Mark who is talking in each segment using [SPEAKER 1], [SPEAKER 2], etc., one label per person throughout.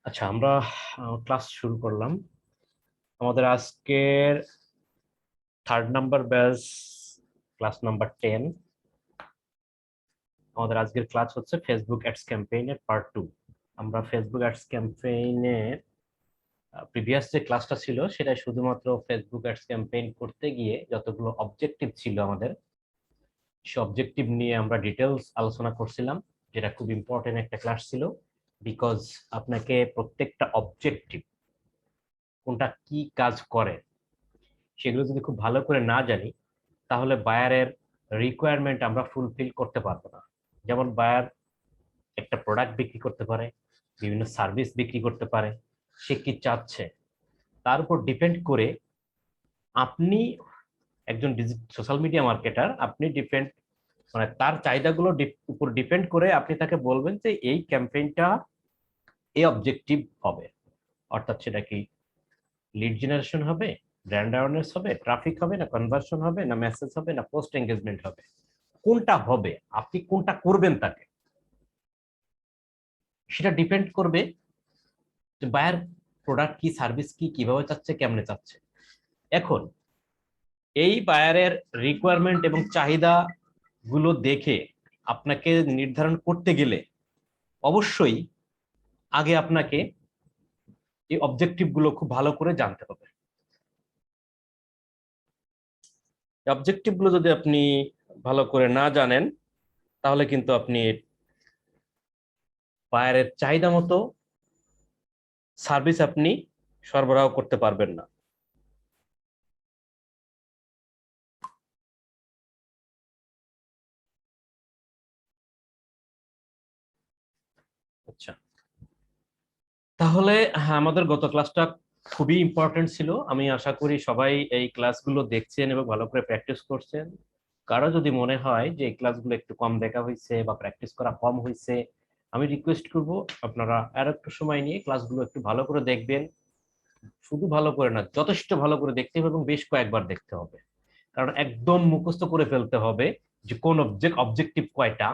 [SPEAKER 1] আচ্ছা, আমরা ক্লাস শুরু করলাম। আমাদের আজকের 3rd number batch, class number 10। আমাদের আজকের ক্লাস হচ্ছে ফেসবুক অ্যাডস ক্যাম্পেইনের পার্ট 2। আমরা ফেসবুক অ্যাডস ক্যাম্পেইনের প্রিভিয়াস যে ক্লাসটা ছিল সেটা শুধুমাত্র ফেসবুক অ্যাডস ক্যাম্পেইন করতে গিয়ে যতগুলো অবজেক্টিভ ছিল আমাদের, সেই অবজেক্টিভ নিয়ে আমরা ডিটেলস আলোচনা করছিলাম, যেটা খুব ইম্পর্টেন্ট একটা ক্লাস ছিল। বিকজ আপনাকে প্রত্যেকটা অবজেক্টিভ কোনটা কি কাজ করে সেগুলো যদি খুব ভালো করে না জানি, তাহলে বায়ারের রিকোয়ারমেন্ট আমরা ফুলফিল করতে পারবো না। যেমন বায়ার একটা প্রোডাক্ট বিক্রি করতে পারে, বিভিন্ন সার্ভিস বিক্রি করতে পারে, সে কি চাচ্ছে তার উপর ডিপেন্ড করে আপনি একজন সোশ্যাল মিডিয়া মার্কেটার, আপনি ডিপেন্ড মানে তার চাহিদাগুলো উপর ডিপেন্ড করে আপনি তাকে বলবেন যে এই ক্যাম্পেইনটা এই অবজেক্টিভ হবে। অর্থাৎ সেটা কি লিড জেনারেশন হবে, ব্র্যান্ড অ্যাওয়ারনেস হবে, ট্রাফিক হবে, না কনভার্সন হবে, না মেসেজ হবে, না পোস্ট এঙ্গেজমেন্ট হবে, কোনটা হবে, আপনি কোনটা করবেন তাকে, সেটা ডিপেন্ড করবে যে বায়ার প্রোডাক্ট কি, সার্ভিস কি, কিভাবে চাচ্ছে, কেমনে চাচ্ছে। এখন এই বায়ারের রিকোয়ারমেন্ট এবং চাহিদা গুলো দেখে আপনাকে নির্ধারণ করতে গেলে অবশ্যই আগে আপনাকে এই অবজেক্টিভ গুলো খুব ভালো করে জানতে হবে। অবজেক্টিভ গুলো যদি আপনি ভালো করে না জানেন, তাহলে কিন্তু আপনি বায়ারের চাহিদা মতো সার্ভিস আপনি সরবরাহ করতে পারবেন না। আচ্ছা, তাহলে হ্যাঁ, আমাদের গত ক্লাসটা খুবই ইম্পর্টেন্ট ছিল। আমি আশা করি সবাই এই ক্লাসগুলো দেখছেন এবং ভালো করে প্র্যাকটিস করছেন। কারো যদি মনে হয় যে এই ক্লাসগুলো একটু কম দেখা হয়েছে বা প্র্যাকটিস করা কম হয়েছে, আমি রিকোয়েস্ট করব আপনারা আর একটু সময় নিয়ে ক্লাসগুলো একটু ভালো করে দেখবেন। শুধু ভালো করে না, যথেষ্ট ভালো করে দেখতে হবে এবং বেশ কয়েকবার দেখতে হবে। কারণ একদম মুখস্থ করে ফেলতে হবে যে কোন অবজেক্টিভ কয়টা,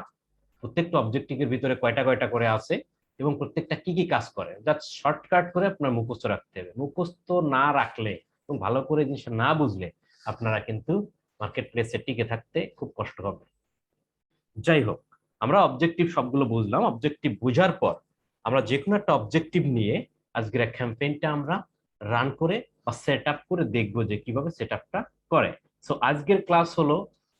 [SPEAKER 1] প্রত্যেকটা অবজেক্টিভের ভিতরে কয়টা কয়টা করে আছে এবং প্রত্যেকটা কি কি কাজ করে। জাস্ট শর্টকাট করে আপনার মুখস্থ রাখতে হবে। মুখস্থ না রাখলে এবং ভালো করে জিনিসটা না বুঝলে আপনারা কিন্তু মার্কেট প্লেসে টিকে থাকতে খুব কষ্ট হবে। যাই হোক, আমরা অবজেক্টিভ সবগুলো বুঝলাম। অবজেক্টিভ বোঝার পর আমরা যে কোনো একটা অবজেক্টিভ নিয়ে আজকের ক্যাম্পেইনটা আমরা রান করে বা সেট আপ করে দেখবো যে কিভাবে সেট আপটা করে। সো আজকের ক্লাস হলো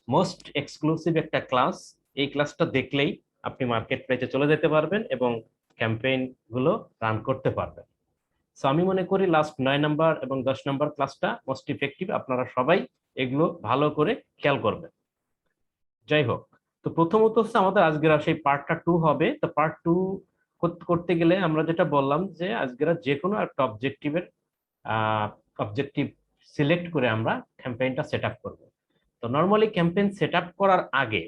[SPEAKER 1] মোস্ট এক্সক্লুসিভ একটা ক্লাস। এই ক্লাসটা দেখলেই আপনি মার্কেট প্লেসে চলে যেতে পারবেন এবং ক্যাম্পেইন গুলো রান করতে পারবেন। সো আমি মনে করি লাস্ট 9 নাম্বার এবং 10 নাম্বার ক্লাসটা মোস্ট ইফেক্টিভ। আপনারা সবাই এগুলো ভালো করে খেয়াল করবেন। যাই হোক, তো প্রথমত হচ্ছে আমাদের আজকের সেই পার্টটা 2 হবে। তো পার্ট 2 করতে গেলে আমরা যেটা বললাম যে আজকের যে কোনো একটা অবজেক্টিভ সিলেক্ট করে আমরা ক্যাম্পেইনটা সেট আপ করবো। তো নর্মালি ক্যাম্পেইন সেট আপ করার আগে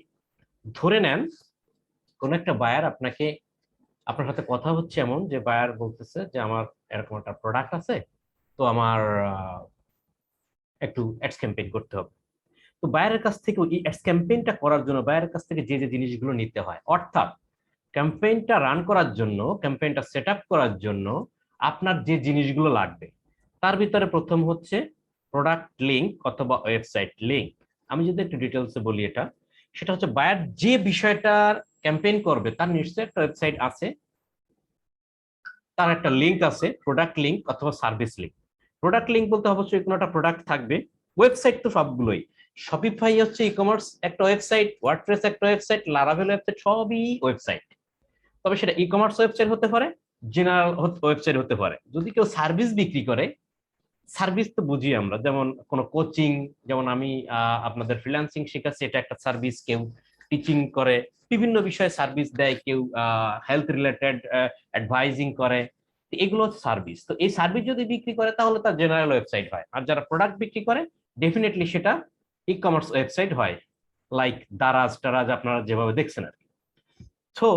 [SPEAKER 1] ধরে নেন কোন একটা বায়ার আপনার সাথে কথা হচ্ছে, এমন যে বায়ার বলতেছে যে আমার এরকম একটা প্রোডাক্ট আছে, তো আমার একটু অ্যাডস ক্যাম্পেইন করতে হবে। তো বায়ারের কাছ থেকে এই অ্যাডস ক্যাম্পেইনটা করার জন্য বায়ারের কাছ থেকে যে যে জিনিসগুলো নিতে হয়, অর্থাৎ ক্যাম্পেইনটা রান করার জন্য, ক্যাম্পেইনটা সেট আপ করার জন্য আপনার যে জিনিসগুলো লাগবে, তার ভিতরে প্রথম হচ্ছে প্রোডাক্ট লিংক অথবা ওয়েবসাইট লিংক। আমি যদি একটু ডিটেলসে বলি, এটা সেটা হচ্ছে বায়ার যে বিষয়টার ক্যাম্পেইন করবে তার নিশ্চয়ই একটা ওয়েবসাইট আছে, তার একটা লিংক আছে, প্রোডাক্ট লিংক অথবা সার্ভিস লিংক। প্রোডাক্ট লিংক বলতে অবশ্যই কোনো একটা প্রোডাক্ট থাকবে। ওয়েবসাইট তো সবগুলোই, শপিফাই হচ্ছে ই কমার্স একটা ওয়েবসাইট, ওয়ার্ডপ্রেস একটা ওয়েবসাইট, লারাভেল ওয়েবসাইট, সবই ওয়েবসাইট। তবে সেটা ই কমার্স ওয়েবসাইট হতে পারে, জেনারেল ওয়েবসাইট হতে পারে। যদি কেউ সার্ভিস বিক্রি করে, সার্ভিস তো বুঝি আমরা, যেমন কোনো কোচিং, যেমন আমি আপনাদের ফ্রিল্যান্সিং শেখাচ্ছি, এটা একটা সার্ভিস। কেউ টিচিং করে, বিভিন্ন বিষয়ে সার্ভিস দেয়, কেউ হেলথ রিলেটেড অ্যাডভাইজিং করে, এগুলো হচ্ছে সার্ভিস। তো এই সার্ভিস যদি বিক্রি করে তাহলে তার জেনারেল ওয়েবসাইট হয়, আর যারা প্রোডাক্ট বিক্রি করে ডেফিনেটলি সেটা ই কমার্স ওয়েবসাইট হয়, লাইক দারাজ টারাজ আপনারা যেভাবে দেখছেন আর কি। তো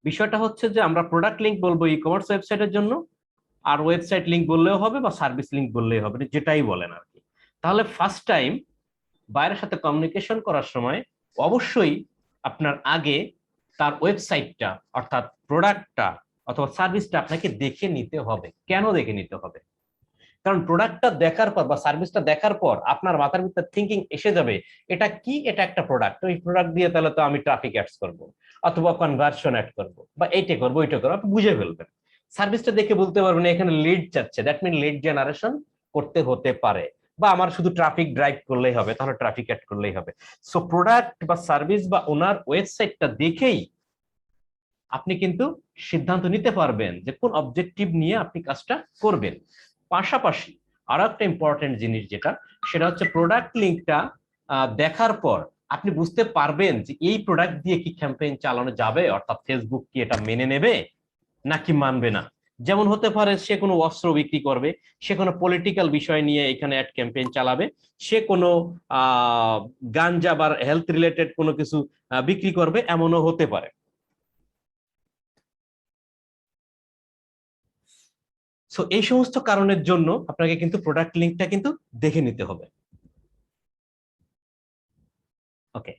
[SPEAKER 1] বিষয়টা হচ্ছে যে আমরা প্রোডাক্ট লিংক বলবো ই কমার্স ওয়েবসাইটের জন্য, আর ওয়েবসাইট লিংক বললেও হবে বা সার্ভিস লিংক বললেই হবে, যেটাই বলেন আর কি। তাহলে ফার্স্ট টাইম বাইরের সাথে কমিউনিকেশন করার সময় অবশ্যই আপনার আগে তার ওয়েবসাইটটা অর্থাৎ প্রোডাক্টটা অথবা সার্ভিসটা আপনাকে দেখে নিতে হবে। কেন দেখে নিতে হবে? কারণ প্রোডাক্টটা দেখার পর বা সার্ভিসটা দেখার পর আপনার মাথার ভিতরে থিঙ্কিং এসে যাবে, এটা কি, এটা একটা প্রোডাক্ট, ওই প্রোডাক্ট দিয়ে তাহলে তো আমি ট্রাফিক অ্যাডস করব, অথবা কনভার্সন অ্যাড করব, বা এইটা করবো ওইটা করবো, আপনি বুঝে ফেলবেন। সার্ভিসটা দেখে বলতে পারবেন এখানে লিড চাচ্ছে, দ্যাট মিন লিড জেনারেশন করতে হতে পারে, বা আমার শুধু ট্রাফিক ড্রাইভ করলেই হবে, তাহলে ট্রাফিক অ্যাড করলেই হবে। সো প্রোডাক্ট বা সার্ভিস বা ওনার ওয়েবসাইটটা দেখেই আপনি কিন্তু সিদ্ধান্ত নিতে পারবেন যে কোন অবজেক্টিভ নিয়ে আপনি কাজটা করবেন। পাশাপাশি আরো একটা ইম্পর্টেন্ট জিনিস যেটা, সেটা হচ্ছে প্রোডাক্ট লিঙ্কটা দেখার পর আপনি বুঝতে পারবেন যে এই প্রোডাক্ট দিয়ে কি ক্যাম্পেইন চালানো যাবে, অর্থাৎ ফেসবুক কি এটা মেনে নেবে নাকি মানবে না। যেমন হতে পারে সে কোনো অস্ত্র বিক্রি করবে, সে কোনো পলিটিক্যাল বিষয় নিয়ে এখানে অ্যাড ক্যাম্পেইন চালাবে, সে কোনো গাঞ্জা বা হেলথ রিলেটেড কোনো কিছু বিক্রি করবে, এমনও হতে পারে। সো এই সমস্ত কারণের জন্য আপনাকে কিন্তু প্রোডাক্ট লিঙ্কটা কিন্তু দেখে নিতে হবে। ওকে,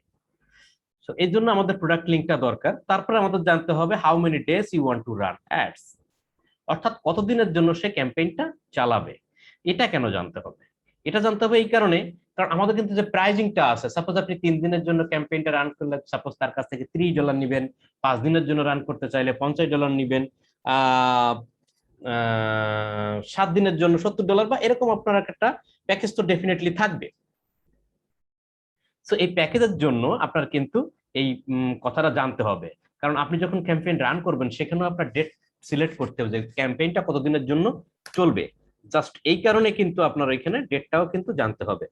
[SPEAKER 1] সো এই জন্য আমাদের প্রোডাক্ট লিঙ্কটা দরকার। তারপরে আমাদের জানতে হবে how many days you want to run ads, অর্থাৎ কতদিনের জন্য সে ক্যাম্পেইনটা চালাবে। এটা কেন জানতে হবে? এটা জানতে হবে এই কারণে, কারণ আমাদের কিন্তু যে প্রাইজিংটা আছে, সাপোজ আপনি 3 দিনের জন্য ক্যাম্পেইনটা রান করলে সাপোজ তার কাছ থেকে $30 নিবেন, 5 দিনের জন্য রান করতে চাইলে $50 নিবেন, আহ 7 দিনের জন্য $70, বা এরকম আপনার একটা প্যাকেজ তো ডেফিনেটলি থাকবে। সো এই প্যাকেজের জন্য আপনার কিন্তু এই কথাটা জানতে হবে, কারণ আপনি যখন ক্যাম্পেইন রান করবেন সেখানেও আপনার ডেট সিলেক্ট করতে হবে যে ক্যাম্পেইনটা কতদিনের জন্য চলবে। জাস্ট এই কারণে কিন্তু আপনার এখানে ডেটটাও কিন্তু জানতে হবে।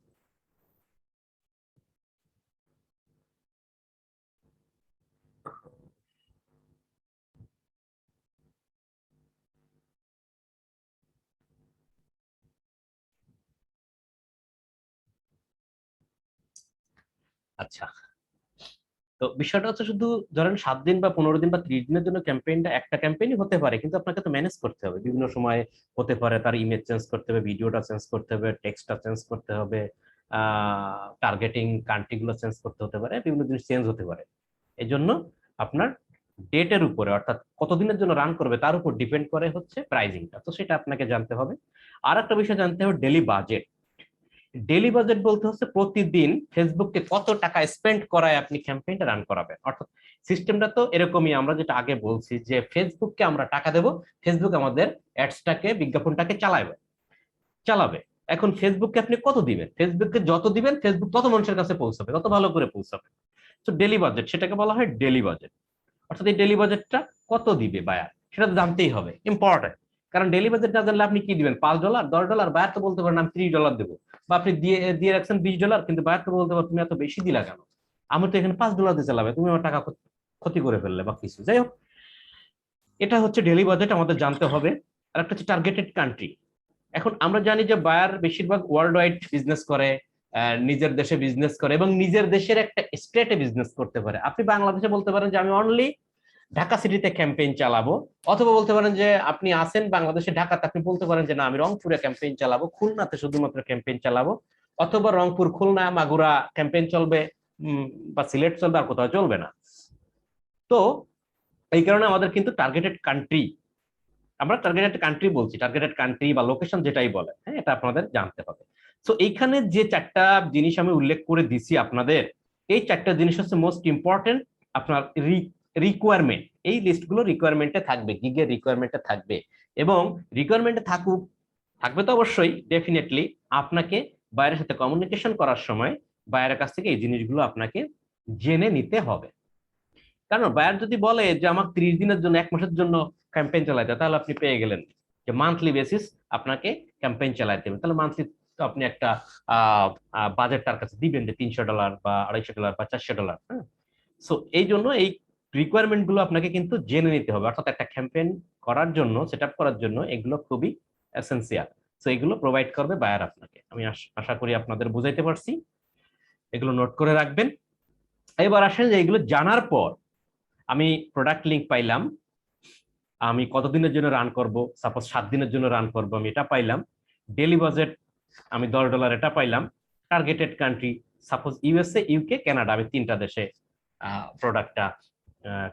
[SPEAKER 1] আচ্ছা, তো বিষয়টা হচ্ছে শুধু ধরেন 7 দিন বা 15 দিন বা 30 দিনের জন্য ক্যাম্পেইনটা একটা ক্যাম্পেইনই হতে পারে, কিন্তু আপনাকে তো ম্যানেজ করতে হবে। বিভিন্ন সময় হতে পারে তার ইমেজ চেঞ্জ করতে হবে, ভিডিওটা চেঞ্জ করতে হবে, টেক্সটটা চেঞ্জ করতে হবে, টার্গেটিং কান্ট্রিগুলো চেঞ্জ করতে হতে পারে, বিভিন্ন জিনিস চেঞ্জ হতে পারে। এই জন্য আপনার ডেটের উপরে, অর্থাৎ কতদিনের জন্য রান করবে তার উপর ডিপেন্ড করে হচ্ছে প্রাইজিংটা, তো সেটা আপনাকে জানতে হবে। আর একটা বিষয় জানতে হবে ডেলি বাজেট। ডেলি বাজেট বলতে হচ্ছে প্রতিদিন ফেসবুককে কত টাকা স্পেন্ড করায় আপনি ক্যাম্পেইনটা রান করাবেন। অর্থাৎ সিস্টেমটা তো এরকমই, আমরা যেটা আগে বলছি যে ফেসবুককে আমরা টাকা দেব, ফেসবুক আমাদের অ্যাডসটাকে, বিজ্ঞাপনটাকে চালাবে। এখন ফেসবুককে আপনি কত দিবেন, ফেসবুককে যত দিবেন ফেসবুক তত মানুষের কাছে পৌঁছাবে, তত ভালো করে পৌঁছাবে। তো ডেলি বাজেট, সেটাকে বলা হয় ডেলি বাজেট। অর্থাৎ এই ডেলি বাজেটটা কত দিবে বায়ার, সেটা তো জানতেই হবে, ইম্পর্টেন্ট। কারণ ডেলি বাজেট না জানলে আপনি কি দিবেন, $5, $10, বায়ার তো বলতে পারেন আমি $30 দেবো, বা আপনি দিয়ে দিয়ে রাখছেন $20, কিন্তু বায়ার তো বলতে পারেন তুমি এত বেশি দিলা কেন, আমি তো এখানে $5 দিয়ে চালাবে, তুমি আমার টাকা ক্ষতি করে ফেললে বা কিছু। যাই হোক, এটা হচ্ছে ডেলি বাজেট আমাদের জানতে হবে। আর একটা হচ্ছে টার্গেটেড কান্ট্রি। এখন আমরা জানি যে বায়ার বেশিরভাগ ওয়ার্ল্ড ওয়াইড বিজনেস করে, নিজের দেশে বিজনেস করে, এবং নিজের দেশের একটা স্টেটে বিজনেস করতে পারে। আপনি বাংলাদেশে বলতে পারেন যে আমি অনলি ঢাকা সিটিতে ক্যাম্পেইন চালাবো, অথবা বলতে পারেন যে আপনি আছেন বাংলাদেশে ঢাকাতে, আপনি বলতে পারেন যে না আমি রংপুরে ক্যাম্পেইন চালাবো, খুলনাতে শুধুমাত্র ক্যাম্পেইন চালাবো, অথবা রংপুর, খুলনা, মাগুরা ক্যাম্পেইন চলবে, বা সিলেট চলবে, আর কোথাও চলবে না। তো এই কারণে আমাদের কিন্তু টার্গেটেড কান্ট্রি, আমরা টার্গেটেড কান্ট্রি বলছি, টার্গেটেড কান্ট্রি বা লোকেশন যেটাই বলে, হ্যাঁ, এটা আপনাদের জানতে হবে। তো এইখানে যে 4টা জিনিস আমি উল্লেখ করে দিছি আপনাদের, এই 4টা জিনিস হচ্ছে মোস্ট ইম্পর্টেন্ট আপনার রিকোয়ারমেন্ট। এই লিস্টগুলো রিকোয়ারমেন্টে থাকবে, গিগের রিকোয়ারমেন্টে থাকবে, এবং রিকোয়ারমেন্টে থাকবে তো অবশ্যই ডেফিনেটলি। আপনাকে বাইরের সাথে কমিউনিকেশন করার সময় বাইরের কাছ থেকে এই জিনিসগুলো আপনাকে জেনে নিতে হবে। কারণ বায়ার যদি বলে যে আমার 30 দিনের জন্য, 1 মাসের জন্য ক্যাম্পেইন চালাইতে, তাহলে আপনি পেয়ে গেলেন যে মান্থলি বেসিস আপনাকে ক্যাম্পেইন চালাইতে হবে, তাহলে মান্থলি তো আপনি একটা বাজেট তার কাছে দিবেন যে $300 বা $250 বা $400। হ্যাঁ, সো এই জন্য এই রিকোয়ারমেন্ট গুলো আপনাকে কিন্তু জেনে নিতে হবে, অর্থাৎ একটা ক্যাম্পেইন করার জন্য, সেট আপ করার জন্য এগুলো খুবই এসেন্সিয়াল। সো এগুলো প্রোভাইড করবে বায়ার আপনাকে। আমি আশা করি আপনাদের বুঝাইতে পারছি, এগুলো নোট করে রাখবেন। এবার আসেন যে এগুলো জানার পর আমি প্রোডাক্ট লিঙ্ক পাইলাম, আমি কতদিনের জন্য রান করব, সাপোজ 7 দিনের জন্য রান করব, আমি এটা পাইলাম। ডেলি বাজেট আমি $10 এটা পাইলাম। Targeted country suppose USA, UK, Canada, আমি 3টা দেশে প্রোডাক্টটা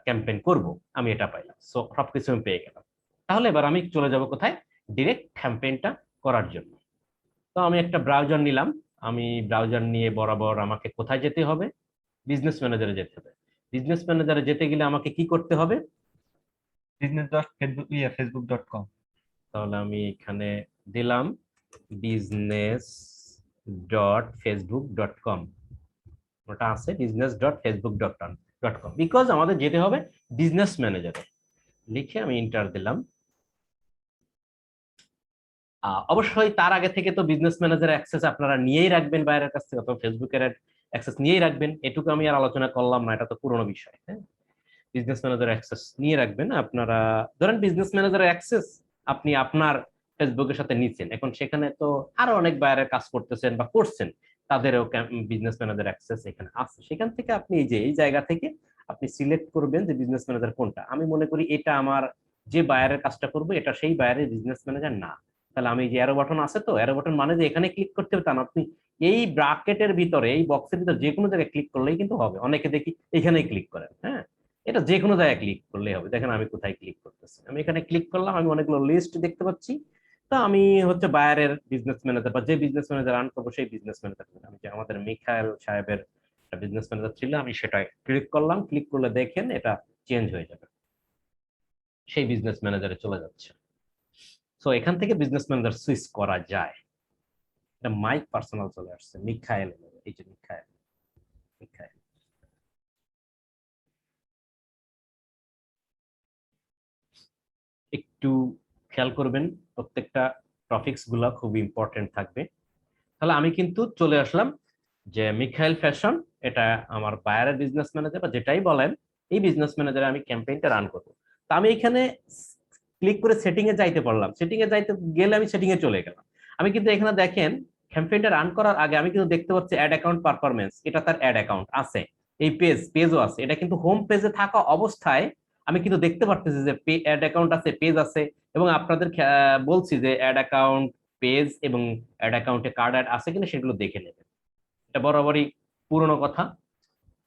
[SPEAKER 1] ক্যাম্পেইন করব, আমি এটা পাইলাম। সো সবকিছু আমি পেয়ে গেলাম। তাহলে এবার আমি চলে যাব কোথায়, ডিরেক্ট ক্যাম্পেইনটা করার জন্য। তো আমি একটা ব্রাউজার নিলাম, আমি ব্রাউজার নিয়ে বরাবর আমাকে কোথায় যেতে হবে, বিজনেস ম্যানেজারে যেতে হবে। বিজনেস ম্যানেজারে যেতে গেলে আমাকে কি করতে হবে,
[SPEAKER 2] business.facebook.com।
[SPEAKER 1] তাহলে আমি এখানে দিলাম business.facebook.com, ওটা আছে business.facebook.com, বিকজ আমাদের যেতে হবে বিজনেস ম্যানেজারে। লিখে আমি এন্টার দিলাম। অবশ্যই তার আগে থেকে তো বিজনেস ম্যানেজার অ্যাক্সেস আপনারা নিয়েই রাখবেন বাইরের কাছ থেকে, অথবা ফেসবুকের অ্যাক্সেস নিয়েই রাখবেন, এটুকু আমি আর আলোচনা করলাম না, এটা তো পুরোনো বিষয়। হ্যাঁ, বিজনেস ম্যানেজার অ্যাক্সেস নিয়ে রাখবেন আপনারা। ধরেন বিজনেস ম্যানেজার অ্যাক্সেস আপনি আপনার ফেসবুকের সাথে নিচ্ছেন, এখন সেখানে তো আরো অনেক বাইরের কাজ করতেছেন বা করছেন, তাদেরও বিজনেস ম্যানেজার অ্যাক্সেস এখানে আছে। সেখান থেকে আপনি এই জায়গা থেকে আপনি সিলেক্ট করবেন যে বিজনেস ম্যানেজার কোনটা। আমি মনে করি এটা আমার যে বায়ারের কাজটা করবো এটা সেই বায়ারের বিজনেস ম্যানেজার না। তাহলে আমি যে অ্যারো বাটন আছে, তো অ্যারো বাটন মানে যে এখানে ক্লিক করতে হবে তা না, আপনি এই ব্র্যাকেটের ভিতরে, এই বক্সের ভিতরে যে কোনো জায়গায় ক্লিক করলেই কিন্তু হবে। অনেকে দেখি এখানেই ক্লিক করেন। হ্যাঁ, এটা যে কোনো জায়গায় ক্লিক করলেই হবে। দেখেন আমি কোথায় ক্লিক করতেছি, আমি এখানে ক্লিক করলাম, আমি অনেকগুলো লিস্ট দেখতে পাচ্ছি। তো আমি হচ্ছে বায়ারের বিজনেস ম্যানেজার বা যে বিজনেস ম্যানেজার রান করবো সেই বিজনেস ম্যানেজার, আমি যে আমাদের মিখাইল সাহেবের বিজনেস ম্যানেজার ছিল, আমি সেটা ক্লিক করলাম। ক্লিক করলে দেখেন এটা চেঞ্জ হয়ে যাবে, সেই বিজনেস ম্যানেজারে চলে যাচ্ছে। সো এখান থেকে বিজনেস ম্যানেজার সুইচ করা যায়। এটা মাই পার্সোনাল চলে আসছে, মিখাইল, এই যে মিখাইল। মিখাইল একটু খেয়াল করবেন, প্রত্যেকটা টপিকস গুলা খুব ইম্পর্টেন্ট থাকবে। তাহলে আমি কিন্তু চলে আসলাম যে মিখাইল ফ্যাশন, এটা আমার বায়ারের বিজনেস ম্যানেজার বা যেটাই বলেন, এই বিজনেস ম্যানেজারে আমি ক্যাম্পেইনটা রান করবো। তো আমি এখানে ক্লিক করে সেটিং এ যাইতে পারলাম, সেটিং এ যাইতে গেলে আমি সেটিং এ চলে গেলাম। আমি কিন্তু এখানে দেখেন ক্যাম্পেইনটা রান করার আগে আমি কিন্তু দেখতে পাচ্ছি অ্যাড অ্যাকাউন্ট পারফরমেন্স, এটা তার অ্যাড অ্যাকাউন্ট আছে, এই পেজও আছে। এটা কিন্তু হোম পেজে থাকা অবস্থায় আমি কিন্তু দেখতে পারতেছি যে অ্যাড অ্যাকাউন্ট আছে, পেজ আছে, এবং আপনাদের বলছি যে অ্যাড অ্যাকাউন্ট, পেজ এবং অ্যাড অ্যাকাউন্টে কার্ড অ্যাড আছে কিনা সেগুলো দেখে নেবেন। এটা বরাবরই পুরনো কথা।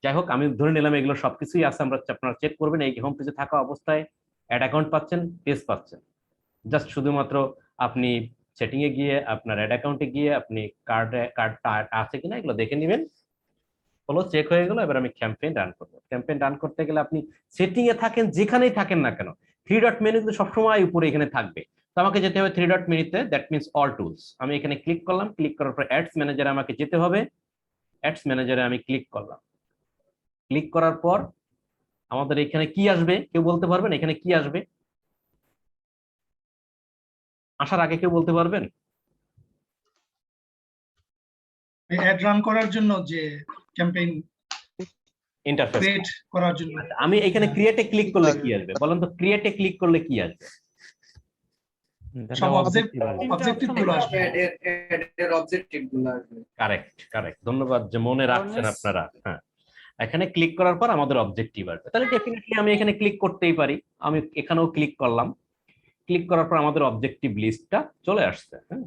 [SPEAKER 1] যাই হোক, আমি ধরে নিলাম এগুলো সবকিছুই আছে, আমরা আপনারা চেক করবেন। এই হোম পেজে থাকা অবস্থায় অ্যাড অ্যাকাউন্ট পাচ্ছেন, পেজ পাচ্ছেন। জাস্ট শুধুমাত্র আপনি সেটিং এ গিয়ে আপনার অ্যাড অ্যাকাউন্টে গিয়ে আপনি কার্ডটা আছে কিনা এগুলো দেখে নেবেন। হলো, চেক হয়ে গেল। এবার আমি ক্যাম্পেইন রান করবো। ক্যাম্পেইন রান করতে গেলে আপনি সেটিং এ থাকেন যেখানেই থাকেন না কেন, থ্রি ডট মেনু কিন্তু সবসময় উপরে এখানে থাকবে। তো আমাকে যেতে হবে থ্রি ডট মেনুতে, দ্যাট মিনস অল টুলস। আমি এখানে ক্লিক করলাম, ক্লিক করার পর অ্যাডস ম্যানেজারে আমাকে যেতে হবে। অ্যাডস ম্যানেজারে আমি ক্লিক করলাম। ক্লিক করার পর আমাদের এখানে কি আসবে কেউ বলতে পারবেন? এখানে কি আসবে আসার আগে কেউ বলতে পারবেন?
[SPEAKER 3] অ্যাড রান করার জন্য যে ক্যাম্পেইন
[SPEAKER 1] ইন্টারফেস
[SPEAKER 3] ক্রিয়েট করার জন্য।
[SPEAKER 1] আমি এখানে ক্রিয়েটে ক্লিক করলে কি আসবে বলেন তো? ক্রিয়েটে ক্লিক করলে কি আসবে?
[SPEAKER 3] সব অবজেক্টিভ গুলো আসবে।
[SPEAKER 4] এর অবজেক্টিভ গুলো আসবে।
[SPEAKER 1] কারেক্ট, কারেক্ট, ধন্যবাদ যে মনে রাখছেন আপনারা। হ্যাঁ, এখানে ক্লিক করার পর আমাদের অবজেক্টিভ আসবে। তাহলে ডেফিনেটলি আমি এখানে ক্লিক করতেই পারি। আমি এখানেও ক্লিক করলাম। ক্লিক করার পর আমাদের অবজেক্টিভ লিস্টটা চলে আসছে। হ্যাঁ,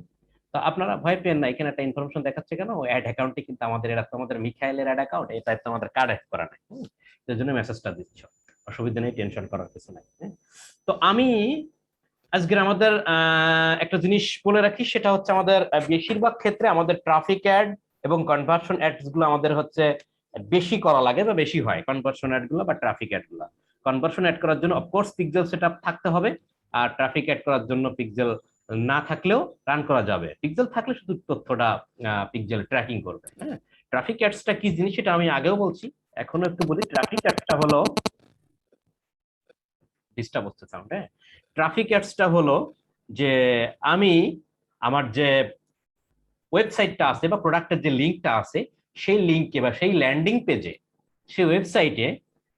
[SPEAKER 1] তো আপনারা ভয় পেন না, এখানে একটা ইনফরমেশন দেখাচ্ছে কেন, অ্যাড অ্যাকাউন্টে কিন্তু আমাদের, এটা তো আমাদের মিখাইলের অ্যাড অ্যাকাউন্ট, এটা তো আমাদের কার্ড অ্যাড করা নাই। সেই জন্য মেসেজটা দিচ্ছ, অসুবিধা নেই, টেনশন করার কিছু নাই। তো আমি আজকের আমাদের একটা জিনিস বলে রাখি, সেটা হচ্ছে আমাদের বেশিরভাগ ক্ষেত্রে আমাদের ট্রাফিক অ্যাড এবং কনভার্সন অ্যাডস গুলো আমাদের হচ্ছে বেশি করা লাগে বা বেশি হয়, কনভার্সন অ্যাড গুলো বা ট্রাফিক অ্যাড গুলো। কনভার্সন অ্যাড করার জন্য অফকোর্স পিক্সেল সেটআপ থাকতে হবে, আর ট্রাফিক অ্যাড করার জন্য পিক্সেল না থাকলেও রান করা যাবে। পিক্সেল থাকলে শুধু তথ্যটা পিক্সেল ট্র্যাকিং করবে। হ্যাঁ, ট্রাফিক অ্যাডসটা কি জিনিস সেটা আমি আগেও বলছি, এখনো একটু বলি। ট্রাফিক অ্যাডসটা হলো, ডিস্টার্ব হচ্ছে সাউন্ড। হ্যাঁ, ট্রাফিক অ্যাডসটা হলো যে আমি আমার যে ওয়েবসাইটটা আছে বা প্রোডাক্টের যে লিঙ্কটা আছে, সেই লিঙ্কে বা সেই ল্যান্ডিং পেজে, সেই ওয়েবসাইটে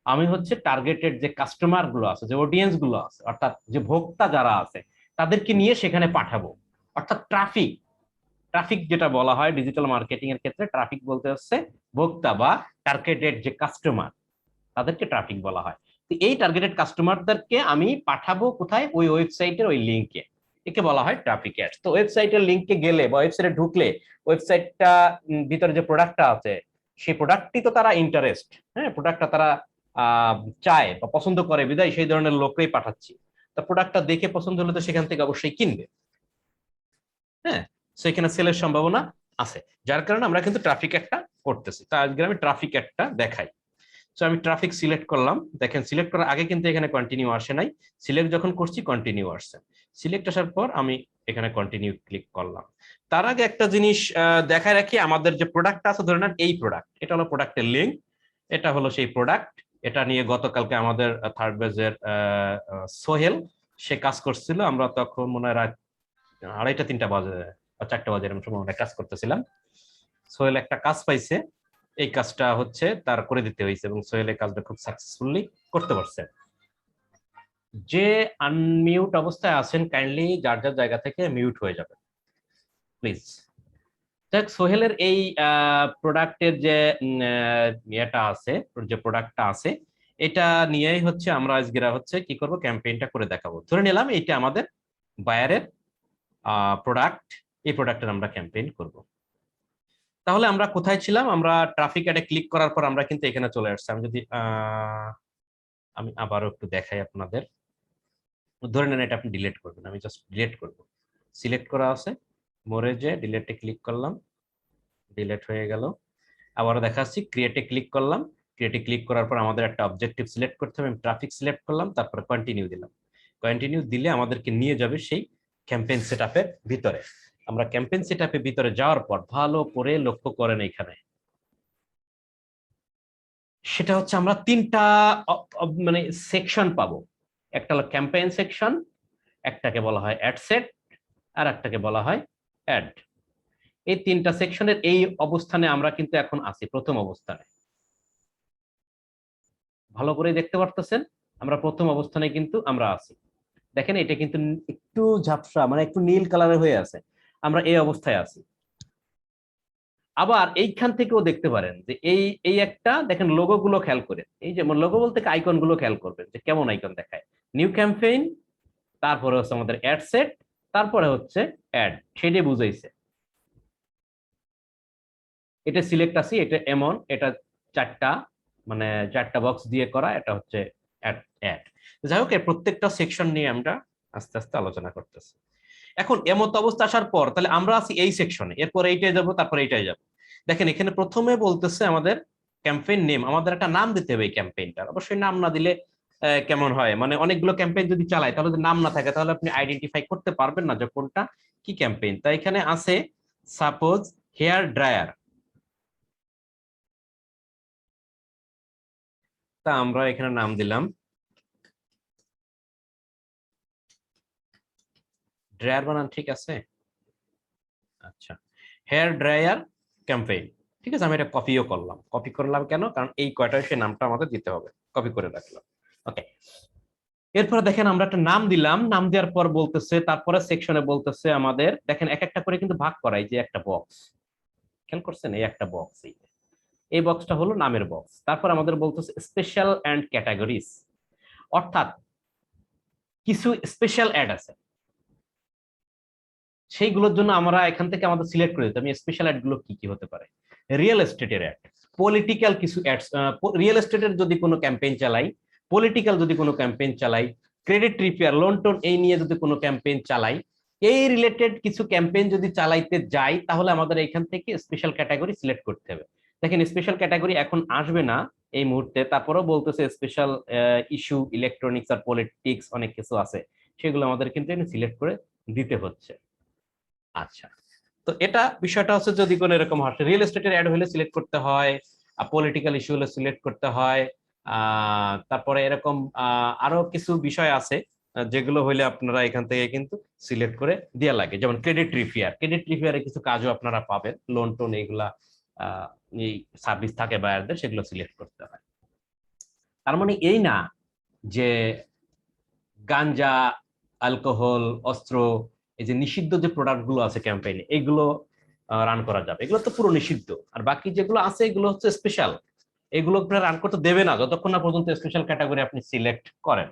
[SPEAKER 1] আমি হচ্ছে টার্গেটেড যে কাস্টমার গুলো আছে, যে অডিয়েন্স গুলো আছে, অর্থাৎ যে ভোক্তা যারা আছে তাদেরকে নিয়ে সেখানে পাঠাবো। অর্থাৎ ট্রাফিক, ট্রাফিক যেটা বলা হয় ডিজিটাল মার্কেটিং এর ক্ষেত্রে, ট্রাফিক বলতে হচ্ছে ভোক্তা বা টার্গেটেড যে কাস্টমার, তাদেরকে ট্রাফিক বলা হয়। তো এই টার্গেটেড কাস্টমারদেরকে আমি পাঠাবো কোথায়? ওই ওয়েবসাইটের ওই লিঙ্কে, একে বলা হয় ট্রাফিক অ্যাডস। তো ওয়েবসাইটের লিঙ্কে গেলে বা ওয়েবসাইটে ঢুকলে ওয়েবসাইটটা ভিতরে যে প্রোডাক্টটা আছে সেই প্রোডাক্টটি তো তারা ইন্টারেস্ট, হ্যাঁ, প্রোডাক্টটা তারা চায় বা পছন্দ করে বিদায় সেই ধরনের লোককেই পাঠাচ্ছি। তো প্রোডাক্টটা দেখে পছন্দ হলে তো সেখান থেকে অবশ্যই কিনবে। হ্যাঁ, সেখানে সেলের সম্ভাবনা আছে, যার কারণে আমরা কিন্তু ট্রাফিক একটা করতেছি। তা আজকে আমি ট্রাফিক একটা দেখাই। তো আমি ট্রাফিক সিলেক্ট করলাম, দেখেন সিলেক্ট করার আগে কিন্তু এখানে কন্টিনিউ আসে নাই, সিলেক্ট যখন করছি কন্টিনিউ আসছে। সিলেক্ট আসার পর আমি এখানে কন্টিনিউ ক্লিক করলাম। তার আগে একটা জিনিস দেখায় রাখি, আমাদের যে প্রোডাক্ট আছে ধরে নেন এই প্রোডাক্ট, এটা হলো প্রোডাক্টের লিঙ্ক, এটা হলো সেই প্রোডাক্ট। এটা নিয়ে গতকালকে আমাদের থার্ড বেজের সোহেল সে কাজ করছিল, আমরা তখন মনে হয় রাত 2:30-3টা বাজে বা 4টা বাজে এরকম সময় আমরা কাজ করতেছিলাম। সোহেল একটা কাজ পাইছে, এই কাজটা হচ্ছে তার করে দিতে হয়েছে এবং সোহেল এই কাজটা খুব সাকসেসফুলি করতে পারছে। যে আনমিউট অবস্থায় আছেন কাইন্ডলি যার যার জায়গা থেকে মিউট হয়ে যাবে প্লিজ। দেখ সোহেলের এই প্রোডাক্টের যে ইয়েটা আছে, যে প্রোডাক্টটা আছে, এটা নিয়েই হচ্ছে আমরা আজকেরা হচ্ছে কি করব, ক্যাম্পেইনটা করে দেখাবো। ধরে নিলাম এইটা আমাদের বায়ারের প্রোডাক্ট, এই প্রোডাক্টের আমরা ক্যাম্পেইন করব। তাহলে আমরা কোথায় ছিলাম, আমরা ট্রাফিক অ্যাডে ক্লিক করার পর আমরা কিন্তু এখানে চলে আসছি। আমি যদি আমি আবারও একটু দেখাই আপনাদের, ধরে নেন এটা আপনি ডিলিট করবেন, আমি জাস্ট ডিলিট করব। সিলেক্ট করা আছে, মোরে যে ডিলিটে ক্লিক করলাম, ডিলিট হয়ে গেল। আবারও দেখাচ্ছি, ক্রিয়েটে ক্লিক করলাম, ক্রিয়েটে ক্লিক করার পর আমাদের একটা অবজেক্টিভ সিলেক্ট করতে হবে, আমি ট্রাফিক সিলেক্ট করলাম, তারপর কন্টিনিউ দিলাম। কন্টিনিউ দিলে আমাদেরকে নিয়ে যাবে সেই ক্যাম্পেইন সেটআপের ভিতরে। আমরা ক্যাম্পেইন সেটআপের ভিতরে যাওয়ার পর ভালো করে লক্ষ্য করেন এখানে, সেটা হচ্ছে আমরা 3টা মানে সেকশন পাবো। একটা হলো ক্যাম্পেইন সেকশন, একটাকে বলা হয় অ্যাড সেট, আর একটাকে বলা হয় অ্যাড। এই 3টা সেকশনের এই অবস্থানে আমরা কিন্তু এখন আছি, প্রথম অবস্থানে। ভালো করে দেখতে পারতেছেন, আমরা প্রথম অবস্থানে কিন্তু আমরা আছি। দেখেন এটা কিন্তু একটু ঝাপসা, মানে একটু নীল কালারের হয়ে আছে, আমরা এই অবস্থায় আছি। আবার এইখান থেকেও দেখতে পারেন যে এই এই একটা দেখেন লোগো গুলো খেয়াল করে, এই যে লোগো বলতে আইকন গুলো খেয়াল করবেন যে কেমন আইকন দেখায়। নিউ ক্যাম্পেইন, তারপরে হচ্ছে আমাদের অ্যাড সেট, তারপরে হচ্ছে অ্যাড, সেটাই বুঝাইছে। এটা সিলেক্ট আসি, এটা এমন, এটা 4টা মানে 4টা বক্স দিয়ে করা, এটা হচ্ছে অ্যাড অ্যাড। যাই হোক, প্রত্যেকটা সেকশন নিয়ে আমরা আস্তে আস্তে আলোচনা করতেছি। এখন এমত অবস্থা আসার পর তাহলে আমরা আছি এই সেকশনে, এরপর এইটাই যাবো, তারপর এইটাই যাবো। দেখেন এখানে প্রথমে বলতেছে আমাদের ক্যাম্পেইন নেম, আমাদের একটা নাম দিতে হবে এই ক্যাম্পেইনটার। অবশ্যই নাম না দিলে কেমন হয়, মানে অনেকগুলো ক্যাম্পেইন যদি চালায় তাহলে যদি নাম না থাকে তাহলে আপনি আইডেন্টিফাই করতে পারবেন না যে কোনটা কি ক্যাম্পেইন। তাই এখানে আছে সাপোজ হেয়ার ড্রায়ার, তা আমরা এখানে নাম দিলাম ড্রায়ার, বানান ঠিক আছে? আচ্ছা, হেয়ার ড্রায়ার ক্যাম্পেইন, ঠিক আছে। আমি এটা কপিও করলাম, কপি করলাম কেন, কারণ এই কয়টা সে নামটা আমাদের দিতে হবে, কপি করে রাখলাম। ওকে, এরপরে দেখেন আমরা একটা নাম দিলাম, নাম দেওয়ার পর বলতেছে, তারপরে সেকশনে বলতেছে আমাদের, দেখেন এক একটা করে কিন্তু ভাগ করাই, যে একটা বক্স খেয়াল করছেন, এই একটা বক্স, এই বক্সটা হলো নামের বক্স। তারপর আমাদের বলতেছে স্পেশাল এন্ড ক্যাটাগরিজ, অর্থাৎ কিছু স্পেশাল অ্যাড আছে, সেইগুলোর জন্য আমরা এখান থেকে আমাদের সিলেক্ট করে দিতে, আমি স্পেশাল অ্যাড গুলো কি কি হতে পারে। রিয়েল এস্টেটের অ্যাড, পলিটিক্যাল কিছু অ্যাডস, রিয়েল এস্টেটের যদি কোনো ক্যাম্পেইন চালাই, পলিটিক্যাল যদি কোনো ক্যাম্পেইন চালাই, ক্রেডিট রিপেয়ার, লোন টোন এই নিয়ে যদি কোনো ক্যাম্পেইন চালাই, এই রিলেটেড কিছু ক্যাম্পেইন যদি চালাইতে যাই, তাহলে আমাদের এখান থেকে স্পেশাল ক্যাটাগরি সিলেক্ট করতে হবে। দেখেন স্পেশাল ক্যাটাগরি এখন আসবে না এই মুহূর্তে, তারপরেও বলতেছে স্পেশাল ইস্যু, ইলেকট্রনিক্স আর পলিটিক্স অনেক কিছু আছে, সেগুলো আমাদের কিন্তু সিলেক্ট করে দিতে হচ্ছে। আচ্ছা, তো এটা বিষয়টা হচ্ছে যদি কোনো এরকম হয়, রিয়েল এস্টেটের অ্যাড হলে সিলেক্ট করতে হয়, পলিটিক্যাল ইস্যু হলে সিলেক্ট করতে হয়, তারপরে এরকম আরো কিছু বিষয় আছে যেগুলো হইলে আপনারা এখান থেকে কিন্তু সিলেক্ট করে দেওয়া লাগে। যেমন ক্রেডিট রিপেয়ার, ক্রেডিট রিপেয়ারে কিছু কাজও আপনারা পাবেন, লোন টোন এইগুলা এই সার্ভিস থাকে বায়ারদের, সেগুলো সিলেক্ট করতে হয়। তার মানে এই না যে গাঞ্জা, অ্যালকোহল, অস্ত্র, এই যে নিষিদ্ধ যে প্রোডাক্ট গুলো আছে ক্যাম্পেইনে, এগুলো রান করা যাবে, এগুলো তো পুরো নিষিদ্ধ। আর বাকি যেগুলো আছে এগুলো হচ্ছে স্পেশাল, এগুলো আপনার রান করতে দেবে না যতক্ষণ না পর্যন্ত স্পেশাল ক্যাটাগরি আপনি সিলেক্ট করেন,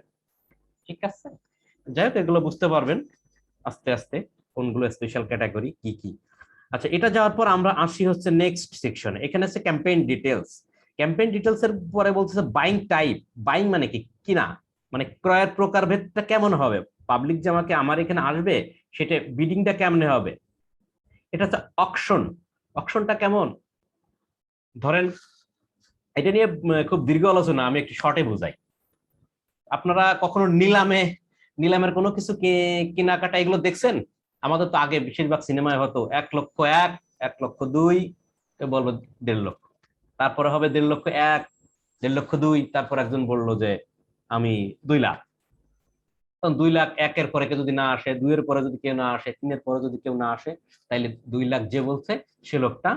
[SPEAKER 1] ঠিক আছে? যাই হোক, এগুলো বুঝতে পারবেন আস্তে আস্তে কোনগুলো স্পেশাল ক্যাটাগরি কি কি। আচ্ছা, এটা যাওয়ার পর আমরা আসি হচ্ছে নেক্সট সেকশনে, এখানে আছে ক্যাম্পেইন ডিটেলস। ক্যাম্পেইন ডিটেলস এর পরে বলতেছে বাইং টাইপ। বাইং মানে কি? কিনা, মানে ক্রয়ের প্রকারভেদটা কেমন হবে, পাবলিক যে আমাকে আমার এখানে আসবে সেটা বিডিংটা কেমনে হবে। এটা হচ্ছে অকশন। অকশনটা কেমন, ধরেন এটা নিয়ে খুব দীর্ঘ আলোচনা, আমি একটু শর্টে বুঝাই। আপনারা কখনো নিলামের কোনো কিছু কেনাকাটা এগুলো দেখছেন? আমাদের তো আগে বেশিরভাগ সিনেমায় হতো 1,01,000, 1,02,000, বলবো 1.5 লক্ষ, তারপরে হবে 1,50,001, 1,50,002, তারপর একজন বললো যে আমি 2 লাখ। তখন 2 লাখ 1-এর পরে কেউ যদি না আসে, 2-এর পরে যদি কেউ না আসে, 3-এর পরে যদি কেউ না আসে, তাইলে 2 লাখ যে বলছে সে লোকটা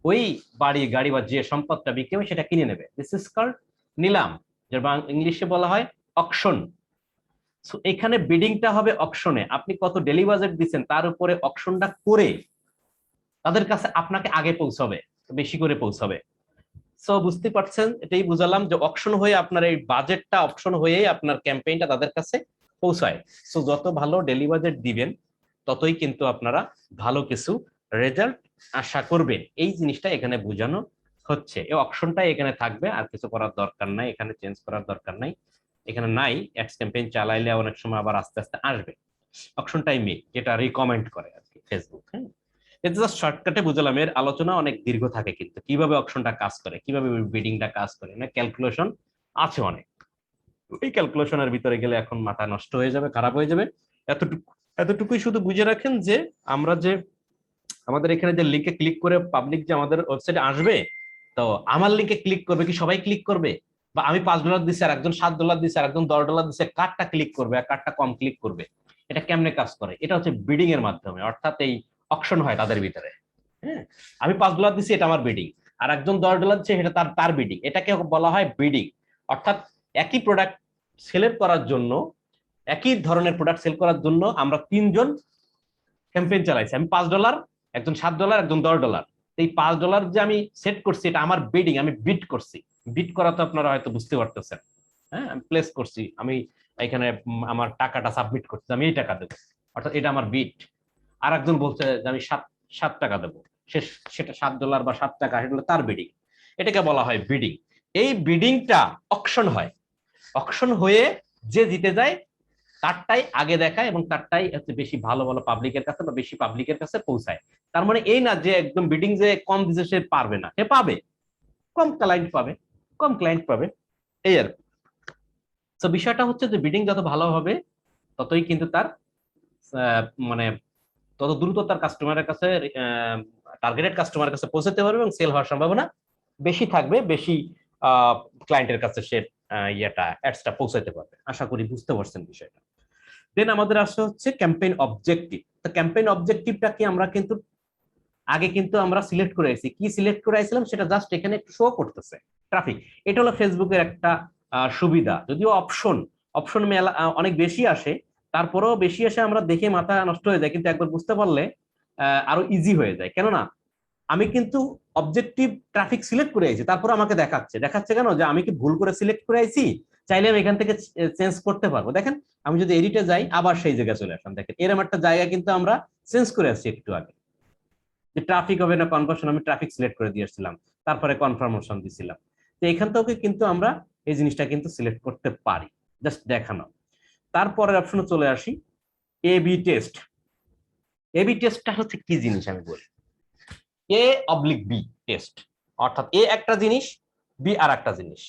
[SPEAKER 1] ওই বাড়ি গাড়ি বা যে সম্পদটা বিক্রি হবে সেটা কিনে নেবে। দিস ইজ কল্ড নিলাম, যেটা ইংলিশে বলা হয় অকশন। সো এখানে বিডিংটা হবে অকশনে, আপনি কত ডেলি বাজেট দিচ্ছেন তার উপরে অকশনটা করে তাদের কাছে আপনাকে আগে পৌঁছাবে, বেশি করে পৌঁছাবে। সো বুঝতে পারছেন, এটাই বুঝালাম যে অকশন হয়ে আপনার এই বাজেটটা অকশন হয়ে আপনার ক্যাম্পেইনটা তাদের কাছে পৌঁছায়। সো যত ভালো ডেলি বাজেট দিবেন ততই কিন্তু আপনারা ভালো কিছু রেজাল্ট আশা করবেন। এই জিনিসটা এখানে বোঝানো হচ্ছে, এই অপশনটাই এখানে থাকবে, আর কিছু করার দরকার নাই, এখানে চেঞ্জ করার দরকার নাই। এখানে নাই অ্যাডস ক্যাম্পেইন চালাইলে অনেক সময় আবার আস্তে আস্তে আসবে, অপশনটাই মেয়ে যেটা রিকমেন্ড করে আর কি ফেসবুক। হ্যাঁ, এটা জাস্ট শর্টকাটে বুঝলাম, এর আলোচনা অনেক দীর্ঘ থাকে, কিন্তু কিভাবে অপশনটা কাজ করে, কিভাবে বিডিংটা কাজ করে, না ক্যালকুলেশন আছে অনেক। এই ক্যালকুলেশনের ভিতরে গেলে এখন মাথা নষ্ট হয়ে যাবে, খারাপ হয়ে যাবে। এতটুকুই শুধু বুঝে রাখেন যে আমরা যে আমাদের এখানে যে লিঙ্কে ক্লিক করে পাবলিক যে আমাদের ওয়েবসাইটে আসবে, তো আমার লিঙ্কে ক্লিক করবে কি সবাই ক্লিক করবে, বা আমি $5 দিচ্ছি আর একজন $7 দিচ্ছে আর একজন $10 দিচ্ছে, কারটা ক্লিক করবে আর কারটা কম ক্লিক করবে, এটা কেমনে কাজ করে? এটা হচ্ছে বিডিং এর মাধ্যমে, অর্থাৎ এই অকশন হয় তাদের ভিতরে। হ্যাঁ, আমি $5 দিচ্ছি, এটা আমার বিডিং, আর একজন $10 দিচ্ছে, এটা তার বিডিং, এটাকে বলা হয় বিডিং। অর্থাৎ একই প্রোডাক্ট সেল করার জন্য, একই ধরনের প্রোডাক্ট সেল করার জন্য আমরা 3জন ক্যাম্পেইন চালাইছি। আমি $5, একজন $7, একজন $10। এই $5 যে আমি সেট করছি এটা আমার বিডিং, আমি বিট করছি। বিট করা তো আপনারা হয়তো বুঝতে পারতেছেন। হ্যাঁ, আমি প্লেস করছি, আমি এখানে আমার টাকাটা সাবমিট করছি, আমি এই টাকা দেবো, অর্থাৎ এটা আমার বিট। আর একজন বলছে যে আমি সাত টাকা দেবো, সেটা $7 বা $7, সেটা তার বিডিং, এটাকে বলা হয় বিডিং। এই বিডিংটা অকশন হয়, অকশন হয়ে যে জিতে যায় তারটাই আগে দেখায় এবং তারটাই হচ্ছে বেশি ভালো ভালো পাবলিকের কাছে বা বেশি পাবলিকের কাছে পৌঁছায়। তার মানে এই না যে একদম বিডিং যে কম দিছে সে পারবে না, সে পাবে, কম ক্লায়েন্ট পাবে, কম ক্লায়েন্ট পাবে, এই আর। তো বিষয়টা হচ্ছে যে বিডিং যত ভালো হবে ততই কিন্তু তার মানে তত দ্রুত তার কাস্টমারের কাছে, টার্গেটেড কাস্টমারের কাছে পৌঁছাতে পারবে এবং সেল হওয়ার সম্ভাবনা বেশি থাকবে, বেশি ক্লায়েন্টের কাছে সে অ্যাডসটা পৌঁছাতে পারবে। আশা করি বুঝতে পারছেন বিষয়টা। দেন আমাদের আসে হচ্ছে ক্যাম্পেইন অবজেক্টিভ। তো ক্যাম্পেইন অবজেক্টিভটা কি আমরা কিন্তু আগে কিন্তু আমরা সিলেক্ট করে আইছি, কি সিলেক্ট করে আইছিলাম সেটা জাস্ট এখানে একটু শো করতেছে ট্রাফিক। এটা হলো ফেসবুকের একটা সুবিধা, যদিও অপশন মেলা অনেক বেশি আসে, তারপরেও বেশি আসে আমরা দেখে মাথা নষ্ট হয়ে যায়, কিন্তু একবার বুঝতে পারলে আরো ইজি হয়ে যায়। কেননা আমি কিন্তু অবজেক্টিভ ট্রাফিক সিলেক্ট করে আইছি, তারপর আমাকে দেখাচ্ছে কেন যে আমি কি ভুল করে সিলেক্ট করে আইছি, চাইলে আমি এখান থেকে চেঞ্জ করতে পারবো। দেখেন আমি যদি এডিটে যাই আবার সেই জায়গায় চলে আসলাম, দেখেন এরকম একটা জায়গা কিন্তু আমরা চেঞ্জ করে আসছি একটু আগে, যে ট্রাফিক হবে না কনভার্সন, আমি ট্রাফিক সিলেক্ট করে দিয়েছিলাম, তারপরে কনফার্মেশন দিছিলাম। তো এখান থেকে কিন্তু আমরা এই জিনিসটা কিন্তু সিলেক্ট করতে পারি, জাস্ট দেখানো। তারপরের অপশনে চলে আসি, A B test. A B টেস্টটা হচ্ছে কি জিনিস আমি বলি, A/B টেস্ট, অর্থাৎ এ একটা জিনিস, বি আর একটা জিনিস,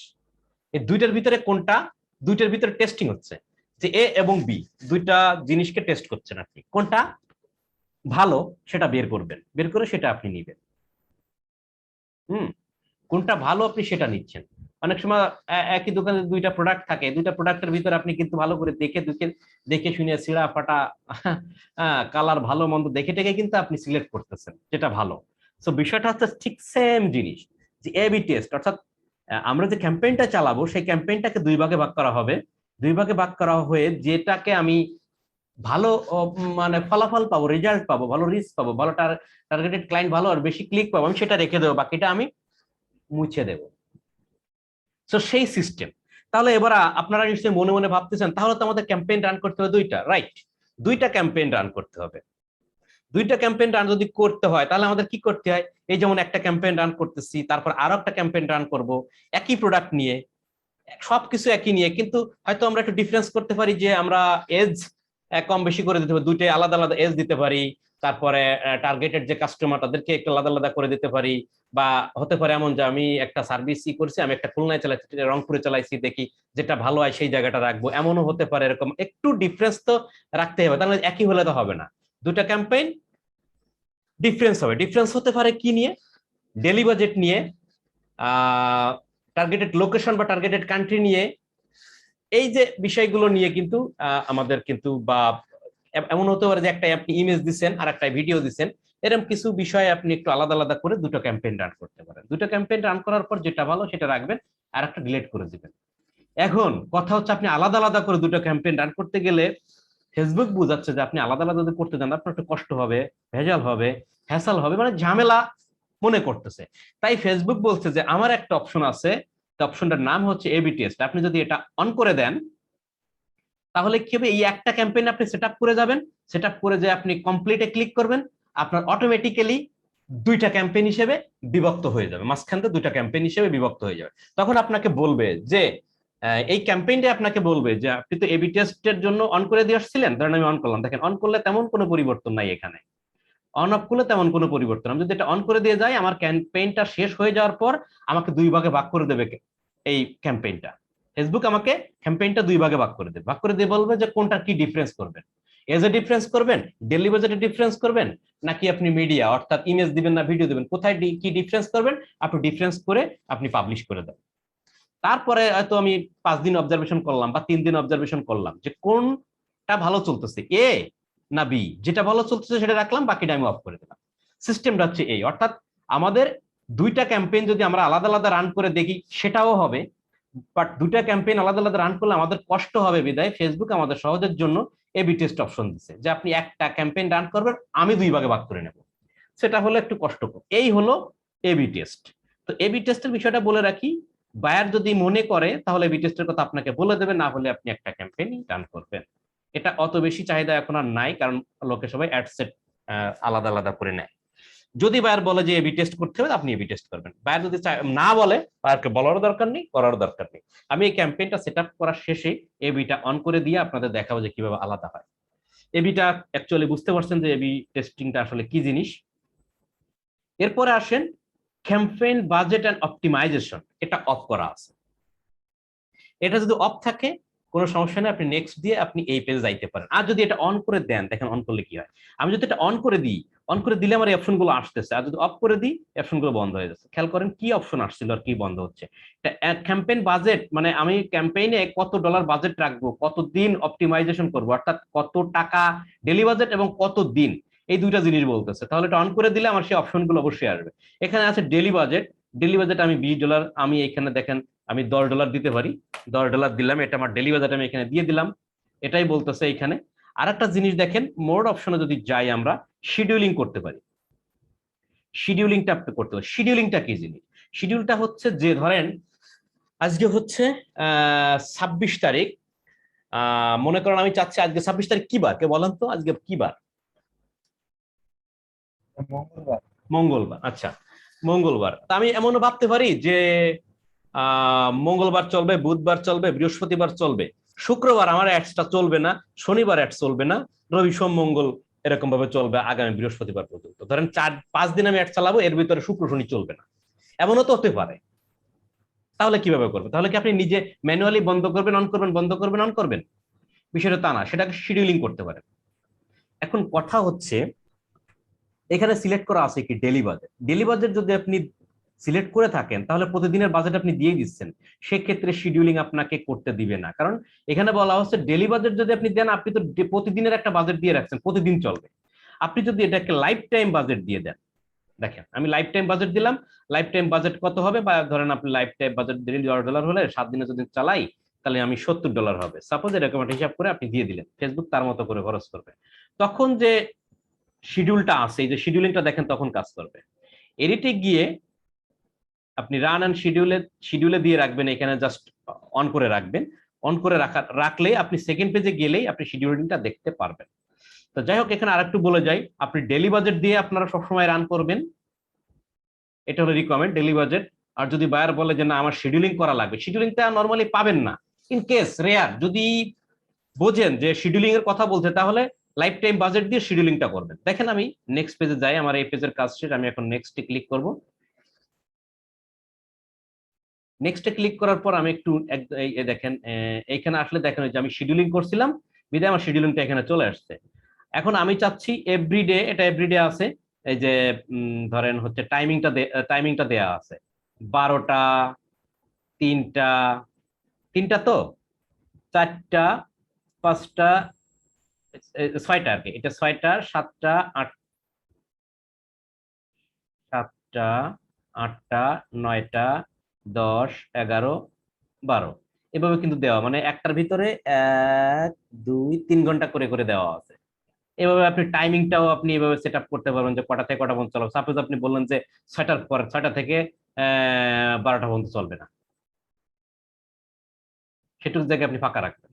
[SPEAKER 1] এই দুইটার ভিতরে কোনটা, দুইটার ভিতরে টেস্টিং হচ্ছে, যে এ এবং বি দুইটা জিনিসকে টেস্ট করছেন আপনি, কোনটা ভালো সেটা বের করবেন, বের করে সেটা আপনি নিবেন। কোনটা ভালো আপনি সেটা নিচ্ছেন। অনেক সময় একই দোকানে দুইটা প্রোডাক্ট থাকে, দুইটা প্রোডাক্টের ভিতরে আপনি কিন্তু ভালো করে দেখে শুনে ছিঁড়া ফাটা কালার ভালো মন্দ দেখে টেকে কিন্তু আপনি সিলেক্ট করতেছেন যেটা ভালো। সো বিষয়টা হচ্ছে ঠিক সেম জিনিস, যে A/B টেস্ট, অর্থাৎ আমরা যে ক্যাম্পেইনটা চালাবো সেই ক্যাম্পেইনটাকে 2 ভাগে ভাগ করা হবে, 2 ভাগে ভাগ করা হয়ে যেটাকে আমি ভালো মানে ফলাফল পাবো, রেজাল্ট পাবো, ভালো রিচ পাবো, ভালো টার্গেটেড ক্লায়েন্ট ভালো আর বেশি ক্লিক পাবো, আমি সেটা রেখে দেবো, বাকিটা আমি মুছে দেব। তো সেই সিস্টেম। তাহলে এবার আপনারা নিশ্চয়ই মনে মনে ভাবতেছেন তাহলে তো আমাদের ক্যাম্পেইন রান করতে হবে দুইটা, রাইট? দুইটা ক্যাম্পেইন রান করতে হবে। দুইটা ক্যাম্পেইন রান যদি করতে হয় তাহলে আমাদের কি করতে হয়, এই যেমন একটা ক্যাম্পেইন রান করতেছি, তারপর আরো একটা ক্যাম্পেইন রান করব একই প্রোডাক্ট নিয়ে, সবকিছু একই নিয়ে, কিন্তু হয়তো আমরা একটু ডিফারেন্স করতে পারি যে আমরা এজ কম বেশি করে দিতে পারি, দুইটাই আলাদা আলাদা এজ দিতে পারি, তারপরে টার্গেটেড যে কাস্টমার তাদেরকে একটু আলাদা আলাদা করে দিতে পারি, বা হতে পারে এমন যে আমি একটা সার্ভিস করছি, আমি একটা খুলনায় চালাইছি, রংপুরে চালাইছি, দেখি যেটা ভালো হয় সেই জায়গাটা রাখবো, এমনও হতে পারে। এরকম একটু ডিফারেন্স তো রাখতে হবে, তাহলে একই হলে তো হবে না, দুটা ক্যাম্পেইন ডিফারেন্স হবে। ডিফারেন্স হতে পারে কি নিয়ে, ডেলি বাজেট নিয়ে, টার্গেটেড লোকেশন বা টার্গেটেড কান্ট্রি নিয়ে, এই যে বিষয়গুলো নিয়ে কিন্তু আমাদের কিন্তু, বা এমন হতে পারে যে একটা আপনি ইমেজ দিচ্ছেন আর একটা ভিডিও দিচ্ছেন, এরকম কিছু বিষয়ে আপনি একটু আলাদা আলাদা করে দুটো ক্যাম্পেইন রান করতে পারেন। দুটো ক্যাম্পেইন রান করার পর যেটা ভালো সেটা রাখবেন, আর একটা ডিলিট করে দিবেন। এখন কথা হচ্ছে, আপনি আলাদা আলাদা করে দুটো ক্যাম্পেইন রান করতে গেলে ফেসবুক বুঝাচ্ছে যে আপনি আলাদা আলাদা যদি করতে যান আপনার একটু কষ্ট হবে, ভেজাল হবে, হ্যাসাল হবে, মানে ঝামেলা মনে করতেছে। তাই ফেসবুক বলছে যে আমার একটা অপশন আছে, অপশনটার নাম হচ্ছে এবি টেস্ট। আপনি যদি এটা অন করে দেন তাহলে কি হবে, এই একটা ক্যাম্পেইন আপনি সেট আপ করে যাবেন, সেট আপ করে যে আপনি কমপ্লিটে ক্লিক করবেন, আপনার অটোমেটিক্যালি দুইটা ক্যাম্পেইন হিসেবে বিভক্ত হয়ে যাবে, মাঝখান থেকে দুইটা ক্যাম্পেইন হিসেবে বিভক্ত হয়ে যাবে। তখন আপনাকে বলবে যে এই ক্যাম্পেইনটা আপনাকে বলবে যে আপনি তো এবি টেস্টের জন্য অন করে দিয়ে আসছিলেন, ধরেন আমি অন করলাম, দেখেন অন করলে তেমন কোনো পরিবর্তন নাই, এখানে অন অফ করলে তেমন কোনো পরিবর্তন। আমি যদি এটা অন করে দিয়ে যাই, আমার ক্যাম্পেইনটা শেষ হয়ে যাওয়ার পর আমাকে দুই ভাগে ভাগ করে দেবে এই ক্যাম্পেইনটা। ফেসবুক আমাকে ক্যাম্পেইনটা দুই ভাগে ভাগ করে দেবে, ভাগ করে দিয়ে বলবে যে কোনটা কি ডিফারেন্স করবেন, এজে ডিফারেন্স করবেন, ডেইলি বাজেটে ডিফারেন্স করবেন, নাকি আপনি মিডিয়া অর্থাৎ ইমেজ দিবেন না ভিডিও দিবেন, কোথায় কি ডিফারেন্স করবেন, আপনি ডিফারেন্স করে আপনি পাবলিশ করে দেন। তারপরে হয়তো আমি 5 দিন অবজারভেশন করলাম বা 3 দিন অবজারভেশন করলাম যে কোনটা ভালো চলতেছে, এ না বি, যেটা ভালো চলতেছে সেটা রাখলাম, বাকিটা আমি অফ করে দিলাম। সিস্টেমটা হচ্ছে এই, অর্থাৎ আমাদের দুইটা ক্যাম্পেইন যদি আমরা আলাদা আলাদা রান করে দেখি সেটাও হবে, বাট দুইটা ক্যাম্পেইন আলাদা আলাদা রান করলে আমাদের কষ্ট হবে, বিদায় ফেসবুক আমাদের সহজের জন্য এবি টেস্ট অপশন দিচ্ছে যে আপনি একটা ক্যাম্পেইন রান করবেন, আমি দুই ভাগে ভাগ করে নেব, সেটা হলো একটু কষ্টকর। এই হলো এবি টেস্ট। তো এবি টেস্টের বিষয়টা বলে রাখি, বায়ার যদি মনে করে তাহলে এবি টেস্টের কথা আপনাকে বলে দেবে, না হলে আপনি একটা ক্যাম্পেইন রান করবেন। এটা অত বেশি চাহিদা এখন আর নাই, কারণ লোকে সবাই অ্যাড সেট আলাদা আলাদা করে নেয়। যদি বায়ার বলে যে এবি টেস্ট করতে হবে, আপনি এবি টেস্ট করবেন। বায়ার যদি না বলে, বায়ারকে বলারও দরকার নেই, করারও দরকার নেই। আমি এই ক্যাম্পেইনটা সেট আপ করার শেষে এবিটা অন করে দিয়ে আপনাদের দেখাবো যে কিভাবে আলাদা হয়। এবিটা অ্যাকচুয়ালি বুঝতে পারছেন যে এবি টেস্টিংটা আসলে কি জিনিস। এরপরে আসেন ক্যাম্পেইন বাজেট এন্ড অপটিমাইজেশন, এটা অফ করা আছে। এটা যদি অফ থাকে কোনো সমস্যা নেই, আপনি নেক্সট দিয়ে আপনি এই পেজে যাইতে পারেন। আর যদি এটা অন করে দেন, দেখেন অন করলে কি হয়, আমি যদি এটা অন করে দিই, অন করে দিলে আমার এই অপশনগুলো আসতেছে, আর যদি অফ করে দিই অপশনগুলো বন্ধ হয়ে যাচ্ছে। খেয়াল করেন কি অপশন আসছিল আর কি বন্ধ হচ্ছে। ক্যাম্পেইন বাজেট মানে আমি ক্যাম্পেইনে কত ডলার বাজেট রাখবো, কতদিন অপটিমাইজেশন করবো, অর্থাৎ কত টাকা ডেলি বাজেট এবং কত দিন, এই দুইটা জিনিস বলতেছে। তাহলে এটা অন করে দিলে আমার সেই অপশনগুলো অবশ্যই আসবে। এখানে আছে ডেলি বাজেট, ডেলি বাজেট আমি $20, আমি এখানে দেখেন আমি $10 দিতে পারি, $10 দিলাম, এটা আমার ডেলি বাজেট আমি এখানে দিয়ে দিলাম, এটাই বলতেছে এখানে। আর একটা জিনিস দেখেন, মোড অপশনে যদি যাই আমরা শিডিউলিং করতে পারি, শিডিউলিংটা আপনি করতে পারি। শিডিউলিংটা কি জিনিস, শিডিউলটা হচ্ছে যে ধরেন আজকে হচ্ছে 26 তারিখ, মনে করেন আমি চাচ্ছি আজকে 26 তারিখ কি বার, কে বলেন তো আজকে কি বার?
[SPEAKER 2] মঙ্গলবার।
[SPEAKER 1] মঙ্গলবার, আচ্ছা মঙ্গলবার। তা আমি এমনও ভাবতে পারি যে মঙ্গলবার চলবে, বুধবার চলবে, বৃহস্পতিবার চলবে, শুক্রবার আমার অ্যাডসটা চলবে না, শনিবার অ্যাড চলবে না, রবি সোম মঙ্গল এরকম ভাবে চলবে আগামী বৃহস্পতিবার পর্যন্ত। ধরেন 4-5 দিন আমি অ্যাড চালাবো, এর ভিতরে শুক্র শনি চলবে না, এমনও তো হতে পারে। তাহলে কিভাবে করবেন? তাহলে কি আপনি নিজে ম্যানুয়ালি বন্ধ করবেন, অন করবেন, বন্ধ করবেন, অন করবেন? বিষয়টা তা না, সেটাকে শিডিউলিং করতে পারেন। এখন কথা হচ্ছে এখানে সিলেক্ট করা আছে কি ডেলি বাজেট। ডেলি বাজেট যদি আপনি সিলেক্ট করে থাকেন তাহলে প্রতিদিনের বাজেট আপনি দিয়ে দিচ্ছেন, সেক্ষেত্রে শিডিউলিং আপনাকে করতে দিবে না। কারণ এখানে বলা হচ্ছে ডেলি বাজেট যদি আপনি দেন, আপনি তো প্রতিদিনের একটা বাজেট দিয়ে রাখছেন, প্রতিদিন চলবে। আপনি যদি এটাকে লাইফ টাইম বাজেট দিয়ে দেন, দেখেন আমি লাইফ টাইম বাজেট দিলাম, লাইফ টাইম বাজেট কত হবে, বা ধরেন আপনি লাইফ টাইম বাজেট দিলেন $10 হলে 7 দিনে যদি চালাই তাহলে আমি $70 হবে, সাপোজ এরকম একটা হিসাব করে আপনি দিয়ে দিলেন, ফেসবুক তার মতো করে খরচ করবে। তখন যে শিডিউলটা আছে, এই যে শিডিউলিংটা দেখেন তখন কাজ করবে। এডিটে গিয়ে আপনি রান অ্যান্ড শিডিউলে দিয়ে রাখবেন, এখানে জাস্ট অন করে রাখবেন, অন করে রাখলে আপনি সেকেন্ড পেজে গেলেই আপনি শিডিউলিংটা দেখতে পারবেন। তো যাই হোক, এখানে আরেকটু বলে যাই, আপনি ডেইলি বাজেট দিয়ে আপনারা সবসময় রান করবেন, এটা হলো রিকমেন্ড ডেইলি বাজেট। আর যদি বায়ার বলে যে না আমার শিডিউলিং করা লাগবে, শিডিউলিংটা নরমালি পাবেন না, ইন কেস রেয়ার যদি বোঝেন যে শিডিউলিং এর কথা বলতে, তাহলে লাইফ টাইম বাজেট দিয়ে শিডিউলিংটা করবেন। দেখেন আমি নেক্সট পেজে যাই, আমার এই পেজের কাজ শেষ, আমি এখন নেক্সটে ক্লিক করব। নেক্সটে ক্লিক করার পর আমি একটু দেখেন এইখানে আসলে দেখেন যে আমি শিডিউলিং করছিলাম, বিধায় আমার শিডিউলিংটা এখানে চলে আসছে। এখন আমি চাচ্ছি এভরিডে, এটা এভরিডে আছে, এই যে ধরেন হচ্ছে টাইমিংটা দেয়া আছে 12টা, 3টা, 3টা তো 4টা, 5টা, 6টা আর কি, এটা 6টা, 7টা, 7টা, 8টা, 9টা, 10, 11, 12 এভাবে কিন্তু দেওয়া, মানে একটার ভিতরে 1, 2, 3 ঘন্টা করে করে দেওয়া আছে। এভাবে আপনি টাইমিংটাও আপনি এভাবে সেট আপ করতে পারবেন যে কটা থেকে কটা পর্যন্ত চলবে। সাপোজ আপনি বললেন যে 6টার পর 6টা থেকে 12টা পর্যন্ত চলবে না, সেটুকু জায়গায় আপনি ফাঁকা রাখবেন।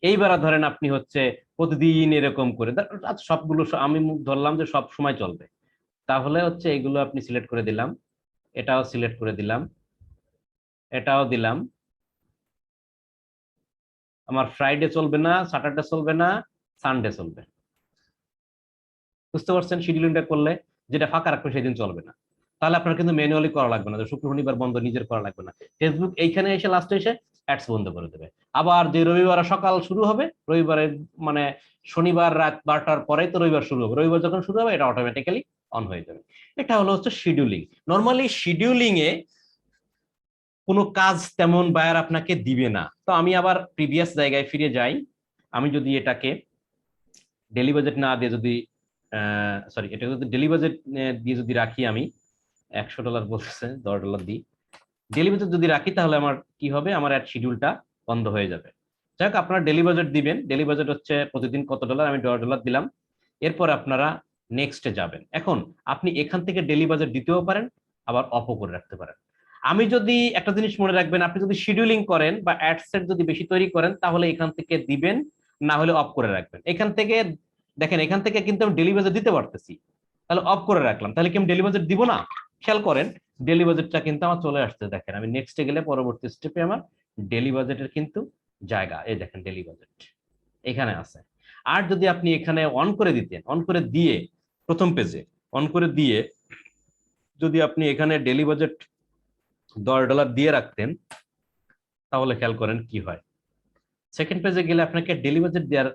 [SPEAKER 1] এইবার ধরেন আপনি হচ্ছে প্রতিদিন এরকম করে সবগুলো আমি ধরলাম যে সব সময় চলবে, তাহলে হচ্ছে এইগুলো আপনি সিলেক্ট করে দিলাম, এটাও সিলেক্ট করে দিলাম, এটাও দিলাম। আমার ফ্রাইডে চলবে না, স্যাটারডে চলবে না, সানডে চলবে। বুঝতে পারছেন? শিডিউলিংটা করলে যেটা ফাঁকা রাখবে সেদিন চলবে না। তাহলে আপনার কিন্তু ম্যানুয়ালি করা লাগবে না, যে শুক্র শনিবার বন্ধ নিজের করা লাগবে না। ফেসবুক এইখানে এসে লাস্টে এসে অ্যাডস বন্ধ করে দেবে। আবার যে রবিবার সকাল শুরু হবে, রবিবারে মানে শনিবার রাত 12টার পরেই তো রবিবার শুরু হবে, রবিবার যখন শুরু হবে এটা অটোমেটিক্যালি অন হয়ে যাবে। এটা হলো হচ্ছে শিডিউলিং। নর্মালি শিডিউলিং এ কোনো কাজ তেমন বায়ার আপনাকে দিবে না। তো আমি আবার প্রিভিয়াস জায়গায় ফিরে যাই। আমি যদি এটাকে ডেলি বাজেট না দিয়ে যদি সরি, এটা যদি ডেলি বাজেট দিয়ে যদি রাখি, আমি $100 বলতেছে, $10 দিই, ডেলি বাজেট যদি রাখি, তাহলে আমার কি হবে, আমার অ্যাড শিডিউলটা বন্ধ হয়ে যাবে। যাই হোক, আপনারা ডেলি বাজেট দিবেন, ডেলি বাজেট হচ্ছে প্রতিদিন কত ডলার, আমি $10 দিলাম। এরপর আপনারা নেক্সটে যাবেন। এখন আপনি এখান থেকে ডেলি বাজেট দিতেও পারেন, আবার অফও করে রাখতে পারেন। আমি যদি একটা জিনিস মনে রাখবেন, আপনি যদি শিডিউলিং করেন বা অ্যাডসেট যদি বেশি তৈরি করেন, তাহলে এখান থেকে দিবেন, না হলে অফ করে রাখবেন। এখান থেকে দেখেন, এখান থেকে কিন্তু আমি ডেলি বাজেট দিতে পারতেছি, তাহলে অফ করে রাখলাম, তাহলে কি আমি ডেলি বাজেট দিব না? খেয়াল করেন, ডেলি বাজেটটা কিন্তু আমার চলে আসছে। দেখেন আমি নেক্সটে গেলে পরবর্তী স্টেপে আমার ডেলি বাজেটের কিন্তু জায়গা, এই দেখেন ডেলি বাজেট এখানে আছে। আর যদি আপনি এখানে অন করে দিতেন, অন করে দিয়ে প্রথম পেজে অন করে দিয়ে যদি আপনি এখানে ডেলি বাজেট $10 দিয়ে রাখতেন, তাহলে খেয়াল করেন কি হয়। সেকেন্ড পেজে গেলে আপনাকে ডেলি বাজেট দেওয়ার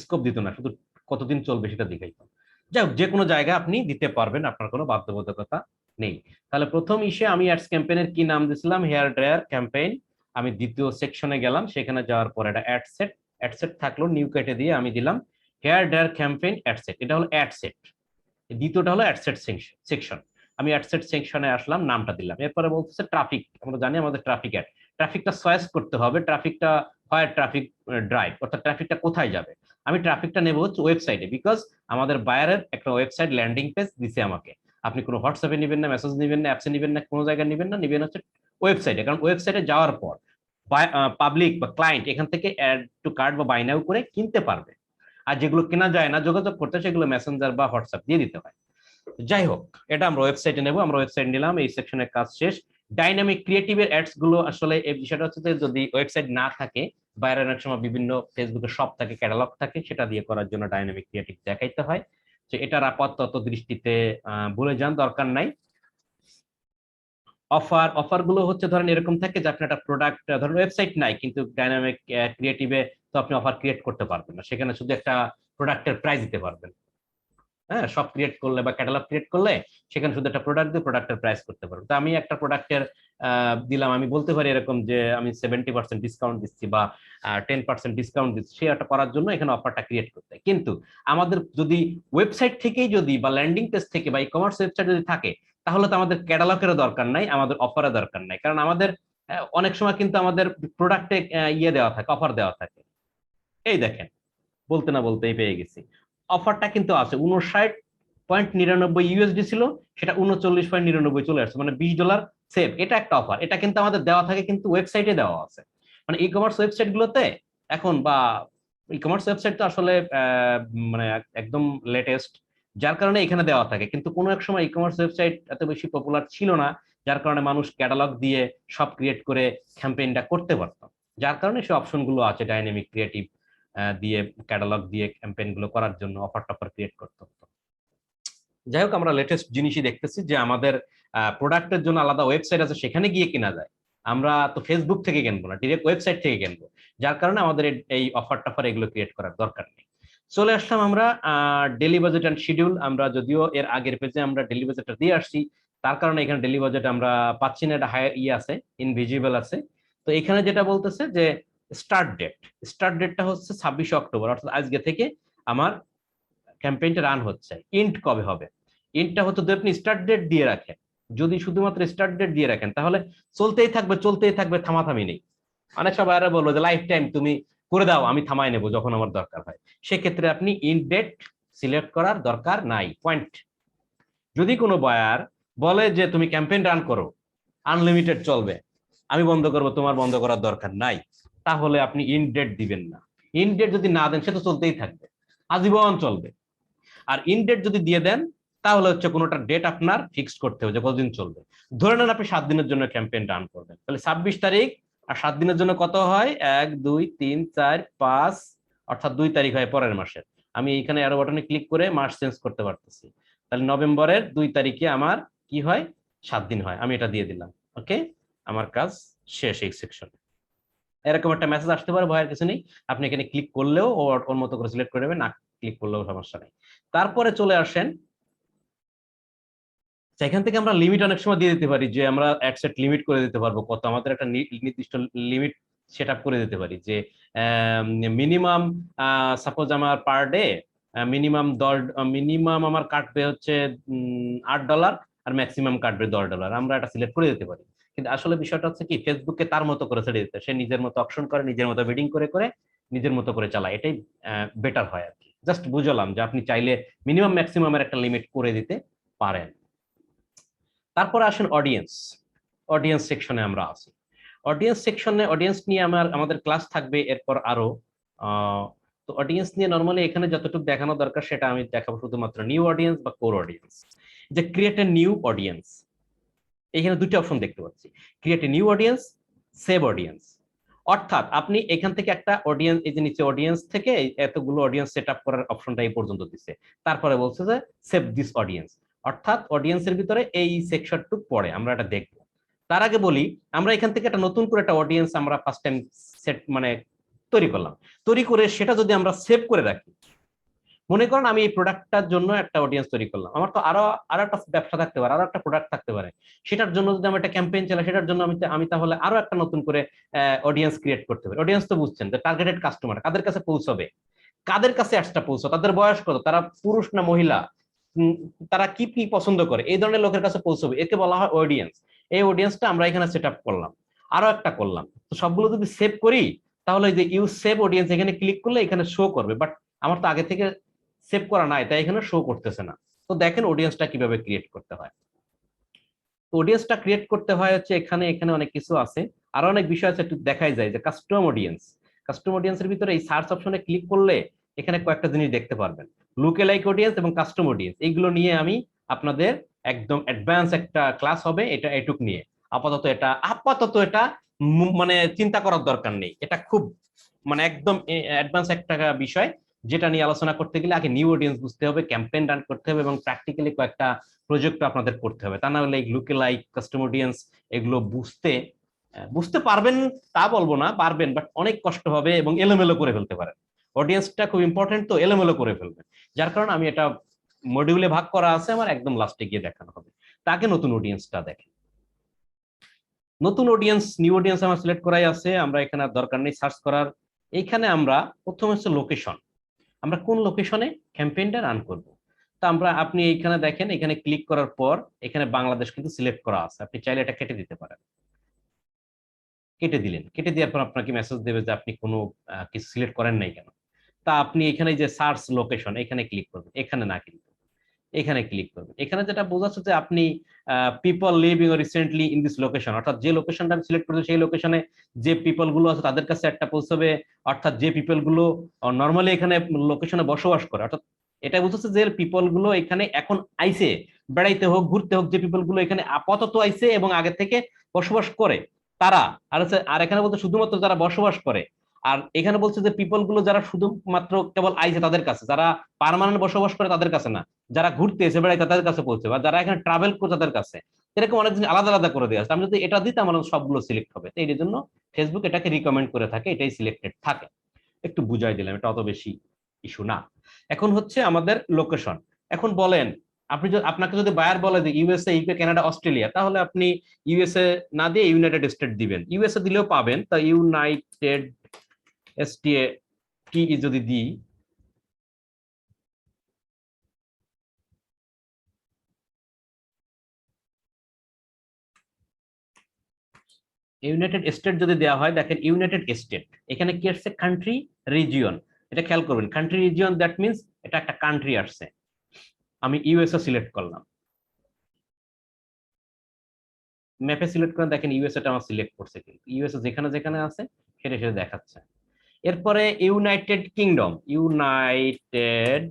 [SPEAKER 1] স্কোপ দিত না, শুধু কতদিন চলবে সেটা দেখাইতো। যাই হোক, যে কোনো জায়গায় আপনি দিতে পারবেন, আপনার কোনো বাধ্যবাধকতা নেই। তাহলে প্রথম ইসে আমি অ্যাডস ক্যাম্পেইনের কি নাম দিয়েছিলাম, হেয়ার ড্রায়ার ক্যাম্পেইন। আমি দ্বিতীয় সেকশনে গেলাম, সেখানে যাওয়ার পর এটা অ্যাডসেট থাকলো, নিউ কেটে দিয়ে আমি দিলাম হেয়ার ড্রায়ার ক্যাম্পেইন অ্যাডসেট। এটা হলো অ্যাডসেট। দ্বিতীয়টা হলো অ্যাডসেট সেকশন। আমি অ্যাডসেট সেকশনে আসলাম, নামটা দিলাম। এরপরে বলতেছে ট্রাফিক। আমরা জানি আমাদের ট্রাফিক অ্যাড, ট্রাফিকটা চয়েস করতে হবে, ট্রাফিকটা হয় ট্রাফিক ড্রাইভ, অর্থাৎ ট্রাফিকটা কোথায় যাবে। আমি ট্রাফিকটা নেব হচ্ছে ওয়েবসাইটে, বিকজ আমাদের বায়ারের একটা ওয়েবসাইট ল্যান্ডিং পেজ দিছে আমাকে। আপনি কোনো হোয়াটসঅ্যাপে নেবেন না, মেসেজ নেবেন না, অ্যাপসে নেবেন না, কোনো জায়গায় নেবেন না, নেবেন হচ্ছে ওয়েবসাইটে। কারণ ওয়েবসাইটে যাওয়ার পর পাবলিক বা ক্লায়েন্ট এখান থেকে অ্যাড টু কার্ট বা বাই নাও করে কিনতে পারবে। আর যেগুলো কেনা যায় না, যোগাযোগ করতে, সেগুলো মেসেঞ্জার বা হোয়াটসঅ্যাপ দিয়ে দিতে হয়। যাই হোক, এটা আমরা ওয়েবসাইটে নেব, আমরা ওয়েবসাইট নিলাম, এই সেকশনের কাজ শেষ। ডাইনামিক ক্রিয়েটিভের অ্যাডস গুলো আসলে এই বিষয়টা হচ্ছে যে যদি ওয়েবসাইট না থাকে, বাইরে অনেক সময় বিভিন্ন ফেসবুকে শপ থাকে, ক্যাটালগ থাকে, সেটা দিয়ে করার জন্য ডাইনামিক ক্রিয়েটিভ দেখাইতে হয়। তো এটার আপাতত দৃষ্টিতে ভুলে যান, দরকার নাই। অফার গুলো হচ্ছে ধরেন এরকম থাকে যে আপনি একটা প্রোডাক্ট, ধরেন ওয়েবসাইট নাই কিন্তু ডাইনামিক ক্রিয়েটিভে তো আপনি অফার ক্রিয়েট করতে পারবেন না, সেখানে শুধু একটা প্রোডাক্টের প্রাইস দিতে পারবেন। হ্যাঁ, সব ক্রিয়েট করলে বা ক্যাটালগ ক্রিয়েট করলে সেখানে শুধু একটা প্রোডাক্ট দিয়ে প্রোডাক্টের প্রাইস করতে পারবো। তো আমি একটা প্রোডাক্টের দিলাম, আমি বলতে পারি এরকম যে আমি 70% ডিসকাউন্ট দিচ্ছি বা 10% ডিসকাউন্ট দিচ্ছি, সেটা করার জন্য এখানে অফারটা ক্রিয়েট করতে। কিন্তু আমাদের যদি ওয়েবসাইট থেকেই যদি বা ল্যান্ডিং পেজ থেকে বা ই কমার্স ওয়েবসাইট যদি থাকে, তাহলে তো আমাদের ক্যাটালগেরও দরকার নাই, আমাদের অফারের দরকার নাই। কারণ আমাদের অনেক সময় কিন্তু আমাদের প্রোডাক্টে দেওয়া থাকে, অফার দেওয়া থাকে। এই দেখেন, বলতে না বলতেই পেয়ে গেছি, অফারটা কিন্তু আছে। 59.99 ইউএসডি ছিল, সেটা 39.99 চলে আসছে, মানে $20 সেভ। এটা একটা অফার, এটা কিন্তু আমাদের দেওয়া থাকে, কিন্তু ওয়েবসাইটে দেওয়া আছে। মানে ই কমার্স ওয়েবসাইট গুলোতে এখন বা ই কমার্স ওয়েবসাইট তো আসলে মানে একদম লেটেস্ট, যার কারণে এখানে দেওয়া থাকে, কিন্তু কোনো এক সময় ই কমার্স ওয়েবসাইট এত বেশি পপুলার ছিল না, যার কারণে মানুষ ক্যাটালগ দিয়ে সব ক্রিয়েট করে ক্যাম্পেইনটা করতে পারত, যার কারণে সে অপশনগুলো আছে ডাইনামিক ক্রিয়েটিভ দিয়ে ক্যাটালগ দিয়ে ক্যাম্পেইন গুলো করার জন্য অফার টফার ক্রিয়েট করতে হতো। যাই হোক, আমরা লেটেস্ট জিনিসই দেখতেছি যে আমাদের প্রোডাক্টের জন্য আলাদা ওয়েবসাইট আছে, সেখানে গিয়ে কেনা যায়। আমরা তো ফেসবুক থেকে কিনবো না, ডিরেক্ট ওয়েবসাইট থেকে কিনবো, যার কারণে আমাদের এই অফার টফার এগুলো ক্রিয়েট করার দরকার নেই। চলে আসলাম আমরা ডেলি বাজেট অ্যান্ড শিডিউল। আমরা যদিও এর আগের পেজে আমরা ডেলি বাজেটটা দিয়ে আসছি, তার কারণে এখানে ডেলি বাজেট আমরা পাচ্ছি না, এটা হাই আছে, ইনভিজিবল আছে। তো এখানে যেটা বলতেছে যে স্টার্ট ডেটটা হচ্ছে 26 অক্টোবর, অর্থাৎ আজকে থেকে আমার ক্যাম্পেইনটা রান হচ্ছে। ইন্ট কবে হবে? ইন্টটা হচ্ছে যদি আপনি স্টার্ট ডেট দিয়ে রাখেন, যদি শুধুমাত্র স্টার্ট ডেট দিয়ে রাখেন, তাহলে চলতেই থাকবে, থামাথামি নেই। অনেক সবাই আরো বলবো যে লাইফ টাইম তুমি করে দাও, আমি থামাই নেবো যখন আমার দরকার হয়। সেক্ষেত্রে আপনি ইন্ট ডেট সিলেক্ট করার দরকার নাই। পয়েন্ট। যদি কোনো বায়ার বলে যে তুমি ক্যাম্পেইন রান করো, আনলিমিটেড চলবে, আমি বন্ধ করবো, তোমার বন্ধ করার দরকার নাই, তাহলে আপনি ইন্ট ডেট দিবেন না। ইন্ট ডেট যদি না দেন, সে তো চলতেই থাকবে, আজীবন চলবে। আর ইন ডেট যদি দিয়ে দেন, তাহলে হচ্ছে কোনোটা ডেট আপনার ফিক্সড করতে হবে যে কতদিন চলবে। ধরে নেন আপনি 7 দিনের জন্য ক্যাম্পেইন রান করবেন, তাহলে 26 তারিখ আর 7 দিনের জন্য কত হয়? 1 2 3 4 5, অর্থাৎ 2 তারিখ হয় পরের মাসের। আমি এখানে অ্যারো বাটনে ক্লিক করে মাস চেঞ্জ করতে পারতেছি। তাহলে নভেম্বরের 2 তারিখে আমার কি হয়? 7 দিন হয়। আমি এটা দিয়ে দিলাম। ওকে, আমার কাজ শেষ এই সেকশনে। এরকম একটা মেসেজ আসতে পারে, ভয়ের কিছু নেই। আপনি এখানে ক্লিক করলেও ওর মতো করে সিলেক্ট করে নেবেন, না ক্লিক করলেও সমস্যা নেই। তারপরে চলে আসেন, সেখান থেকে আমরা লিমিট অনেক সময় দিয়ে দিতে পারি, যে আমরা অ্যাডসেট লিমিট করে দিতে পারবো কত, আমাদের একটা নির্দিষ্ট লিমিট সেট আপ করে দিতে পারি যে মিনিমাম সাপোজ আমার পার ডে মিনিমাম আমার কাটবে হচ্ছে $8, আর ম্যাক্সিমাম কাটবে $10, আমরা এটা সিলেক্ট করে দিতে পারি। কিন্তু আসলে বিষয়টা হচ্ছে কি, ফেসবুকে তার মতো করে ছেড়ে দিতে, সে নিজের মতো অপশন করে, নিজের মতো বিডিং করে করে নিজের মতো করে চালায়, এটাই বেটার হয় আর কি। জাস্ট বুঝলাম যে আপনি চাইলে মিনিমাম ম্যাক্সিমামের একটা লিমিট করে দিতে পারেন। তারপরে আসেন অডিয়েন্স সেকশনে আমরা আছি। অডিয়েন্স নিয়ে আমাদের ক্লাস থাকবে এরপর আরো। তো অডিয়েন্স নিয়ে নরমালি এখানে যতটুকু দেখানো দরকার সেটা আমি দেখাবো, শুধুমাত্র নিউ অডিয়েন্স বা কোর অডিয়েন্স। যে ক্রিয়েট এ নিউ অডিয়েন্স, এখানে দুটো অপশন দেখতে পাচ্ছি, create a new audience, save audience. অর্থাৎ আপনি এখান থেকে একটা অডিয়েন্স, এই যে নিচে অডিয়েন্স থেকে এতগুলো অডিয়েন্স সেট আপ করার অপশনটা এই পর্যন্ত দিচ্ছে, তারপরে বলছে যে সেভ দিস অডিয়েন্স, অর্থাৎ অডিয়েন্সের ভিতরে এই সেকশনটুক পড়ে, আমরা এটা দেখবো। তার আগে বলি, আমরা এখান থেকে একটা নতুন করে একটা অডিয়েন্স আমরা ফার্স্ট টাইম তৈরি করলাম, তৈরি করে সেটা যদি আমরা সেভ করে রাখি, মনে করেন আমি এই প্রোডাক্টটার জন্য একটা অডিয়েন্স তৈরি করলাম, আমার তো আরো একটা ব্যবসা থাকতে পারে, আরো একটা প্রোডাক্ট থাকতে পারে, সেটার জন্য যদি আমি একটা ক্যাম্পেইন চালাই, সেটার জন্য আমি তাহলে আরো একটা নতুন করে অডিয়েন্স ক্রিয়েট করতে পারি। অডিয়েন্স তো বুঝছেন, যে টার্গেটেড কাস্টমার কাদের কাছে পৌঁছবে, কাদের কাছে অ্যাডসটা পৌঁছবে, তাদের বয়স কত, তারা পুরুষ না মহিলা, তারা কি কি পছন্দ করে, এই ধরনের লোকের কাছে পৌঁছবে, একে বলা হয় অডিয়েন্স। এই অডিয়েন্সটা আমরা এখানে সেট আপ করলাম, আরো একটা করলাম। তো সবগুলো যদি সেভ করি, তাহলে যে ইউজ সেভ অডিয়েন্স এখানে ক্লিক করলে এখানে শো করবে, বাট আমার তো আগে থেকে সেভ করা নাই, তাই এখানে শো করতেছে না। তো দেখেন অডিয়েন্সটা কিভাবে ক্রিয়েট করতে হয়। অডিয়েন্সটা ক্রিয়েট করতে হয় হচ্ছে এখানে অনেক কিছু আছে, আরো অনেক বিষয় আছে, একটু দেখাই যায় যে কাস্টম অডিয়েন্সের ভিতরে এই সার্চ অপশনে ক্লিক করলে এখানে কয়েকটা জিনিস দেখতে পারবেন, লুকেলাইক অডিয়েন্স এবং কাস্টম অডিয়েন্স। এইগুলো নিয়ে আমি আপনাদের একদম অ্যাডভান্স একটা ক্লাস হবে, এটা এটুক নিয়ে। আপাতত এটা মানে চিন্তা করার দরকার নেই, এটা খুব মানে একদম অ্যাডভান্স একটা বিষয়, যেটা নিয়ে আলোচনা করতে গেলে আগে নিউ অডিয়েন্স বুঝতে হবে, ক্যাম্পেইন রান করতে হবে, এবং প্র্যাকটিক্যালি কয়েকটা প্রজেক্ট আপনাদের করতে হবে। তা না হলে এই লুকেলাইক, কাস্টম অডিয়েন্স এগুলো বুঝতে পারবেন তা বলবো না, পারবেন, বাট অনেক কষ্ট হবে এবং এলোমেলো করে ফেলতে পারেন। অডিয়েন্সটা খুব ইম্পর্টেন্ট, তো এলোমেলো করে ফেলবেন, যার কারণে আমি এটা মডিউলে ভাগ করা আছে, আমার একদম লাস্টে গিয়ে দেখানো হবে। তাকে নতুন অডিয়েন্সটা দেখেন। নতুন অডিয়েন্স, নিউ অডিয়েন্স আমার সিলেক্ট করাই আছে, আমরা এখানে আর দরকার নেই সার্চ করার। এইখানে আমরা প্রথম হচ্ছে লোকেশন, আমরা কোন লোকেশনে ক্যাম্পেইনটা রান করব। তা আপনি এইখানে দেখেন, এখানে ক্লিক করার পর এখানে বাংলাদেশ কিন্তু সিলেক্ট করা আছে, আপনি চাইলে এটা কেটে দিতে পারেন। কেটে দিলেন, কেটে দেওয়ার পর আপনাকে মেসেজ দেবে যে আপনি কোনো কিছু সিলেক্ট করেন নাই কেন। তা আপনি এখানে যে সার্চ লোকেশন, এখানে ক্লিক করবেন, এখানে না, কিন্তু এখানে ক্লিক করবেন। এখানে যেটা বোঝাচ্ছে যে আপনি people living recently in this location, অর্থাৎ যে লোকেশনটা আমি সিলেক্ট করেছি সেই লোকেশনে যে পিপল গুলো আছে তাদের কাছে একটা পৌঁছবে, অর্থাৎ যে পিপল গুলো নর্মালি এখানে লোকেশনে বসবাস করে, অর্থাৎ এটা বুঝতেছে যে পিপল গুলো এখানে এখন আইছে, বেড়াইতে হোক ঘুরতে হোক, যে পিপল গুলো এখানে আপাতত আইছে এবং আগে থেকে বসবাস করে তারা, আর এখানে বলতে শুধুমাত্র যারা বসবাস করে। আর এখানে বলছে যে পিপল গুলো যারা শুধুমাত্র কেবল আইছে তাদের কাছে, যারা পার্মানেন্ট বসবাস করে তাদের কাছে না, যারা ঘুরতে এসে বেড়ায় তাদের কাছে পৌঁছে, বা যারা এখানে ট্রাভেল করে তাদের কাছে। এরকম অনেক জিনিস আলাদা আলাদা করে দেওয়া আছে। আমি যদি এটা দিতে আমার সবগুলো সিলেক্ট হবে, তো এই জন্য ফেসবুক এটাকে রিকমেন্ড করে থাকে, এটাই সিলেক্টেড থাকে। একটু বুঝাই দিলাম, এটা অত বেশি ইস্যু না। এখন হচ্ছে আমাদের লোকেশন। এখন বলেন আপনাকে যদি বায়ার বলে যে ইউএসএ, ইউকে, কানাডা, অস্ট্রেলিয়া, তাহলে আপনি ইউএসএ না দিয়ে ইউনাইটেড স্টেট দিবেন। ইউএসএ দিলেও পাবেন, তা ইউনাইটেড এসটিএ কি যদি দিই, ইউনাইটেড স্টেট যদি দেওয়া হয়, দেখেন ইউনাইটেড স্টেট এখানে কি আসছে, কান্ট্রি রিজিয়ন। এটা খেয়াল করবেন, কান্ট্রি রিজিয়ন, দ্যাট মিনস এটা একটা কান্ট্রি আসছে। আমি ইউএসএ সিলেক্ট করলাম, ম্যাপে সিলেক্ট করে দেখেন ইউএসএটা আমার সিলেক্ট করছে, কিন্তু ইউএসএ যেখানে যেখানে আছে সেটা সেটা দেখাচ্ছে। এরপরে ইউনাইটেড কিংডম, ইউনাইটেড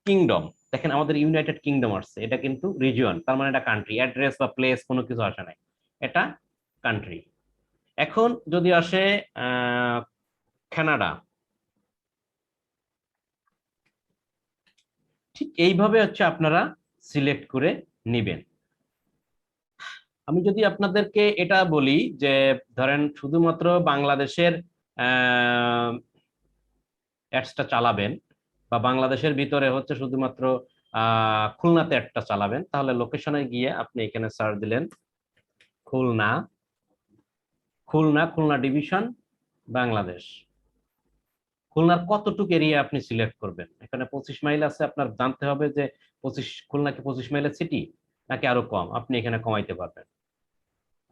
[SPEAKER 1] কিংডম, দেখেন আমাদের ইউনাইটেড কিংডম আসছে, এটা কিন্তু রিজিয়ন, তার মানে এটা কান্ট্রি, অ্যাড্রেস বা প্লেস কোনো কিছু আসে নাই, এটা কান্ট্রি। এখন যদি আসে কানাডা, ঠিক এইভাবে হচ্ছে আপনারা সিলেক্ট করে নেবেন। আমি যদি আপনাদেরকে এটা বলি যে ধরেন শুধুমাত্র বাংলাদেশের অ্যাডসটা চালাবেন, বা বাংলাদেশের ভিতরে হচ্ছে শুধুমাত্র খুলনাতে অ্যাডটা চালাবেন, তাহলে লোকেশনে গিয়ে আপনি এখানে সার্চ দিলেন খুলনা, খুলনা, খুলনা ডিভিশন, বাংলাদেশ। খুলনার কতটুকু এরিয়া আপনি সিলেক্ট করবেন? এখানে 25 মাইল আছে, আপনার জানতে হবে যে 25, খুলনা কি 25 মাইলের সিটি নাকি আরো কম, আপনি এখানে কমাইতে পারবেন।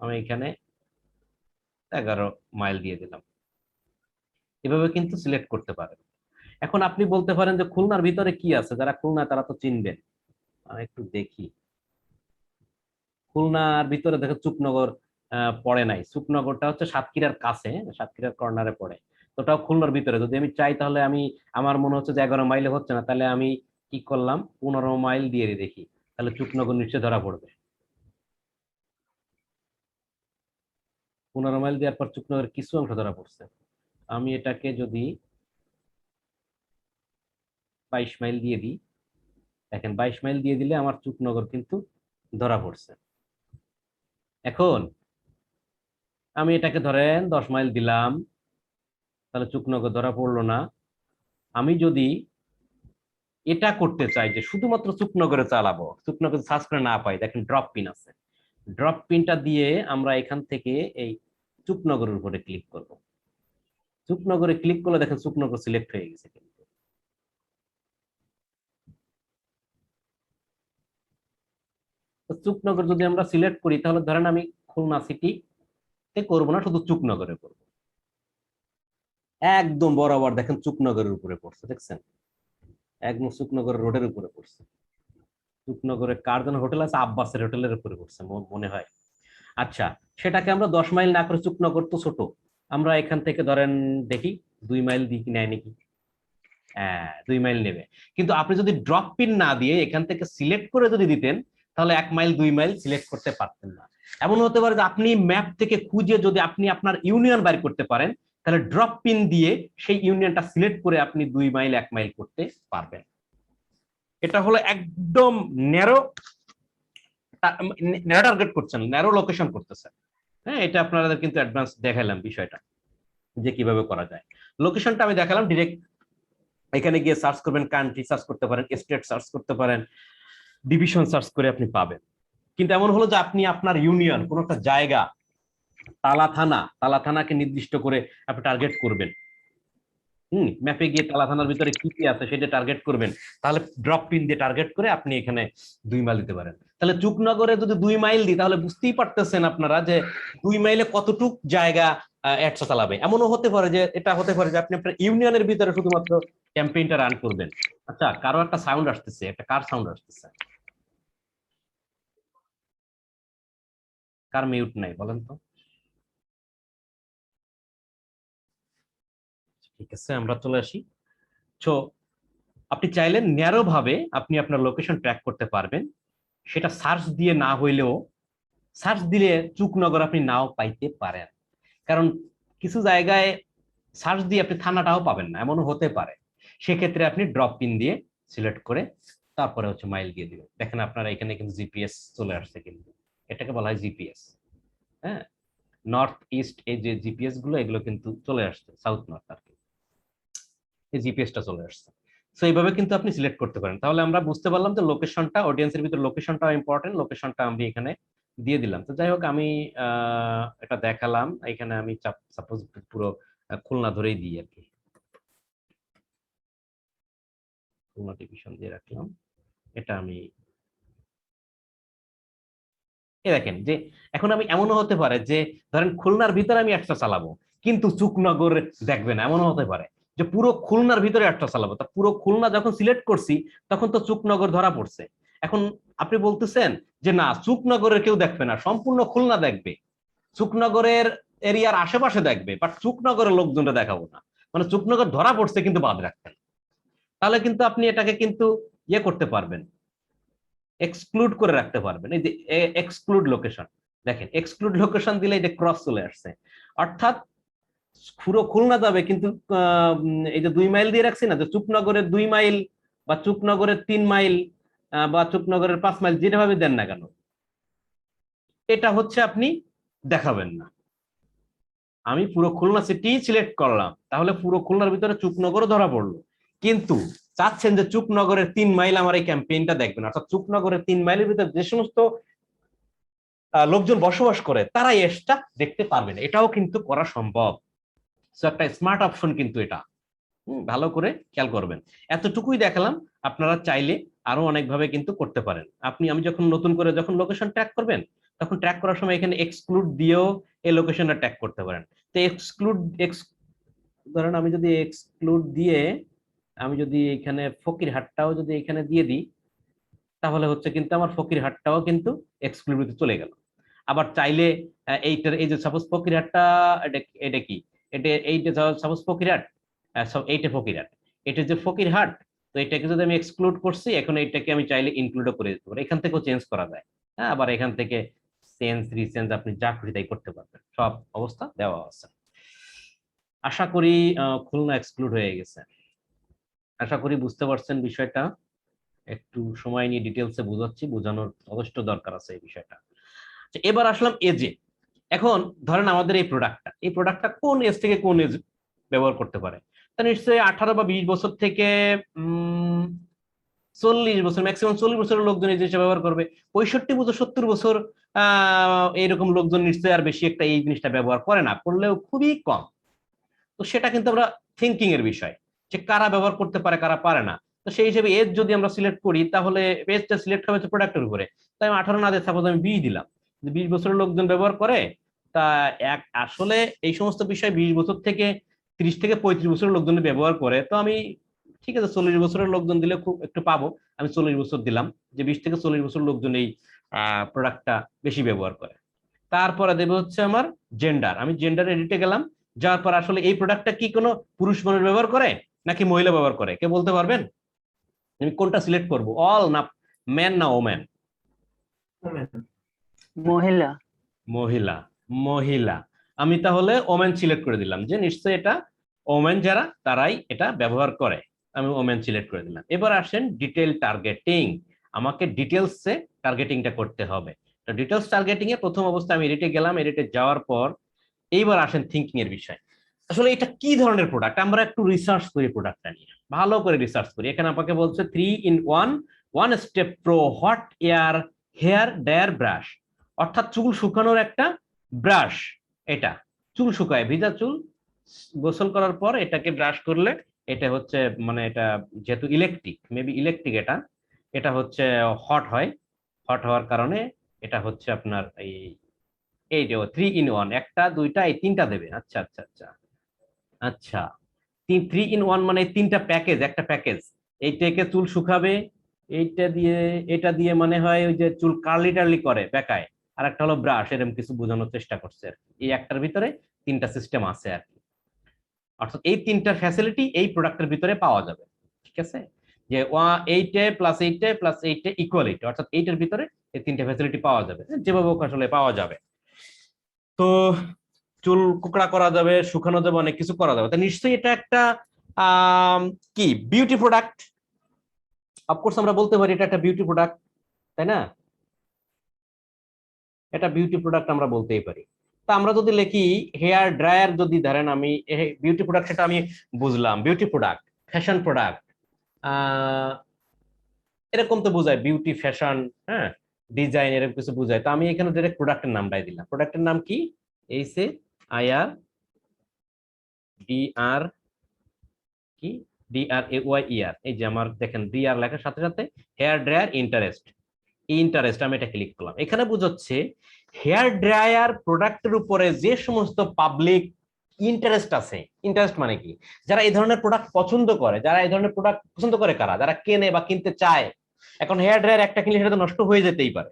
[SPEAKER 1] আমি এখানে 11 মাইল দিয়ে দিলাম, এভাবে কিন্তু সিলেক্ট করতে পারেন। এখন আপনি বলতে পারেন যে খুলনার ভিতরে কি আছে, যারা খুলনা তারা তো চিনবেন। আমি একটু দেখি, খুলনার ভিতরে দেখো চুকনগর পড়ে নাই, চুকনগরটা হচ্ছে সাতক্ষীরার কাছে, সাতক্ষীরার কর্নারে পড়ে, তো ওটাও খুলনার ভিতরে। যদি আমি চাই তাহলে আমি, আমার মনে হচ্ছে যে 11 মাইলে হচ্ছে না, তাহলে আমি কি করলাম 15 মাইল দিয়ে দেখি, তাহলে চুকনগর নিশ্চয় ধরা পড়বে। 15 মাইল দেওয়ার পর চুকনগরের কিছু অংশ ধরা পড়ছে। আমি এটাকে যদি 22 মাইল দিয়ে দিই, দেখেন 22 মাইল দিয়ে দিলে আমার চুকনগর কিন্তু ধরা পড়ছে। এখন আমি এটাকে ধরেন 10 মাইল দিলাম, তাহলে চুকনগর ধরা পড়লো না। আমি যদি এটা করতে চাই যে শুধুমাত্র চুকনগরে চালাবো, চুকনগর সার্চ করে না পাই, দেখেন ড্রপ পিন আছে, ড্রপ পিনটা দিয়ে আমরা এখান থেকে এই চুকনগরের উপরে ক্লিক করব। চুকনগরে ক্লিক করলে দেখেন চুকনগর সিলেক্ট হয়ে গেছে। কিন্তু চুকনগর যদি আমরা সিলেক্ট করি, তাহলে ধরেন আমি খুলনা সিটি করবো না, শুধু চুকনগরে করব। একদম বরাবর দেখেন চুকনগরের উপরে পড়ছে, দেখছেন একদম চুকনগর রোডের উপরে পড়ছে। চুকনগরে কার যেন হোটেল আছে, আব্বাসের হোটেলের উপরে পড়ছে মনে হয়। আচ্ছা, সেটাকে আমরা 10 মাইল না করে, চুকনগর তো ছোট, আমরা এখান থেকে ধরেন দেখি 2 মাইল দিই কি নেয় নাকি। হ্যাঁ, 2 মাইল নেবে। কিন্তু আপনি যদি ড্রপ পিন না দিয়ে এখান থেকে সিলেক্ট করে যদি দিতেন, তাহলে 1 মাইল 2 মাইল সিলেক্ট করতে পারতেন না। এমন হতে পারে যে আপনি ম্যাপ থেকে খুঁজে যদি আপনি আপনার ইউনিয়ন বাইর করতে পারেন, তাহলে ড্রপ পিন দিয়ে সেই ইউনিয়নটা সিলেক্ট করে আপনি 2 মাইল 1 মাইল করতে পারবেন। এটা হলো একদম ন্যারো টার্গেট করছেন, ন্যারো লোকেশন করতেছেন। হ্যাঁ, এটা আপনাদের কিন্তু অ্যাডভান্স দেখালাম বিষয়টা যে কিভাবে করা যায়। লোকেশনটা আমি দেখালাম, ডিরেক্ট এখানে গিয়ে সার্চ করবেন, কান্ট্রি সার্চ করতে পারেন, স্টেট সার্চ করতে পারেন, ডিভিশন সার্চ করে আপনি পাবেন। কিন্তু এমন হলো যে আপনি আপনার ইউনিয়ন, কোন একটা জায়গা, তালা থানাকে নির্দিষ্ট করে আপনি টার্গেট করবেন। ম্যাপে গিয়ে তালা থানার ভিতরে কি কি আছে সেটা টার্গেট করবেন, তাহলে ড্রপ পিন দিয়ে টার্গেট করে আপনি এখানে 2 মাইল দিতে পারেন। তাহলে চুকনগরে যদি 2 মাইল দিই, তাহলে বুঝতেই পারতেছেন আপনারা যে 2 মাইলে কতটুক জায়গা অ্যাডসা চালাবে। এমনও হতে পারে যে, এটা হতে পারে যে আপনি আপনার ইউনিয়নের ভিতরে শুধুমাত্র ক্যাম্পেইনটা রান করবেন। আচ্ছা, কারো একটা সাউন্ড আসতেছে, একটা কার সাউন্ড আসতেছে? কার মিউট নাই বলেন তো? ঠিক আছে, আমরা চলে আসি। তো আপনি চাইলে ন্যারো ভাবে আপনি আপনার লোকেশন ট্র্যাক করতে পারবেন, সেটা সার্চ দিয়ে না হইলেও সার্চ দিলে চুকনগর আপনি নাও পাইতে পারেন। কারণ কিছু জায়গায় সার্চ দিয়ে আপনি থানাটাও পাবেন না, এমনও হতে পারে। সেক্ষেত্রে আপনি ড্রপ পিন দিয়ে সিলেক্ট করে তারপরে হচ্ছে মাইল দিয়ে দিবেন। দেখেন আপনারা এখানে কিন্তু জিপিএস চলে আসছে, কিন্তু এটাকে বলা হয় জিপিএস। হ্যাঁ, নর্থ ইস্ট এই যে জিপিএস গুলো, এগুলো কিন্তু চলে আসছে, সাউথ নর্থ আর কি, এই জিপিএসটা চলে আসছে। সো এইভাবে কিন্তু আপনি সিলেক্ট করতে পারেন। তাহলে আমরা বুঝতে পারলাম যে লোকেশনটা, অডিয়েন্সের ভিতরে লোকেশনটাও ইম্পর্টেন্ট, লোকেশনটা আমি এখানে দিয়ে দিলাম। তো যাই হোক, আমি এটা দেখালাম এখানে, আমি সাপোজ পুরো খুলনা ধরেই দিই আর কি, খুলনা ডিভিশন দিয়ে রাখলাম। এটা আমি দেখেন যে এখন আমি এমনও হতে পারে যে ধরেন খুলনার ভিতরে আমি একটা চালাবো, কিন্তু চুকনগর দেখবে না, এমনও হতে পারে যে পুরো খুলনার ভিতরে একটা চালাবো, তা পুরো খুলনা যখন সিলেক্ট করছি তখন তো চুকনগর ধরা পড়ছে। এখন আপনি বলতেছেন যে না, চুকনগরের কেউ দেখবে না, সম্পূর্ণ খুলনা দেখবে, চুকনগরের এরিয়ার আশেপাশে দেখবে, বাট চুকনগরের লোকজনটা দেখাবো না, মানে চুকনগর ধরা পড়ছে কিন্তু বাদ রাখবেন। তাহলে কিন্তু আপনি এটাকে কিন্তু ইয়ে করতে পারবেন, এক্সক্লুড করে রাখতে পারবেন। এই যে এক্সক্লুড লোকেশন, দেখেন এক্সক্লুড লোকেশন দিলে এটা ক্রস চলে আসছে, অর্থাৎ পুরো খুলনা যাবে, কিন্তু এই যে 2 মাইল দিয়ে রাখছি না, যে চুকনগরের 2 মাইল বা চুকনগরের 3 মাইল বা চুকনগরের 5 মাইল, যেটা ভাবে দেন না কেন, এটা হচ্ছে আপনি দেখাবেন না। আমি পুরো খুলনা সিটি সিলেক্ট করলাম, তাহলে পুরো খুলনার ভিতরে চুকনগরও ধরা পড়লো, কিন্তু চাচ্ছেন যে চুকনগরের 3 মাইল আমার এই ক্যাম্পেইনটা দেখবেন, অর্থাৎ চুকনগরের 3 মাইলের ভিতরে যে সমস্ত লোকজন বসবাস করে তারা এসটা দেখতে পারবেন। এটাও কিন্তু করা সম্ভব। সো একটা স্মার্ট অপশন কিন্তু এটা, ভালো করে খেয়াল করবেন। এতটুকুই দেখালাম, আপনারা চাইলে আরো অনেকভাবে কিন্তু করতে পারেন। আমি যখন নতুন করে যখন লোকেশন ট্র্যাক করবেন, তখন ট্র্যাক করার সময় এখানে এক্সক্লুড দিয়েও এই লোকেশনটা ট্র্যাক করতে পারেন। তো ধরেন আমি যদি এক্সক্লুড দিয়ে আমি যদি এখানে ফকিরহাটটাও যদি এখানে দিয়ে দিই, তাহলে হচ্ছে কিন্তু আমার ফকিরহাটটাও কিন্তু এক্সক্লুসিভ চলে গেল। আবার চাইলে এইটার এই যে সাপোজ ফকিরহাটটা, এটা এটা কি, এইটা সাপোজ ফকিরহাট, এইটা ফকিরহাট, এটা যে ফকিরহাট, তো এটাকে যদি আমি এক্সক্লুড করছি, এখন এইটাকে আমি চাইলে ইনক্লুডও করে দিতে পারি, এখান থেকেও চেঞ্জ করা যায়। হ্যাঁ, আবার এখান থেকে চেঞ্জ রিচেঞ্জ আপনি যা খুশি তাই করতে পারবেন, সব অবস্থা দেওয়া আছে। আশা করি খুলনা এক্সক্লুড হয়ে গেছে, আশা করি বুঝতে পারছেন বিষয়টা। একটু সময় নিয়ে ডিটেলসে বুঝাচ্ছি, বোঝানোর যথেষ্ট দরকার আছে এই বিষয়টা। এবার আসলাম এজে। এখন ধরেন আমাদের এই প্রোডাক্টটা কোন এজ থেকে কোন এজ ব্যবহার করতে পারে? তা নিশ্চয়ই 18 বা 20 বছর থেকে 40 বছর, ম্যাক্সিমাম 40 বছরের লোকজন এই জিনিসটা ব্যবহার করবে। 65 বছর 70 বছর এইরকম লোকজন নিশ্চয়ই আর বেশি একটা এই জিনিসটা ব্যবহার করে না, করলেও খুবই কম। তো সেটা কিন্তু আমরা থিঙ্কিং এর বিষয়, যে কারা ব্যবহার করতে পারে কারা পারে না। তো সেই হিসেবে এজ যদি আমরা সিলেক্ট করি, তাহলে এজটা সিলেক্ট হবে প্রোডাক্টের উপরে। তাই আমি 18 না দিয়ে সাপোজ আমি 20 দিলাম, যে 20 বছরের লোকজন ব্যবহার করে। তা আসলে এই সমস্ত বিষয় 20 বছর থেকে 30 থেকে 35 বছরের লোকজন ব্যবহার করে। তো আমি ঠিক আছে, 40 বছরের লোকজন দিলে খুব একটু পাবো, আমি 40 বছর দিলাম, যে 20 থেকে 40 বছর লোকজন এই প্রোডাক্টটা বেশি ব্যবহার করে। তারপরে দেবে হচ্ছে আমার জেন্ডার, আমি জেন্ডার এডিটে গেলাম, যাওয়ার পর আসলে এই প্রোডাক্টটা কি কোনো পুরুষ মানুষ ব্যবহার করে নাকি মহিলা ব্যবহার করে, কে বলতে পারবেন? আমি কোনটা সিলেক্ট করব, অল না ম্যান না ওম্যান?
[SPEAKER 2] মহিলা।
[SPEAKER 1] মহিলা, মহিলা। আমি তাহলে ওমেন সিলেক্ট করে দিলাম, যে নিশ্চয়ই এটা ওমেন যারা তারাই এটা ব্যবহার করে, আমি ওমেন সিলেক্ট করে দিলাম। এবার আসেন ডিটেল টার্গেটিং, আমাকে ডিটেলসে টার্গেটিংটা করতে হবে। তো ডিটেলস টার্গেটিং এ প্রথম অবস্থায় আমি এডিটে গেলাম, এডিটে যাওয়ার পর এইবার আসেন থিঙ্কিং এর বিষয়। আসলে এটা কি ধরনের প্রোডাক্ট, আমরা একটু রিসার্চ করি প্রোডাক্টটা নিয়ে, ভালো করে রিসার্চ করি। এখানে আপনাকে বলছে 3 in 1 one step pro hot air hair dryer brush, অর্থাৎ চুল শুকানোর একটা ব্রাশ। এটা চুল শুকায়, ভিজা চুল গোসল করার পর এটাকে ব্রাশ করলে এটা হচ্ছে, মানে এটা যেহেতু ইলেকট্রিক, মেবি ইলেকট্রিক, এটা এটা হচ্ছে হট হয়, হট হওয়ার কারণে এটা হচ্ছে আপনার এই যে 3 in 1, একটা দুইটা এই তিনটা দেবে। আচ্ছা আচ্ছা আচ্ছা আচ্ছা, 3 in 1 মানে তিনটা প্যাকেজ, একটা প্যাকেজ। এইটাকে চুল শুকাবে, এইটা দিয়ে, এটা দিয়ে মানে হয় ওই যে চুল কার্লি টার্লি করে বেকায়, আর একটা হলো ব্রাশ, এরকম কিছু বোঝানোর চেষ্টা করছে আর কি। এই একটার ভিতরে তিনটা সিস্টেম আছে আর কি। অর্থাৎ এই তিনটা ফ্যাসিলিটি এই প্রোডাক্টের ভিতরে পাওয়া যাবে, ঠিক আছে? যে এইটা প্লাস এইটা প্লাস এইটা ইকুয়াল এইটা, অর্থাৎ এইটার ভিতরে এই তিনটা ফ্যাসিলিটি পাওয়া যাবে, যেভাবে হোক আসলে পাওয়া যাবে। তো চুল কোকড়া করা যাবে, শুকানো যাবে, অনেক কিছু করা যাবে। তা নিশ্চয়ই এটা একটা কি বিউটি প্রোডাক্ট। অফকোর্স আমরা বলতে পারি এটা একটা বিউটি প্রোডাক্ট, তাই না? এটা বিউটি প্রোডাক্ট আমরা বলতেই পারি। তা আমরা যদি লিখি হেয়ার ড্রায়ার, যদি ধরেন আমি বিউটি প্রোডাক্ট, সেটা আমি বুঝলাম বিউটি প্রোডাক্ট, ফ্যাশন প্রোডাক্ট, এরকম তো বোঝায় বিউটি ফ্যাশন, হ্যাঁ, ডিজাইন, এরকম কিছু বোঝায়। তো আমি এখানে ডাইরেক্ট প্রোডাক্টের নামটাই দিলাম। প্রোডাক্টের নাম কি? AIR কি DRAYER। এই যে আমার দেখেন DR লেখার সাথে সাথে হেয়ার ড্রায়ার ইন্টারেস্ট, ইন্টারেস্ট আমি এটা ক্লিক করলাম। এখানে বুঝাচ্ছে হেয়ার ড্রায়ার প্রোডাক্টের উপরে যে সমস্ত পাবলিক ইন্টারেস্ট আছে। ইন্টারেস্ট মানে কি? যারা এই ধরনের প্রোডাক্ট পছন্দ করে, যারা এই ধরনের প্রোডাক্ট পছন্দ করে, কারা? যারা কেনে বা কিনতে চায়। এখন হেয়ার ড্রায়ার একটা কিনলে সেটা তো নষ্ট হয়ে যেতেই পারে।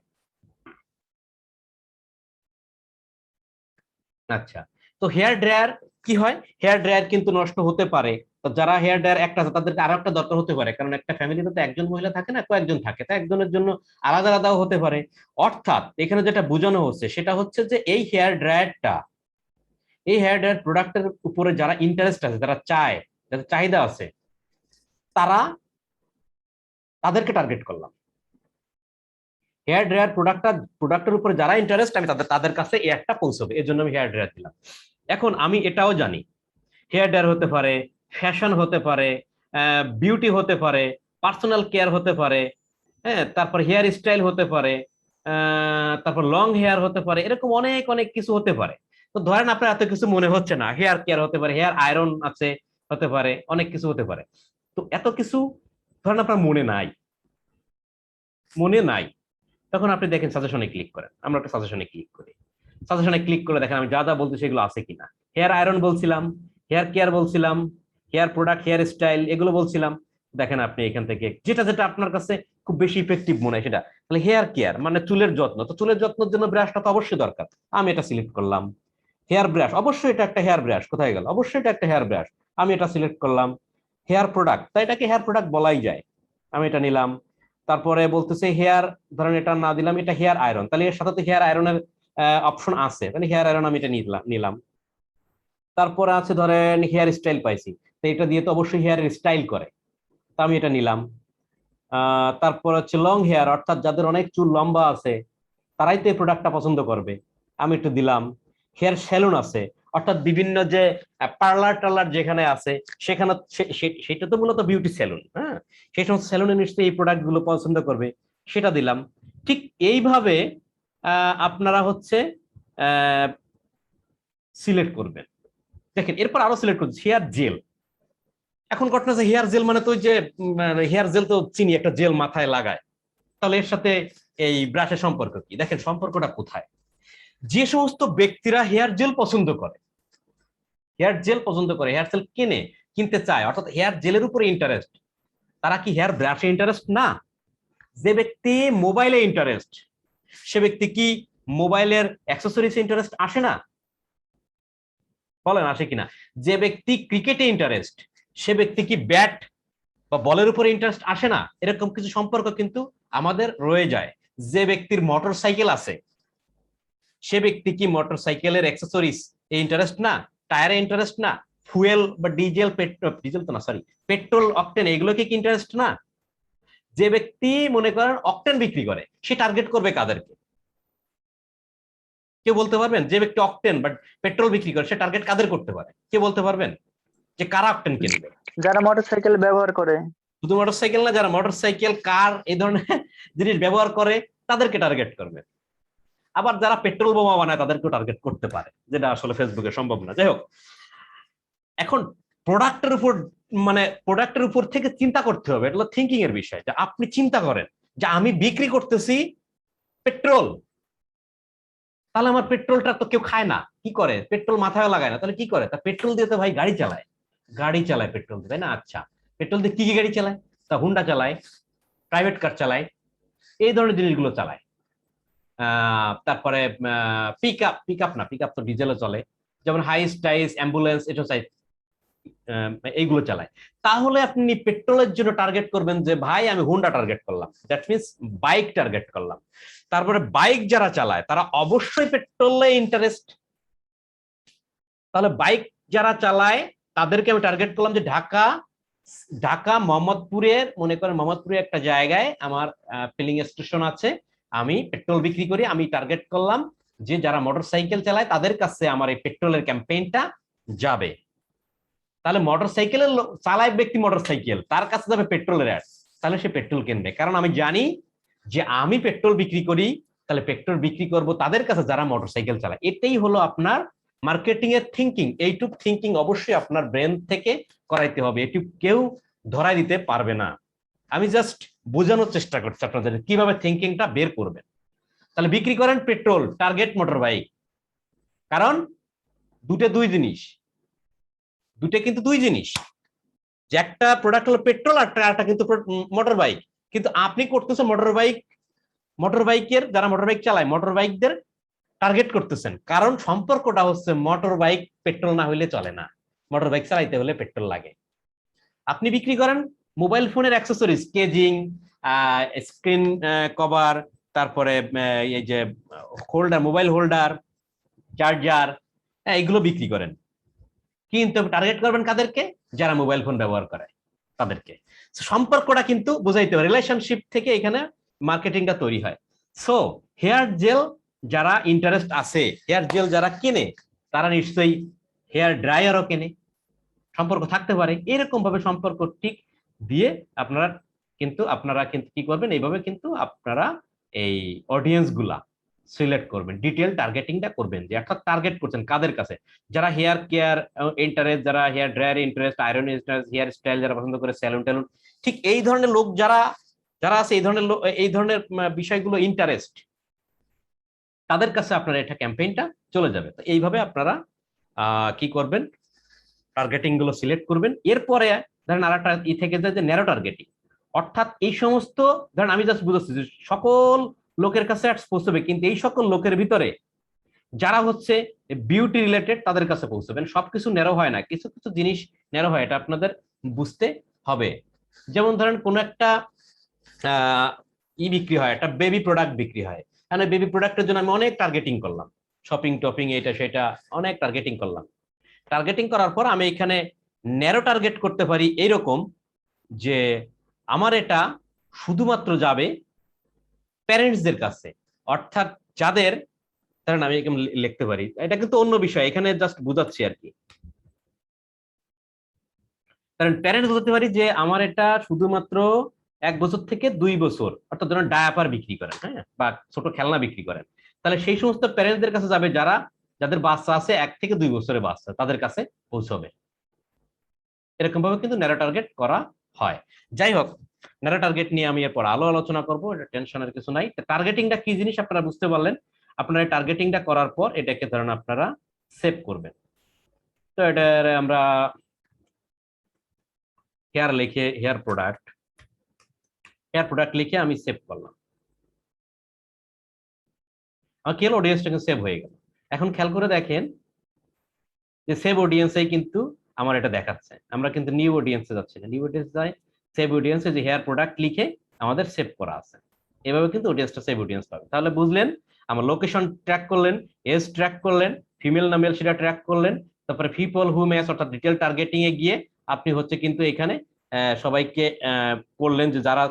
[SPEAKER 1] আচ্ছা, তো হেয়ার ড্রায়ার কি হয়? হেয়ার ড্রায়ার কিন্তু নষ্ট হতে পারে। তো যারা হেয়ার ড্রায়ার একটা আছে তাদেরকে আরো একটা দরকার হতে পারে, কারণ একটা ফ্যামিলিতে তো একজন মহিলা থাকে না, কয়েকজন থাকে, তা একজনের জন্য আলাদা আলাদাও হতে পারে। অর্থাৎ এখানে যেটা বোঝানো হচ্ছে সেটা হচ্ছে যে এই হেয়ার ড্রায়ারটা, এই হেয়ার ড্রায়ার প্রোডাক্টের উপরে যারা ইন্টারেস্ট আছে, যারা চায়, যাদের চাহিদা আছে, তারা, তাদেরকে টার্গেট করলাম। হেয়ার ড্রায়ার প্রোডাক্টের উপরে যারা ইন্টারেস্ট, আমি তাদের কাছে এই একটা পৌঁছবে, এর জন্য আমি হেয়ার ড্রায়ার দিলাম। এখন আমি এটাও জানি হেয়ার ড্রায়ার হতে পারে, ফ্যাশন হতে পারে, বিউটি হতে পারে, পার্সোনাল কেয়ার হতে পারে, হ্যাঁ, তারপর হেয়ার স্টাইল হতে পারে, তারপর লং হেয়ার হতে পারে, এরকম অনেক অনেক কিছু হতে পারে। তো ধরেন আপনার এত কিছু মনে হচ্ছে না, হেয়ার কেয়ার হতে পারে, হেয়ার আয়রন আছে, হতে পারে, অনেক কিছু হতে পারে। তো এত কিছু ধরেন আপনার মনে নাই, তখন আপনি দেখেন সাজেশনে ক্লিক করেন। আমরা একটা সাজেশনে ক্লিক করি। সাজেশনে ক্লিক করে দেখেন আমি যা যা বলছি সেগুলো আছে কিনা। হেয়ার আয়রন বলছিলাম, হেয়ার কেয়ার বলছিলাম, হেয়ার প্রোডাক্ট, হেয়ার স্টাইল, এগুলো বলছিলাম। দেখেন আপনি এখান থেকে যেটা যেটা আপনার কাছে খুব বেশি ইফেক্টিভ মনে হয় সেটা। তাহলে হেয়ার কেয়ার মানে চুলের যত্ন, তো চুলের যত্নের জন্য ব্রাশটা তো অবশ্যই দরকার, আমি এটা সিলেক্ট করলাম। হেয়ার ব্রাশ, অবশ্যই এটা একটা হেয়ার ব্রাশ, কোথায় গেল, অবশ্যই এটা একটা হেয়ার ব্রাশ, আমি এটা সিলেক্ট করলাম। হেয়ার প্রোডাক্ট, তাই এটাকে হেয়ার প্রোডাক্ট বলাই যায়, আমি এটা নিলাম। তারপরে বলতেছে হেয়ার, ধরেন এটা না দিলাম, এটা হেয়ার আয়রন, তাহলে এর সাথে তো হেয়ার আয়রনের অপশন আছে, মানে হেয়ার আয়রন আমি এটা নিলাম। তারপরে আছে ধরেন হেয়ার স্টাইল পাইছি, তো এটা দিয়ে তো অবশ্যই হেয়ার স্টাইল করে, তো আমি এটা নিলাম। তারপর হচ্ছে লং হেয়ার, অর্থাৎ যাদের অনেক চুল লম্বা আছে তারাই তো এই প্রোডাক্টটা পছন্দ করবে, আমি একটু দিলাম। হেয়ার স্যালুন আছে, অর্থাৎ বিভিন্ন যে পার্লার টার্লার যেখানে আছে সেখানে, সেটা তো মূলত বিউটি স্যালুন, হ্যাঁ, সেই সমস্ত স্যালুনে নিশ্চয়ই এই প্রোডাক্ট গুলো পছন্দ করবে, সেটা দিলাম। ঠিক এইভাবে আপনারা হচ্ছে সিলেক্ট করবেন। দেখেন এরপর আরো সিলেক্ট করছি হেয়ার জেল। এখন ঘটনা যে হেয়ার জেল মানে তো যে হেয়ার জেল তো চিনি, একটা জেল মাথায় লাগায়, তাহলে এর সাথে এই ব্রাশের সম্পর্ক কি? দেখেন সম্পর্কটা কোথায়। যে সমস্ত ব্যক্তিরা হেয়ার জেল পছন্দ করে, হেয়ার জেল পছন্দ করে, হেয়ার জেল কিনতে চায়, অর্থাৎ হেয়ার জেলের উপরে ইন্টারেস্ট, তারা কি হেয়ার ব্রাশে ইন্টারেস্ট না? যে ব্যক্তি মোবাইলে ইন্টারেস্ট, সে ব্যক্তি কি মোবাইলের অ্যাক্সেসরিজ ইন্টারেস্ট আসে না? বলেন আসে কিনা? যে ব্যক্তি ক্রিকেটে ইন্টারেস্ট, সে ব্যক্তি কি ব্যাট বা বলের উপরে ইন্টারেস্ট আসে না? এরকম কিছু সম্পর্ক কিন্তু আমাদের রয়ে যায়। যে ব্যক্তির মোটর সাইকেল আছে, সে ব্যক্তি কি মোটর সাইকেলের অ্যাক্সেসরিজ এ ইন্টারেস্ট না? টায়ারে ইন্টারেস্ট না? ফুয়েল বা ডিজেল তো না, সরি, পেট্রোল, অকটেন, এগুলো কি ইন্টারেস্ট না? যে ব্যক্তি মনে করেন অকটেন বিক্রি করে, সে টার্গেট করবে কাদেরকে? কে বলতে পারবেন? যে ব্যক্তি অকটেন বা পেট্রোল বিক্রি করে, সে টার্গেট কাদের করতে পারে? কে বলতে পারবেন যে কারা অকটেন কিনবে?
[SPEAKER 2] যারা মোটরসাইকেল ব্যবহার করে।
[SPEAKER 1] শুধু মোটরসাইকেল না, যারা মোটরসাইকেল, কার, এই ধরনের জিনিস ব্যবহার করে তাদেরকে টার্গেট করবে। আবার যারা পেট্রোল বোমা বানায় তাদেরকেও টার্গেট করতে পারে, যেটা আসলে ফেসবুকে সম্ভব না। যাই হোক, এখন প্রোডাক্টের উপর থেকে চিন্তা করতে হবে, এটা হলো থিঙ্কিং এর বিষয়। যে আপনি চিন্তা করেন যে আমি বিক্রি করতেছি পেট্রোল, তাহলে আমার পেট্রোলটা তো কেউ খায় না, কি করে? পেট্রোল মাথায় লাগায় না, তাহলে কি করে? তা পেট্রোল দিয়ে তো ভাই গাড়ি চালায়। গাড়ি চালায় পেট্রোল দিয়ে, তাই না? আচ্ছা, পেট্রোল দিয়ে কি কি গাড়ি চালায়? তা হুন্ডা চালায়, প্রাইভেট কার চালায়, এই ধরনের জিনিসগুলো চালায়। তারপরে পিক আপ না, পিক আপ তো ডিজেলে চলে, যেমন হাইস টাইস অ্যাম্বুলেন্স, এটা চাই, এইগুলো চালায়। তাহলে আপনি পেট্রোলের জন্য টার্গেট করবেন যে ভাই আমি হুন্ডা টার্গেট করলাম, দ্যাট মিনস বাইক টার্গেট করলাম। তারপরে বাইক যারা চালায় তারা অবশ্যই পেট্রোলে ইন্টারেস্ট, তাহলে বাইক যারা চালায় তাদেরকে আমি টার্গেট করলাম যে ঢাকা মোহাম্মদপুরের, মনে করেন মোহাম্মদপুরের একটা জায়গায় আমার ফিলিং স্টেশন আছে, আমি পেট্রোল বিক্রি করি, আমি টার্গেট করলাম যে যারা মোটরসাইকেল চালায় তাদের কাছে আমার এই পেট্রোলের ক্যাম্পেইনটা যাবে। তাহলে মোটরসাইকেলের চালায় ব্যক্তি মোটরসাইকেল, তার কাছে যাবে পেট্রোলের অ্যাড, তাহলে সে পেট্রোল কিনবে, কারণ আমি জানি যে আমি পেট্রোল বিক্রি করি, তাহলে পেট্রোল বিক্রি করব তাদের কাছে যারা মোটরসাইকেল চালায়। এটাই হলো আপনার মার্কেটিং এর থিঙ্কিং। এইটুক থিঙ্কিং অবশ্যই আপনার ব্রেন থেকে করাইতে হবে, এটুক কেউ ধরাই দিতে পারবে না। আমি জাস্ট বোঝানোর চেষ্টা করছি আপনাদের কিভাবে থিঙ্কিংটা বের করবেন। তাহলে বিক্রি করেন পেট্রোল, টার্গেট মোটর বাইক, কারণ দুই জিনিস, কিন্তু দুই জিনিস, যে একটা প্রোডাক্ট হলো পেট্রোল আর একটা কিন্তু মোটর বাইক। কিন্তু আপনি করতেছেন মোটর বাইকের যারা মোটর বাইক চালায় মোটর বাইকদের টার্গেট করতেছেন, কারণ সম্পর্কটা হচ্ছে মোটর বাইক পেট্রোল না হইলে চলে না, মোটর বাইক চালাইতে হলে পেট্রোল লাগে। আপনি বিক্রি করেন মোবাইল ফোনের অ্যাক্সেসরিজ, কেজিং, স্ক্রিন কভার, তারপরে এই যে হোল্ডার, মোবাইল হোল্ডার, চার্জার, এইগুলো বিক্রি করেন, কিন্তু টার্গেট করবেন কাদেরকে? যারা মোবাইল ফোন ব্যবহার করে তাদেরকে। সম্পর্কটা কিন্তু বুঝাইতে হবে, রিলেশনশিপ থেকে এখানে মার্কেটিংটা তৈরি হয়। সো হেয়ার জেল যারা ইন্টারেস্ট আছে, হেয়ার জেল যারা কেনে, তারা নিশ্চয়ই হেয়ার ড্রায়ারও কেনে, সম্পর্ক থাকতে পারে। এরকম ভাবে সম্পর্ক ঠিক দিয়ে আপনারা কিন্তু কি করবেন, এইভাবে কিন্তু আপনারা এই অডিয়েন্স গুলা সিলেক্ট করবেন, ডিটেল টার্গেটিংটা করবেন, যে একটা টার্গেট করছেন কাদের কাছে, যারা হেয়ার কেয়ার ইন্টারেস্ট, যারা hair dryer interest, iron interest, hair style যারা পছন্দ করে, স্যালুন ট্যালুন, ঠিক এই ধরনের লোক যারা আছে, এই ধরনের বিষয়গুলো ইন্টারেস্ট, তাদের কাছে আপনারা এটা ক্যাম্পেইনটা চলে যাবে। তো এইভাবে আপনারা কি করবেন, টার্গেটিং গুলো সিলেক্ট করবেন। এরপরে ধরেন আর একটা থেকে যায় যে ন্যারো টার্গেটিং, অর্থাৎ এই সমস্ত, ধরেন আমি জাস্ট বুঝাচ্ছি যে সকল লোকের কাছে অ্যাডস পৌঁছবে, কিন্তু এই সকল লোকের ভিতরে যারা হচ্ছে বিউটি রিলেটেড তাদের কাছে পৌঁছবেন। সবকিছু ন্যারো হয় না, কিছু কিছু জিনিস ন্যারো হয়, এটা আপনাদের বুঝতে হবে। যেমন ধরেন কোন একটা বিক্রি হয়, একটা বেবি প্রোডাক্ট বিক্রি হয়, মানে বেবি প্রোডাক্টের জন্য আমি অনেক টার্গেটিং করলাম, শপিং টপিং এটা সেটা অনেক টার্গেটিং করলাম। টার্গেটিং করার পর আমি এখানে ন্যারো টার্গেট করতে পারি এইরকম যে আমার এটা শুধুমাত্র যাবে প্যারেন্টসদের কাছে, অর্থাৎ যাদের, ধরেন আমি এখানে লিখতে পারি, এটা কিন্তু অন্য বিষয়, এখানে জাস্ট বুঝাচ্ছি আর কি। কারণ প্যারেন্টস বলতে পারি যে আমার এটা শুধুমাত্র 1 বছর থেকে 2 বছর, অর্থাৎ ধরেন ডায়াপার বিক্রি করেন, হ্যাঁ, বা ছোট খেলনা বিক্রি করেন, তাহলে সেই সমস্ত প্যারেন্টসদের কাছে যাবে যাদের বাচ্চা আছে 1 থেকে 2 বছরের বাচ্চা, তাদের কাছে পৌঁছবে। এরকম ভাবে কিন্তু ন্যারো টার্গেট করা হয়। যাই হোক, ন্যারো টার্গেট নিয়ে আমি এরপর আলোচনা করবো, এটা টেনশনের কিছু নাই। টার্গেটিংটা কি জিনিস আপনারা বুঝতে পারলেন। আপনারা টার্গেটিংটা করার পর এটাকে ধরেন আপনারা সেভ করবেন। তো এটা আমরা হেয়ার লিখে হেয়ার প্রোডাক্ট লিখে আমি সেভ করলাম, আমার কি হলো, অডিয়েন্সটা সেভ হয়ে গেল। এখন খেয়াল করে দেখেন যে সেভ অডিয়েন্সেই কিন্তু আমার এটা দেখাচ্ছে, আমরা কিন্তু নিউ অডিয়েন্সে যাচ্ছি না, নিউ অডিয়েন্স যায় সেভ অডিয়েন্সে, যে হেয়ার প্রোডাক্ট লিখে আমাদের সেভ করা আছে, এভাবে কিন্তু অডিয়েন্সটা সেভ অডিয়েন্স পাবে। তাহলে বুঝলেন, আমার লোকেশন ট্র্যাক করলেন, এজ ট্র্যাক করলেন, ফিমেল না মেল সেটা ট্র্যাক করলেন, তারপরে পিপল হু ম্যাচ অর্থাৎ ডিটেল টার্গেটিং এ গিয়ে আপনি হচ্ছে কিন্তু এখানে সবাইকে করলেন যে যারা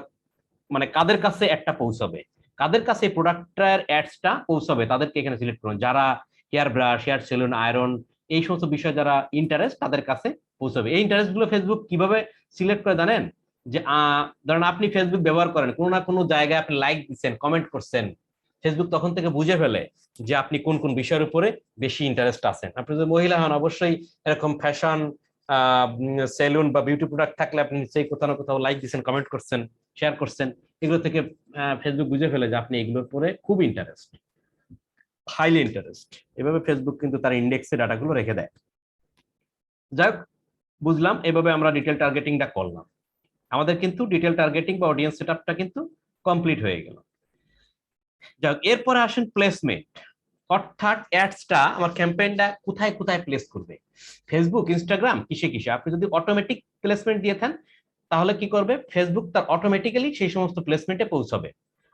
[SPEAKER 1] মানে কাদের কাছে একটা পৌঁছাবে, কাদের কাছে এই প্রোডাক্টটার অ্যাডসটা পৌঁছাবে, তাদেরকে এখানে সিলেক্ট করুন। যারা hair brush, hair salon, iron, এই সমস্ত বিষয় যারা ইন্টারেস্ট, তাদের কাছে পৌঁছাবে। এই ইন্টারেস্ট গুলো ফেসবুক কিভাবে সিলেক্ট করে জানেন? যে ধরেন আপনি ফেসবুক ব্যবহার করেন, কোনো না কোনো জায়গায় আপনি লাইক দিচ্ছেন, কমেন্ট করছেন, ফেসবুক তখন থেকে বুঝে ফেলে যে আপনি কোন কোন বিষয়ের উপরে বেশি ইন্টারেস্ট আছেন। আপনি যদি মহিলা হন, অবশ্যই এরকম ফ্যাশন, সেলুন বা বিউটি প্রোডাক্ট থাকলে আপনি নিশ্চয়ই কোথাও না কোথাও লাইক দিচ্ছেন, কমেন্ট করছেন, শেয়ার করছেন। এগুলো থেকে ফেসবুক বুঝে ফেলে যে আপনি এগুলোর উপরে খুব ইন্টারেস্ট, হাইলি ইন্টারেস্ট। এভাবে ফেসবুক কিন্তু তার ইন্ডেক্সে ডাটাগুলো রেখে দেয়। যাই হোক, বুঝলাম, এভাবে আমরা ডিটেল টার্গেটিংটা করলাম। আমাদের কিন্তু ডিটেল টার্গেটিং বা অডিয়েন্স সেটআপটা কিন্তু কমপ্লিট হয়ে গেল। যাক, এরপরে আসেন প্লেসমেন্ট, অর্থাৎ অ্যাডসটা আমার ক্যাম্পেইনটা কোথায় কোথায় প্লেস করবে, ফেসবুক, ইনস্টাগ্রাম, কিসে কিসে। আপনি যদি অটোমেটিক প্লেসমেন্ট দিয়ে থাকেন তাহলে কি করবে, ফেসবুক তার অটোমেটিক্যালি সেই সমস্ত প্লেসমেন্টে পৌঁছাবে।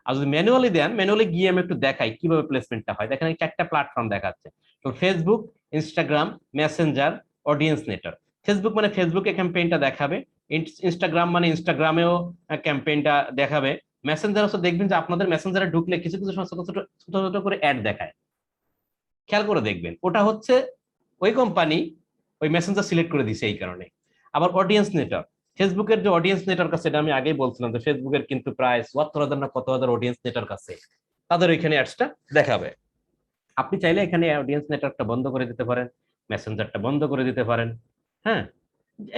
[SPEAKER 1] আর যদি ম্যানুয়ালি দেন, ম্যানুয়ালি গিয়ে আমি একটু দেখাই কিভাবে প্লেসমেন্টটা হয়। দেখেন এই 4টা প্ল্যাটফর্ম দেখাচ্ছে, তো Facebook, Instagram, Messenger, audience network. Facebook মানে ফেসবুকে ক্যাম্পেইনটা দেখাবে, ইনস্টাগ্রাম মানে ইনস্টাগ্রামেও ক্যাম্পেইনটা দেখাবে, মেসেঞ্জার হচ্ছে দেখবেন যে আপনাদের মেসেঞ্জারে ঢুকলে কিছু কিছু সময় ছোট ছোট ছোট ছোট করে অ্যাড দেখায়, খেয়াল করে দেখবেন, ওটা হচ্ছে ওই কোম্পানি ওই মেসেঞ্জার সিলেক্ট করে দিছে এই কারণে। আবার অডিয়েন্স নেটওয়ার্ক, ফেসবুকের যে অডিয়েন্স নেটওয়ার্ক আছে, এটা আমি আগেই বলছিলাম যে ফেসবুকের কিন্তু প্রায় ৭৪,০০০ না কত হাজার অডিয়েন্স নেটওয়ার্ক আছে, তাদের ওইখানে অ্যাডসটা দেখাবে। আপনি চাইলে এখানে অডিয়েন্স নেটওয়ার্কটা বন্ধ করে দিতে পারেন, মেসেঞ্জারটা বন্ধ করে দিতে পারেন। হ্যাঁ,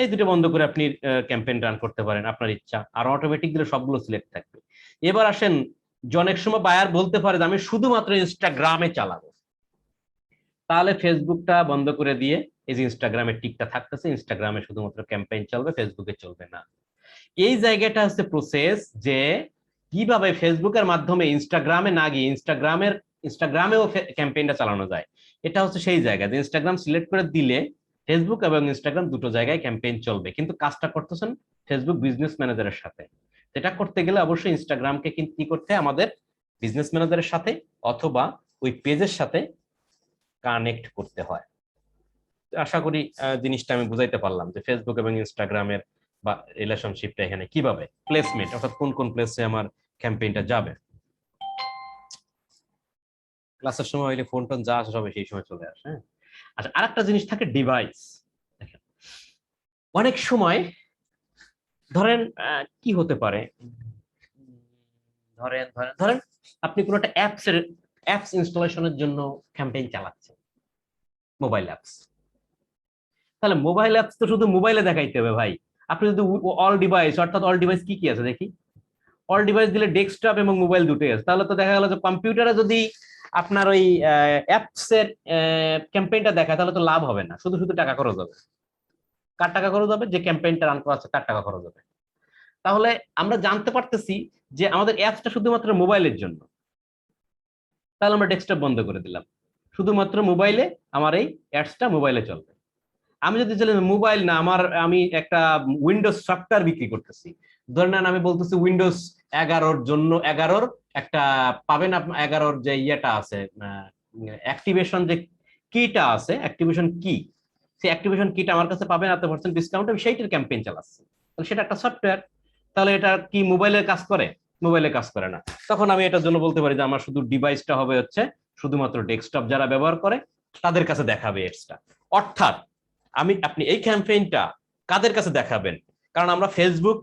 [SPEAKER 1] এই দুটো বন্ধ করে আপনি ক্যাম্পেইন রান করতে পারেন আপনার ইচ্ছা, আর অটোমেটিক দিলে সবগুলো সিলেক্ট থাকবে। এবার আসেন, যে অনেক সময় বায়ার বলতে পারে যে আমি শুধুমাত্র ইনস্টাগ্রামে চালাবো, তাহলে ফেসবুকটা বন্ধ করে দিয়ে এই যে ইনস্টাগ্রামের টিকটা থাকতেছে, ইনস্টাগ্রামে শুধুমাত্র ক্যাম্পেইন চলবে, ফেসবুকে চলবে না। এই জায়গাটা হচ্ছে প্রসেস, যে কিভাবে ফেসবুকের মাধ্যমে ইনস্টাগ্রামে না গিয়ে ইনস্টাগ্রামেও ক্যাম্পেইনটা চালানো যায়। এটা হচ্ছে সেই জায়গা যে ইনস্টাগ্রাম সিলেক্ট করে দিলে ফেসবুক এবং ইনস্টাগ্রাম দুটো জায়গায় ক্যাম্পেইন চলবে, কিন্তু কাজটা করতেছেন ফেসবুক বিজনেস ম্যানেজারের সাথে। এটা করতে গেলে অবশ্যই ইনস্টাগ্রামকে কিন্তু কি করতে হয়, আমাদের বিজনেস ম্যানেজারের সাথে অথবা ওই পেজের সাথে কানেক্ট করতে হয়। আশা করি জিনিসটা আমি বুঝাইতে পারলাম যে ফেসবুক এবং ইনস্টাগ্রামের বা রিলেশনশিপটা এখানে কিভাবে, প্লেসমেন্ট অর্থাৎ কোন কোন প্লেসে আমার ক্যাম্পেইনটা যাবে। ক্লাসের সময় হইলে ফোন টোন যা আসে সবাই সেই সময় চলে আসে। হ্যাঁ, আচ্ছা, আরেকটা জিনিস থাকে ডিভাইস। দেখেন অনেক সময় ধরেন কি হতে পারে, ধরেন ধরেন ধরেন আপনি কোনো একটা অ্যাপস ইনস্টলেশনের জন্য ক্যাম্পেইন চালাচ্ছেন, মোবাইল অ্যাপস। তাহলে মোবাইল অ্যাপস তো শুধু মোবাইলে দেখাইতে হবে ভাই। আপনি যদি অল ডিভাইস, অর্থাৎ অল ডিভাইস কি কি আছে দেখি, অল ডিভাইস দিলে ডেস্কটপ এবং মোবাইল দুটোই আছে, তাহলে তো দেখা গেল যে কম্পিউটারে যদি আপনার ওই অ্যাপস এর ক্যাম্পেইনটা দেখায় তাহলে তো লাভ হবে না, শুধু শুধু টাকা খরচ হবে। কার টাকা খরচ হবে, যে ক্যাম্পেইনটা রান করা আছে তার টাকা খরচ হবে। তাহলে আমরা জানতে পারতেছি যে আমাদের অ্যাপসটা শুধুমাত্র মোবাইলের জন্য, তাহলে আমরা ডেস্কটপ বন্ধ করে দিলাম, শুধুমাত্র মোবাইলে আমার এই অ্যাডসটা মোবাইলে চলবে। আমি যদি চাই মোবাইল না, আমি একটা উইন্ডোজ সফটওয়্যার বিক্রি করতেছি, ধরে নেন আমি বলতেছি উইন্ডোজ 11-র জন্য 11-র একটা পাবেন, আপনার 11-র যে ইয়েটা আছে, অ্যাক্টিভেশন যে কিটা আছে, অ্যাক্টিভেশন কি, সেই অ্যাক্টিভেশন কিটা আমার কাছে পাবেন এত % ডিসকাউন্ট, আমি সেইটার ক্যাম্পেইন চালাচ্ছি, তাহলে সেটা একটা সফটওয়্যার। তাহলে এটা কি মোবাইলের কাজ করে? মোবাইলে কাজ করে না। তখন আমি এটার জন্য বলতে পারি যে আমার শুধু ডিভাইসটা হবে হচ্ছে শুধুমাত্র ডেস্কটপ যারা ব্যবহার করে তাদের কাছে দেখাবে এক্সট্রা। অর্থাৎ আপনি এই ক্যাম্পেইনটা কাদের কাছে দেখাবেন, কারণ আমরা ফেসবুক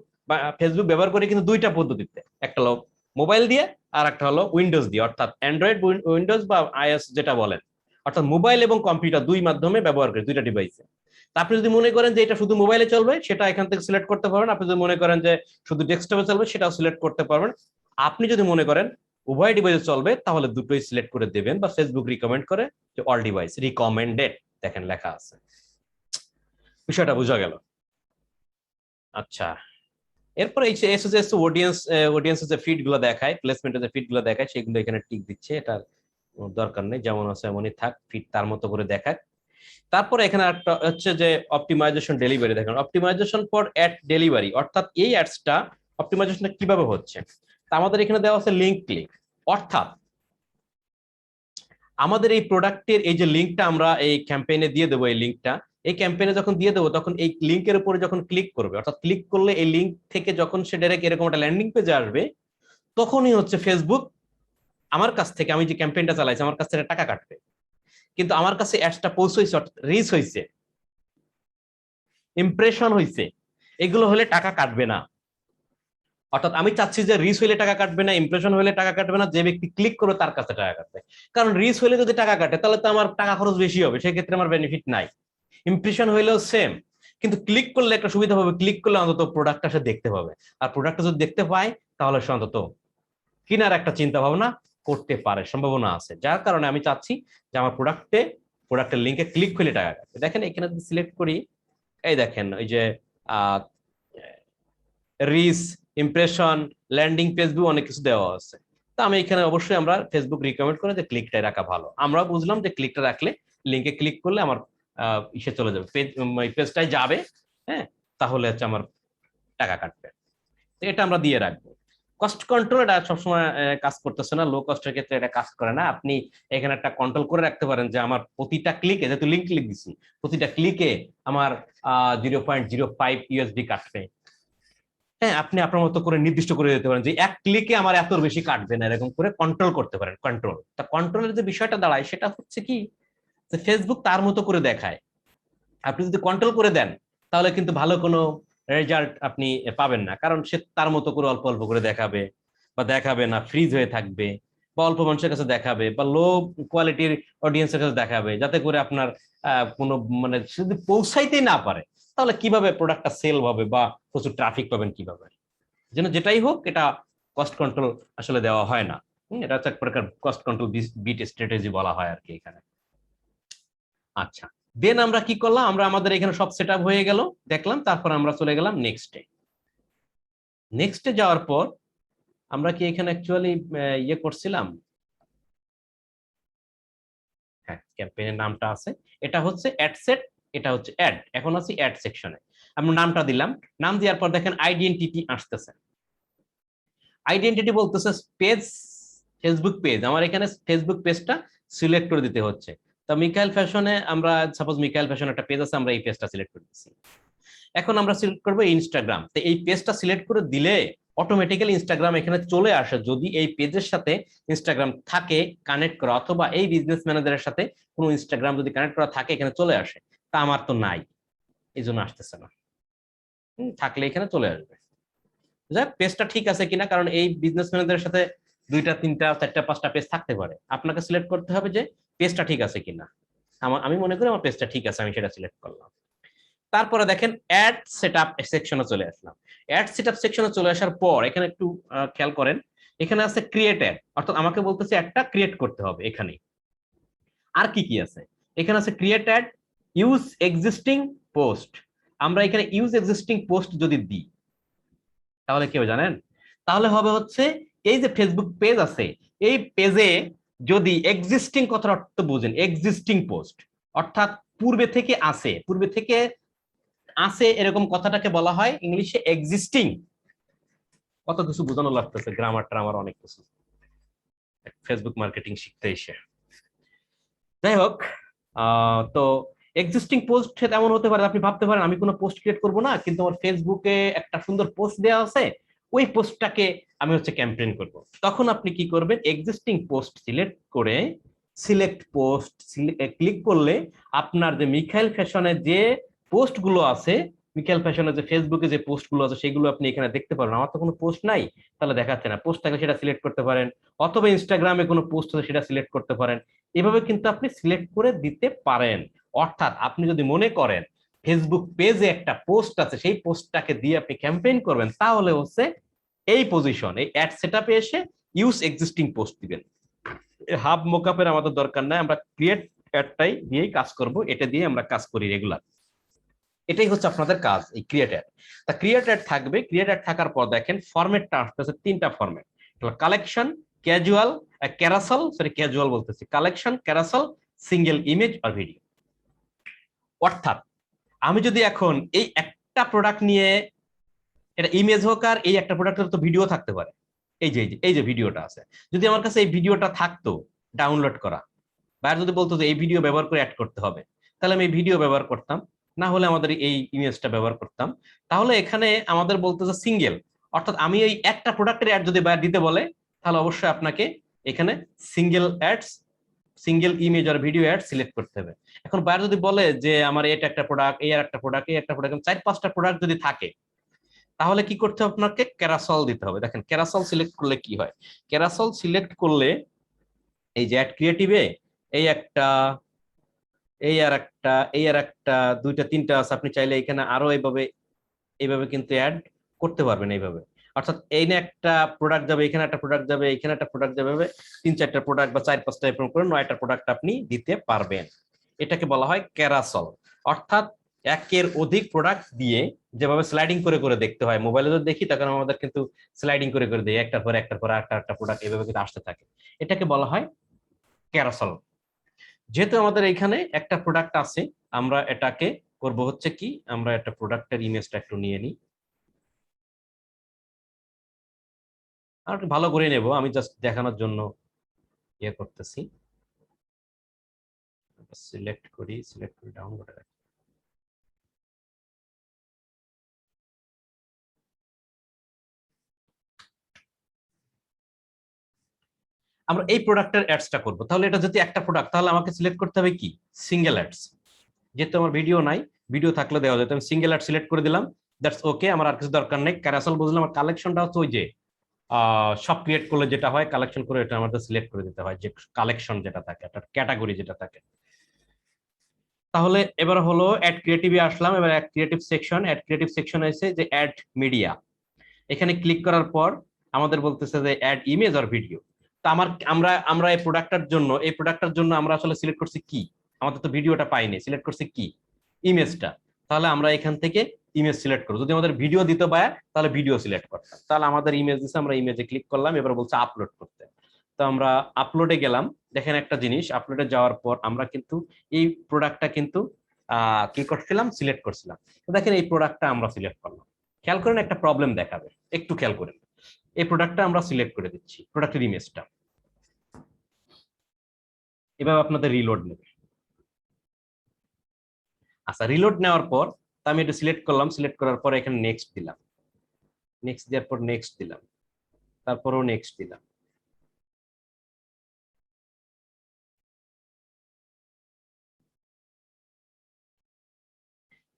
[SPEAKER 1] ব্যবহার করি কিন্তু দুইটা পদ্ধতিতে, একটা হলো মোবাইল দিয়ে আর একটা হলো উইন্ডোজ দিয়ে, অর্থাৎ অ্যান্ড্রয়েড উইন্ডোজ বা আইএস যেটা বলেন, অর্থাৎ মোবাইল এবং কম্পিউটার দুই মাধ্যমে ব্যবহার করি, দুইটা ডিভাইসে। আপনি যদি মনে করেন যে এটা শুধু মোবাইলে চলবে, সেটা এখান থেকে সিলেক্ট করতে পারবেন। আপনি যদি মনে করেন যে শুধু ডেস্কটপে চলবে, সেটাও সিলেক্ট করতে পারবেন। আপনি যদি মনে করেন উভয় ডিভাইসে চলবে, তাহলে দুটোই সিলেক্ট করে দেবেন, বা ফেসবুক রিকমেন্ড করে যে অল ডিভাইস রিকমেন্ডেড, দেখেন লেখা আছে। বিষয়টা বোঝা গেল? আচ্ছা, এরপর এই অডিয়েন্সের যে ফিড গুলো দেখায়, প্লেসমেন্টের যে ফিড গুলো দেখায়, সেগুলো এখানে টিক দিচ্ছে, এটার দরকার নেই, যেমন আছে এমনই থাক, ফিড তার মতো করে দেখাক। তারপরে এখানে একটা হচ্ছে যে অপটিমাইজেশন ডেলিভারি, দেখেন অপটিমাইজেশন ফর অ্যাড ডেলিভারি, অর্থাৎ এই অ্যাডসটা অপটিমাইজেশনটা কিভাবে হচ্ছে। তা আমাদের এখানে দেওয়া আছে লিঙ্ক ক্লিক, অর্থাৎ আমাদের এই প্রোডাক্টের এই যে লিঙ্কটা আমরা এই ক্যাম্পেইনে দিয়ে দেবো, এই লিঙ্কটা এই ক্যাম্পেইনে যখন দিয়ে দেবো, তখন এই লিঙ্কের উপরে যখন ক্লিক করবে, অর্থাৎ ক্লিক করলে এই লিঙ্ক থেকে যখন সে ডাইরেক্ট এরকম একটা ল্যান্ডিং পেজে আসবে, তখনই হচ্ছে ফেসবুক আমার কাছ থেকে, আমি যে ক্যাম্পেইনটা চালাইছি, আমার কাছ থেকে টাকা কাটবে। কিন্তু আমার কাছে অ্যাডসটা পৌঁছাইছে, রিচ হয়েছে, ইমপ্রেশন হয়েছে, এগুলো হলে টাকা কাটবে না। অর্থাৎ আমি চাচ্ছি যে রিচ হইলে টাকা কাটবে না, ইমপ্রেশন হইলে টাকা কাটবে না, যে ব্যক্তি ক্লিক করবে তার কাছে টাকা কাটবে। কারণ রিচ হইলে যদি টাকা কাটে তাহলে তো আমার টাকা খরচ বেশি হবে, সেক্ষেত্রে আমার বেনিফিট নাই। ইমপ্রেশন হইলেও সেম, কিন্তু ক্লিক করলে একটা সুবিধা হবে, ক্লিক করলে অন্তত প্রোডাক্টটা সে দেখতে পাবে, আর প্রোডাক্টটা যদি দেখতে পায় তাহলে সে অন্তত কেনার একটা চিন্তা ভাবনা করতে পারে, সম্ভাবনা আছে। যার কারণে আমি চাচ্ছি যে আমার প্রোডাক্টের লিঙ্কে ক্লিক করলে টাকা কাটবে। দেখেন এখানে যদি সিলেক্ট করি এই দেখেন ওই যে reach, impression, landing page view অনেক কিছু দেওয়া আছে। তো আমি এখানে অবশ্যই আমরা ফেসবুক রিকমেন্ড করে যে ক্লিকটাই রাখা ভালো। আমরা বুঝলাম যে ক্লিকটা রাখলে লিঙ্কে ক্লিক করলে আমার ইসে চলে যাবে, পেজটাই যাবে, হ্যাঁ, তাহলে হচ্ছে আমার টাকা কাটবে। তো এটা আমরা দিয়ে রাখবো। কস্ট কন্ট্রোল এটা সবসময় কাজ করতেছে না, লো কস্টের ক্ষেত্রে এটা কাজ করে না। আপনি এখানে একটা কন্ট্রোল করে রাখতে পারেন যে আমার প্রতিটা ক্লিকে, যেহেতু লিঙ্ক ক্লিক দিচ্ছি, প্রতিটা ক্লিকে আমার 0.05 USD কাটবে। হ্যাঁ, আপনি আপনার মতো করে নির্দিষ্ট করে দিতে পারেন যে এক ক্লিকে আমার এত বেশি কাটবে না, এরকম করে কন্ট্রোল করতে পারেন। কন্ট্রোল, তা কন্ট্রোলের যে বিষয়টা দাঁড়ায় সেটা হচ্ছে কি, যে ফেসবুক তার মতো করে দেখায়। আপনি যদি কন্ট্রোল করে দেন তাহলে কিন্তু ভালো কোনো রেজাল্ট আপনি পাবেন না, কারণ সে তার মতো করে অল্প অল্প করে দেখাবে, বা দেখাবে না, ফ্রিজ হয়ে থাকবে, বা অল্প মানুষের কাছে দেখাবে, বা লো কোয়ালিটির অডিয়েন্সের কাছে দেখাবে, যাতে করে আপনার কোনো মানে যদি পৌঁছাইতেই না পারে, তাহলে কিভাবে প্রোডাক্টটা সেল হবে বা প্রচুর ট্রাফিক পাবেন কিভাবে? যেন যেটাই হোক এটা কস্ট কন্ট্রোল আসলে দেওয়া হয় না। এটা হচ্ছে এক প্রকার কস্ট কন্ট্রোল বিট স্ট্র্যাটেজি বলা হয় আর কি এখানে। আচ্ছা, দেন আমরা কি করলাম, আমরা আমাদের এখানে সব সেট আপ হয়ে গেল, দেখলাম, তারপর আমরা চলে গেলাম নেক্সটে। নেক্সটে যাওয়ার পর আমরা কি এখানে অ্যাকচুয়ালি ইয়ে করছিলাম, হ্যাঁ, ক্যাম্পেইনের নামটা আছে, এটা হচ্ছে অ্যাড সেট, এটা হচ্ছে অ্যাড। এখন আছি অ্যাড সেকশনে, আমরা নামটা দিলাম। নাম দেওয়ার পর দেখেন আইডেন্টিটি আসতেছে। আইডেন্টিটি বলতেছে পেজ, ফেসবুক পেজ। আমার এখানে ফেসবুক পেজটা সিলেক্ট করে দিতে হচ্ছে। তো মিকাইল ফ্যাশনে আমরা সাপোজ মিকাইল ফ্যাশন একটা পেজ আছে, আমরা এই পেজটা সিলেক্ট করে দিচ্ছি। এখন আমরা সিলেক্ট করবো ইনস্টাগ্রাম। তো এই পেজটা সিলেক্ট করে দিলে অটোমেটিক্যালি ইনস্টাগ্রাম এখানে চলে আসে, যদি এই পেজের সাথে ইনস্টাগ্রাম থাকে কানেক্ট করা, অথবা এই বিজনেস ম্যানেজারের সাথে কোনো ইনস্টাগ্রাম যদি কানেক্ট করা থাকে এখানে চলে আসে। তা আমার তো নাই, এই জন্য আসতেছে না। থাকলে এখানে চলে আসবে। যাক, পেজটা ঠিক আছে কিনা, কারণ এই বিজনেস ম্যানেজারের সাথে 2টা 3টা 4টা 5টা পেজ থাকতে পারে। আপনাকে সিলেক্ট করতে হবে যে পেজটা ঠিক আছে কিনা। আমি মনে করি আমার পেজটা ঠিক আছে, আমি সেটা সিলেক্ট করলাম। তারপরে দেখেন অ্যাড সেটআপ সেকশনে চলে আসলাম। অ্যাড সেটআপ সেকশনে চলে আসার পর এখানে একটু খেয়াল করেন, এখানে আছে ক্রিয়েট অ্যাড, অর্থাৎ আমাকে বলতেছে একটা ক্রিয়েট করতে হবে এখানে। আর কি কি আছে, এখানে আছে create add, use existing post. আমরা এখানে ইউজ এক্সিস্টিং পোস্ট যদি দিই তাহলে কি হবে জানেন, তাহলে হবে হচ্ছে এই যে ফেসবুক পেজ আছে, এই পেজে যদি এক্সিস্টিং কথার অর্থ বুঝেন, এক্সিস্টিং পোস্ট অর্থাৎ পূর্বে থেকে আছে, পূর্বে থেকে আছে এরকম কথাটাকে বলা হয় ইংলিশে এক্সিস্টিং। কত কিছু বোঝানো লাগতেছে, গ্রামার ট্রামার অনেক কিছু ফেসবুক মার্কেটিং শিখতে এসে। যাই হোক, তো এক্সিস্টিং পোস্ট এমন হতে পারে, আপনি ভাবতে পারেন আমি কোনো পোস্ট ক্রিয়েট করবো না, কিন্তু আমার ফেসবুকে একটা সুন্দর পোস্ট দেওয়া আছে, ওই পোস্টটাকে আমি হচ্ছে ক্যাম্পেইন করব। তখন আপনি কি করবেন, এক্সিস্টিং পোস্ট সিলেক্ট করে সিলেক্ট পোস্ট ক্লিক করলে আপনার যে মিখাইল ফ্যাশনের যে পোস্ট গুলো আছে, মিখাইল ফ্যাশনের যে ফেসবুকে যে পোস্ট গুলো আছে সেগুলো আপনি এখানে দেখতে পারবেন। আমার তো কোনো পোস্ট নাই, তাহলে দেখাচ্ছে না। পোস্ট থাকলে সেটা সিলেক্ট করতে পারেন, অথবা ইনস্টাগ্রামে কোনো পোস্ট আছে সেটা সিলেক্ট করতে পারেন। এভাবে কিন্তু আপনি সিলেক্ট করে দিতে পারেন। অর্থাৎ আপনি যদি মনে করেন ফেসবুক পেজে একটা পোস্ট আছে, সেই পোস্টটাকে দিয়ে আপনি ক্যাম্পেইন করবেন, তাহলে হচ্ছে এই পজিশন, এই অ্যাড সেটআপে এসে ইউজ এক্সিস্টিং পোস্ট দিবেন। হাব মোকআপের আমাদের দরকার নাই, আমরা ক্রিয়েট অ্যাডটাই দিয়েই কাজ করব, এটা দিয়ে আমরা কাজ করি রেগুলার। এটাই হচ্ছে আপনাদের কাজ, এই ক্রিয়েট অ্যাড। তা ক্রিয়েট অ্যাড থাকবে, ক্রিয়েট অ্যাড থাকার পর দেখেন ফরম্যাটটা আসতেছে 3টা format, collection, casual, carousel, sorry casual বলতেছি, কালেকশন, ক্যারাসেল, সিঙ্গেল ইমেজ আর ভিডিও। অর্থাৎ আমি যদি এখন এই একটা প্রোডাক্ট নিয়ে, এটা ইমেজ হোক আর এই একটা প্রোডাক্টের তো ভিডিও থাকতে পারে, এই যে ভিডিওটা আছে, যদি আমার কাছে এই ভিডিওটা থাকতো ডাউনলোড করা, বা যদি বলতো যে এই ভিডিও ব্যবহার করে অ্যাড করতে হবে, তাহলে আমি এই ভিডিও ব্যবহার করতাম, না হলে আমাদের এই ইমেজটা ব্যবহার করতাম। তাহলে এখানে আমাদের বলতে যে সিঙ্গেল, অর্থাৎ আমি এই একটা প্রোডাক্টের অ্যাড যদি বাইরে দিতে বলে, তাহলে অবশ্যই আপনাকে এখানে সিঙ্গেল অ্যাডস, সিঙ্গেল ইমেজ আর ভিডিও অ্যাড সিলেক্ট করতে হবে। এখন বাইরে যদি বলে যে আমার এটা একটা প্রোডাক্ট, এই আর একটা প্রোডাক্ট, এই একটা প্রোডাক্ট, 4-5টা প্রোডাক্ট যদি থাকে, তাহলে কি করতে হবে, আপনাকে ক্যারাসল দিতে হবে। দেখেন ক্যারাসল সিলেক্ট করলে কি হয়, ক্যারাসল সিলেক্ট করলে এই যে অ্যাড ক্রিয়েটিভে এই একটা, এই আর একটা, এই আর একটা, 2টা 3টা আছে, আপনি চাইলে এখানে আরো এইভাবে কিন্তু অ্যাড করতে পারবেন এইভাবে। অর্থাৎ এই না একটা প্রোডাক্ট যাবে, এখানে একটা প্রোডাক্ট যাবে, এখানে একটা প্রোডাক্ট যাবে, 3-4টা প্রোডাক্ট বা 4-5টা এরকম করে 9টা প্রোডাক্ট আপনি দিতে পারবেন। এটাকে বলা হয় ক্যারাসল। অর্থাৎ একের অধিক প্রোডাক্ট দিয়ে যেভাবে স্লাইডিং করে করে দেখতে হয়, মোবাইলে যদি দেখি তখন আমাদের কিন্তু স্লাইডিং করে করে দেয়, একটার পর একটা প্রোডাক্ট এভাবে কিন্তু আসতে থাকে, এটাকে বলা হয় ক্যারাসেল। যেহেতু আমাদের এখানে একটা প্রোডাক্ট আছে, আমরা এটাকে করব হচ্ছে কি, আমরা একটা প্রোডাক্টের ইমেজটা একটু নিয়ে নিই, আর একটু ভালো করে নেব, আমি জাস্ট দেখানোর জন্য ইয়ে করতেছি। সিলেক্ট করি ডাউনলোড রাখি। আমরা এই প্রোডাক্টের অ্যাডসটা করব, তাহলে এটা যদি একটা প্রোডাক্ট, তাহলে আমাকে সিলেক্ট করতে হবে কি সিঙ্গেল অ্যাডস। যেহেতু আমার ভিডিও নাই, ভিডিও থাকলে দেওয়া যেত, আমি সিঙ্গেল অ্যাড সিলেক্ট করে দিলাম, দ্যাটস ওকে, আমার আর কিছু দরকার নেই। ক্যারাসেল বুঝলাম, আমার কালেকশনটা হচ্ছে ওই যে সব ক্রিয়েট করলে যেটা হয়, কালেকশন করে এটা আমাদের সিলেক্ট করে দিতে হয়, যে কালেকশন যেটা থাকে, একটা ক্যাটাগরি যেটা থাকে। তাহলে এবার হলো অ্যাড ক্রিয়েটিভে আসলাম, এবার add creative section, add creative section আছে যে অ্যাড মিডিয়া, এখানে ক্লিক করার পর আমাদের বলতেছে যে অ্যাড ইমেজ অর ভিডিও। তো আমরা এই প্রোডাক্টটার জন্য আমরা আসলে সিলেক্ট করছি কি, আমাদের তো ভিডিওটা পাইনি, সিলেক্ট করছি কি ইমেজটা, তাহলে আমরা এখান থেকে ইমেজ সিলেক্ট করব। যদি আমাদের ভিডিও দিতে পারে তাহলে ভিডিও সিলেক্ট করতাম, তাহলে আমাদের ইমেজ দিচ্ছে, আমরা ইমেজে ক্লিক করলাম, এবার বলছে আপলোড করতে। তো আমরা আপলোডে গেলাম, দেখেন একটা জিনিস, আপলোডে যাওয়ার পর আমরা কিন্তু এই প্রোডাক্টটা কিন্তু কি করছিলাম, সিলেক্ট করছিলাম। তো দেখেন এই প্রোডাক্টটা আমরা সিলেক্ট করলাম, খেয়াল করেন একটা প্রবলেম দেখাবে, একটু খেয়াল করেন। এই প্রোডাক্টটা আমরা সিলেক্ট করে দিচ্ছি, প্রোডাক্টের ইমেজটা, এভাবে আপনাদের রিলোড নেবে। আচ্ছা, রিলোড নেওয়ার পর আমি এটা সিলেক্ট করলাম, সিলেক্ট করার পর এখানে নেক্সট দিলাম, নেক্সট দেওয়ার পর নেক্সট দিলাম, তারপরও নেক্সট দিলাম।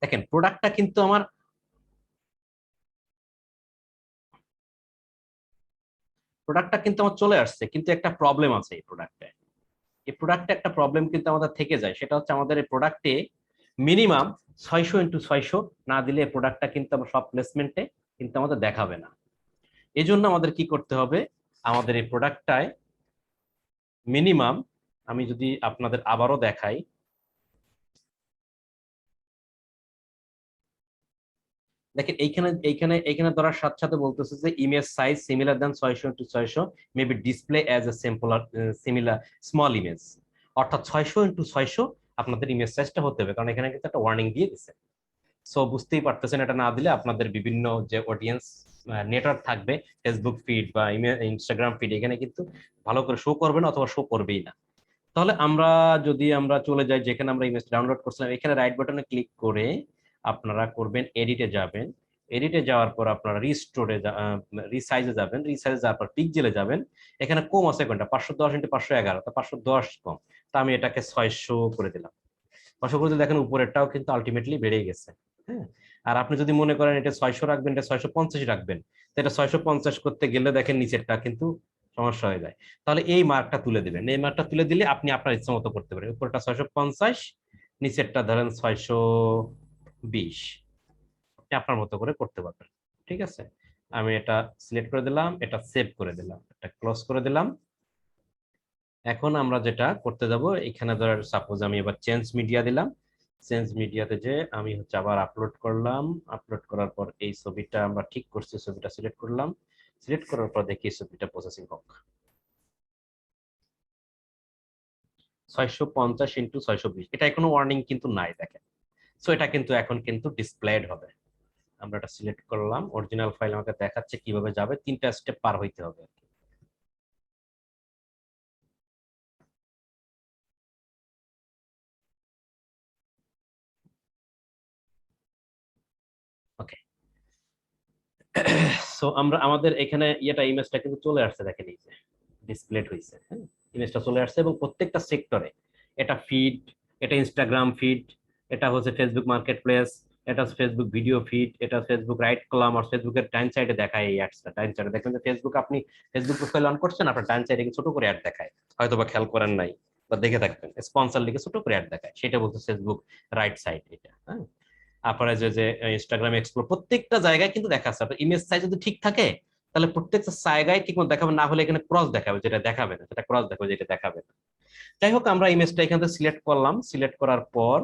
[SPEAKER 1] দেখেন প্রোডাক্টটা কিন্তু আমার চলে আসছে, কিন্তু একটা প্রবলেম আছে এই প্রোডাক্টে। এই প্রোডাক্টে একটা প্রবলেম কিন্তু আমাদের থেকে যায়, সেটা হচ্ছে আমাদের এই প্রোডাক্টে মিনিমাম 600x600 না দিলে এই প্রোডাক্টটা কিন্তু আমার সব প্লেসমেন্টে কিন্তু আমাদের দেখাবে না। এই জন্য আমাদের কি করতে হবে, আমাদের এই প্রোডাক্টটায় মিনিমাম, আমি যদি আপনাদের আবারও দেখাই, দেখেন এইখানে ধরার সাথে সাথে বলতেছে যে image size similar than 600x600 maybe display as a similar small image, অর্থাৎ 600x600 আপনাদের ইমেজ সাইজটা হতে হবে, কারণ এখানে কিন্তু একটা ওয়ার্নিং দিয়ে দিছে। সো বুঝতেই পারতেছেন, এটা না দিলে আপনাদের বিভিন্ন যে অডিয়েন্স নেটওয়ার্ক থাকবে, ফেসবুক ফিড বা ইনস্টাগ্রাম ফিড, এখানে কিন্তু ভালো করে শো করবে না, অথবা শো করবেই না। তাহলে আমরা চলে যাই যেখানে আমরা ইমেজ ডাউনলোড করছিলাম, এখানে রাইট বাটনে ক্লিক করে আপনারা করবেন এডিটে যাবেন, এডিটে যাওয়ার পর আপনারা রিসাইজে যাবেন, রিসাইজে যাওয়ার পর পিক্সেলে যাবেন, এখানে কম আছে কোনটা 510x511, তো 510 কম, তা আমি এটাকে 600 করে দিলাম। 600 করে দেখেন উপরেরটাও কিন্তু আলটিমেটলি বেড়ে গেছে। হ্যাঁ, আর আপনি যদি মনে করেন এটা 600 রাখবেন, এটা 650 রাখবেন, তো এটা 650 করতে গেলে দেখেন নিচেরটা কিন্তু সমস্যা হয়ে যায়। তাহলে এই মার্কটা তুলে দিবেন, এই মার্কটা তুলে দিলে আপনি আপনার ইচ্ছা মতো করতে পারেন, উপরটা 650, নিচেরটা ধরেন 620, আপনি আপনার মতো করে করতে পারবেন। ঠিক আছে, আমি এটা সিলেক্ট করে দিলাম, এটা সেভ করে দিলাম, এটা ক্লোজ করে দিলাম। এখন আমরা যেটা করতে যাব, এখানে ধর সাপোজ আমি এবার চেঞ্জ মিডিয়া দিলাম, চেঞ্জ মিডিয়াতে যে আমি হচ্ছে আবার আপলোড করলাম, আপলোড করার পর এই ছবিটা আমরা ঠিক করছি, ছবিটা সিলেক্ট করলাম, সিলেক্ট করার পর দেখি ছবিটা প্রসেসিং হোক। 650x620, এটা কোনো ওয়ার্নিং কিন্তু নাই দেখেন। সো এটা কিন্তু এখন কিন্তু ডিসপ্লেড হবে। আমরা এটা সিলেক্ট করলাম, অরিজিনাল ফাইল আমাকে দেখাচ্ছে কিভাবে যাবে, 3টা স্টেপ পার হইতে হবে। ওকে, সো আমাদের এখানে ইমেজটা কিন্তু চলে আসছে, দেখেন এই যে ডিসপ্লেড হয়েছে, হ্যাঁ ইমেজটা চলে আসছে, এবং প্রত্যেকটা সেক্টরে, এটা ফিড, এটা ইনস্টাগ্রাম ফিড, এটা হচ্ছে ফেসবুক মার্কেট প্লেস, এটা ফেসবুক ভিডিও ফিড, এটা ফেসবুক রাইট কলাম, আর ফেসবুকের ডান সাইডে দেখায় এই অ্যাডসটা, ডান সাইডে দেখেন যে ফেসবুক, আপনি ফেসবুক প্রোফাইল অন করছেন, আপনার ডান সাইডে ছোট করে অ্যাড দেখায়, হয়তো বা খেয়াল করেন নাই বা দেখে থাকবেন, স্পন্সর লিখে ছোট করে অ্যাড দেখায়, সেটা বলতে ফেসবুক রাইট সাইড এটা। হ্যাঁ, আপনারা যে ইনস্টাগ্রাম এক্সপ্লোর প্রত্যেকটা জায়গায় কিন্তু দেখাচ্ছে, আপনার ইমেজ সাইজ যদি ঠিক থাকে তাহলে প্রত্যেকটা জায়গায় ঠিক মতো দেখাবে, না হলে এখানে ক্রস দেখাবে, যেটা দেখাবে না সেটা ক্রস দেখাবে, যেটা দেখাবে না। যাই হোক, আমরা ইমেজটা এখান থেকে সিলেক্ট করলাম, সিলেক্ট করার পর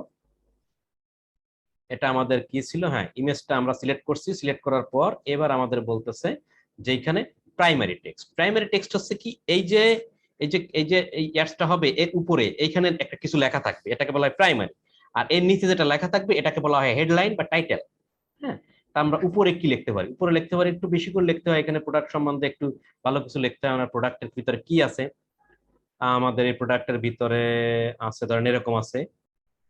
[SPEAKER 1] এটা আমাদের কি ছিল, হ্যাঁ ইমেজটা আমরা সিলেক্ট করছি, সিলেক্ট করার পর এবার আমাদের বলতেছে যে এখানে প্রাইমারি টেক্সট হচ্ছে কি, এই অ্যাডসটা হবে এর উপরে এইখানে একটা কিছু লেখা থাকবে, এটাকে বলা হয় প্রাইমারি। আর এর নিচে যেটা লেখা থাকবে এটাকে বলা হয় হেডলাইন বা টাইটেল। হ্যাঁ, তা আমরা উপরে কি লিখতে পারি, উপরে লিখতে পারি একটু বেশি করে লিখতে হয়, এখানে প্রোডাক্ট সম্বন্ধে একটু ভালো কিছু লিখতে হয়। আমরা প্রোডাক্টের ভিতরে কি আছে, আমাদের এই প্রোডাক্টের ভিতরে আছে ধরেন এরকম আছে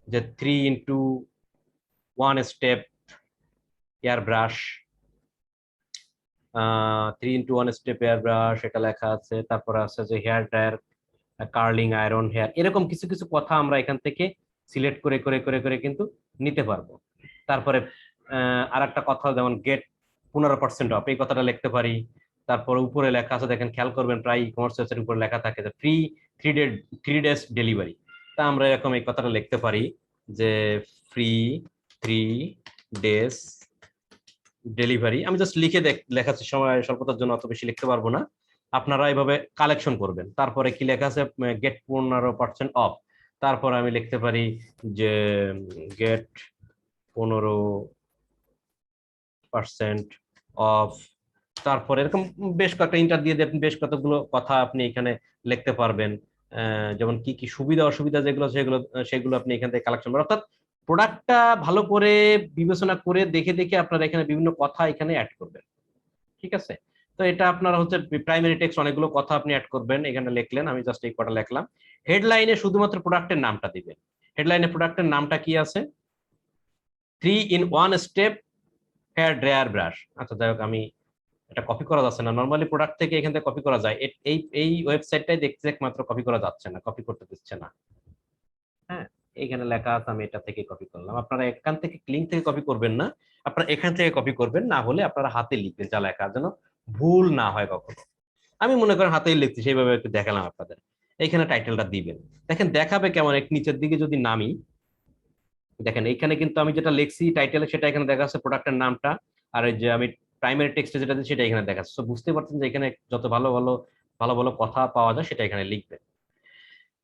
[SPEAKER 1] যে 3-in-1 step air brush, 3-in-1 step air brush এটা লেখা আছে। তারপর আছে যে hair dryer, curling iron hair, এরকম কিছু কিছু কথা আমরা এখান থেকে সিলেক্ট করে করে করে করে কিন্তু নিতে পারবো। তারপরে আর একটা কথা যেমন গেট 15% অফ, এই কথাটা লিখতে পারি। তারপর উপরে লেখা আছে দেখেন, খেয়াল করবেন প্রায় ই কমার্স ওয়েবসাইটের উপরে লেখা থাকে যে ফ্রি 3 ডেজ ডেলিভারি। তা আমরা এরকম এই কথাটা লিখতে পারি যে ফ্রি 3 ডেজ ডেলিভারি। আমি জাস্ট লিখে লেখাচ্ছি, সময় স্বল্পতার জন্য অত বেশি লিখতে পারবো না, আপনারা এইভাবে কালেকশন করবেন। তারপরে কি লেখা আছে, গেট 15% অফ। তারপর আমি লিখতে পারি যে গেট 15% অফ। তারপর এরকম বেশ কয়েকটা ইন্টার দিয়ে বেশ কতগুলো কথা আপনি এখানে লিখতে পারবেন, যেমন কি কি সুবিধা অসুবিধা যেগুলো সেগুলো সেগুলো আপনি এখান থেকে কালেকশন করেন। অর্থাৎ প্রোডাক্টটা ভালো করে বিবেচনা করে দেখে দেখে আপনারা এখানে বিভিন্ন কথা এখানে অ্যাড করবেন। ঠিক আছে, তো এটা আপনার হচ্ছে প্রাইমারি টেক্সট, অনেকগুলো কথা আপনি অ্যাড করবেন, এখানে লিখলেন, আমি জাস্ট এই কটা লিখলাম। হেডলাইনে শুধুমাত্র প্রোডাক্টের নামটা দিবেন। হেডলাইনে প্রোডাক্টের নামটা কি আছে, 3-in-1 step hair dryer brush. আচ্ছা যাই হোক, আমি এটা কপি করা যাচ্ছে না, নর্মালি প্রোডাক্ট থেকে এখান থেকে কপি করা যায়, এই এই ওয়েবসাইটটাই দেখতে একমাত্র কপি করা যাচ্ছে না, কপি করতে দিচ্ছে না। হ্যাঁ, এখানে লেখা আছে, আমি এটা থেকে কপি করলাম। আপনারা এখান থেকে লিঙ্ক থেকে কপি করবেন না, আপনারা এখান থেকে কপি করবেন, না হলে আপনারা হাতে লিখবেন, যা লেখা যেন ভুল না হয় কখনো। আমি মনে করেন হাতেই লিখছি, সেইভাবে একটু দেখালাম আপনাদের। এইখানে টাইটেলটা দিবেন, দেখেন দেখাবে কেমন, এক নিচের দিকে যদি নামি দেখেন এইখানে কিন্তু আমি যেটা লিখছি টাইটেলে সেটা এখানে দেখা যাচ্ছে প্রোডাক্টের নামটা, আর এই যে আমি প্রাইমারি টেক্সটে যেটা দিচ্ছি সেটা এখানে দেখা যাচ্ছে। বুঝতে পারছেন যে এখানে যত ভালো ভালো ভালো ভালো কথা পাওয়া যায় সেটা এখানে লিখবেন।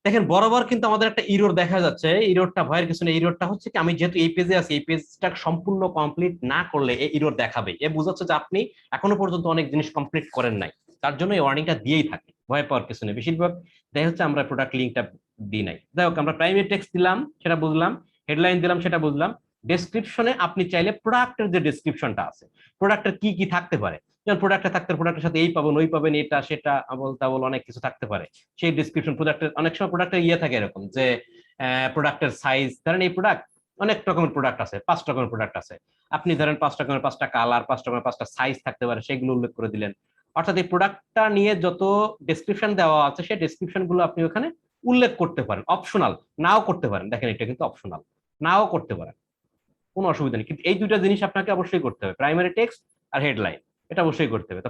[SPEAKER 1] দেখেন বরাবর কিন্তু আমাদের একটা ইরোর দেখা যাচ্ছে, ইরোরটা ভয়ের কিছু নেই। ইরোরটা হচ্ছে কি, আমি যেহেতু এই পেজে আছি, এই পেজটা সম্পূর্ণ কমপ্লিট না করলে এই ইরোর দেখাবে, এ বোঝাচ্ছে যে আপনি এখনো পর্যন্ত অনেক জিনিস কমপ্লিট করেন নাই, তার জন্য এই ওয়ার্নিংটা দিয়েই থাকে, ভয় পাওয়ার কিছু নেই। বেশিরভাগ দেখা যাচ্ছে আমরা প্রোডাক্ট লিঙ্কটা দিই নাই। যাই হোক, আমরা প্রাইমারি টেক্সট দিলাম সেটা বুঝলাম, হেডলাইন দিলাম সেটা বুঝলাম। ডেসক্রিপশনে আপনি চাইলে প্রোডাক্টের যে ডেসক্রিপশনটা আছে, প্রোডাক্টের কি কি থাকতে পারে, যেমন প্রোডাক্টে থাকতে প্রোডাক্টের সাথে এই পাবেন ওই পাবেন এটা সেটা আবল তাবল অনেক কিছু থাকতে পারে, সেই ডিসক্রিপশন প্রোডাক্টের। অনেক সময় প্রোডাক্টের ইয়ে থাকে এরকম যে প্রোডাক্টের সাইজ, ধরেন এই প্রোডাক্ট অনেক রকমের প্রোডাক্ট আছে, 5 রকমের প্রোডাক্ট আছে, আপনি ধরেন 5 রকমের 5টা কালার, 5 রকমের 5টা সাইজ থাকতে পারে, সেগুলো উল্লেখ করে দিলেন। অর্থাৎ এই প্রোডাক্টটা নিয়ে যত ডেসক্রিপশন দেওয়া আছে সেই ডেসক্রিপশন গুলো আপনি ওখানে উল্লেখ করতে পারেন, অপশনাল, নাও করতে পারেন। দেখেন এটা কিন্তু অপশনাল, নাও করতে পারেন, কোনো অসুবিধা নেই। কিন্তু এই দুইটা জিনিস আপনাকে অবশ্যই করতে হবে, প্রাইমারি টেক্সট আর হেডলাইন, এটা অবশ্যই করতে হবে।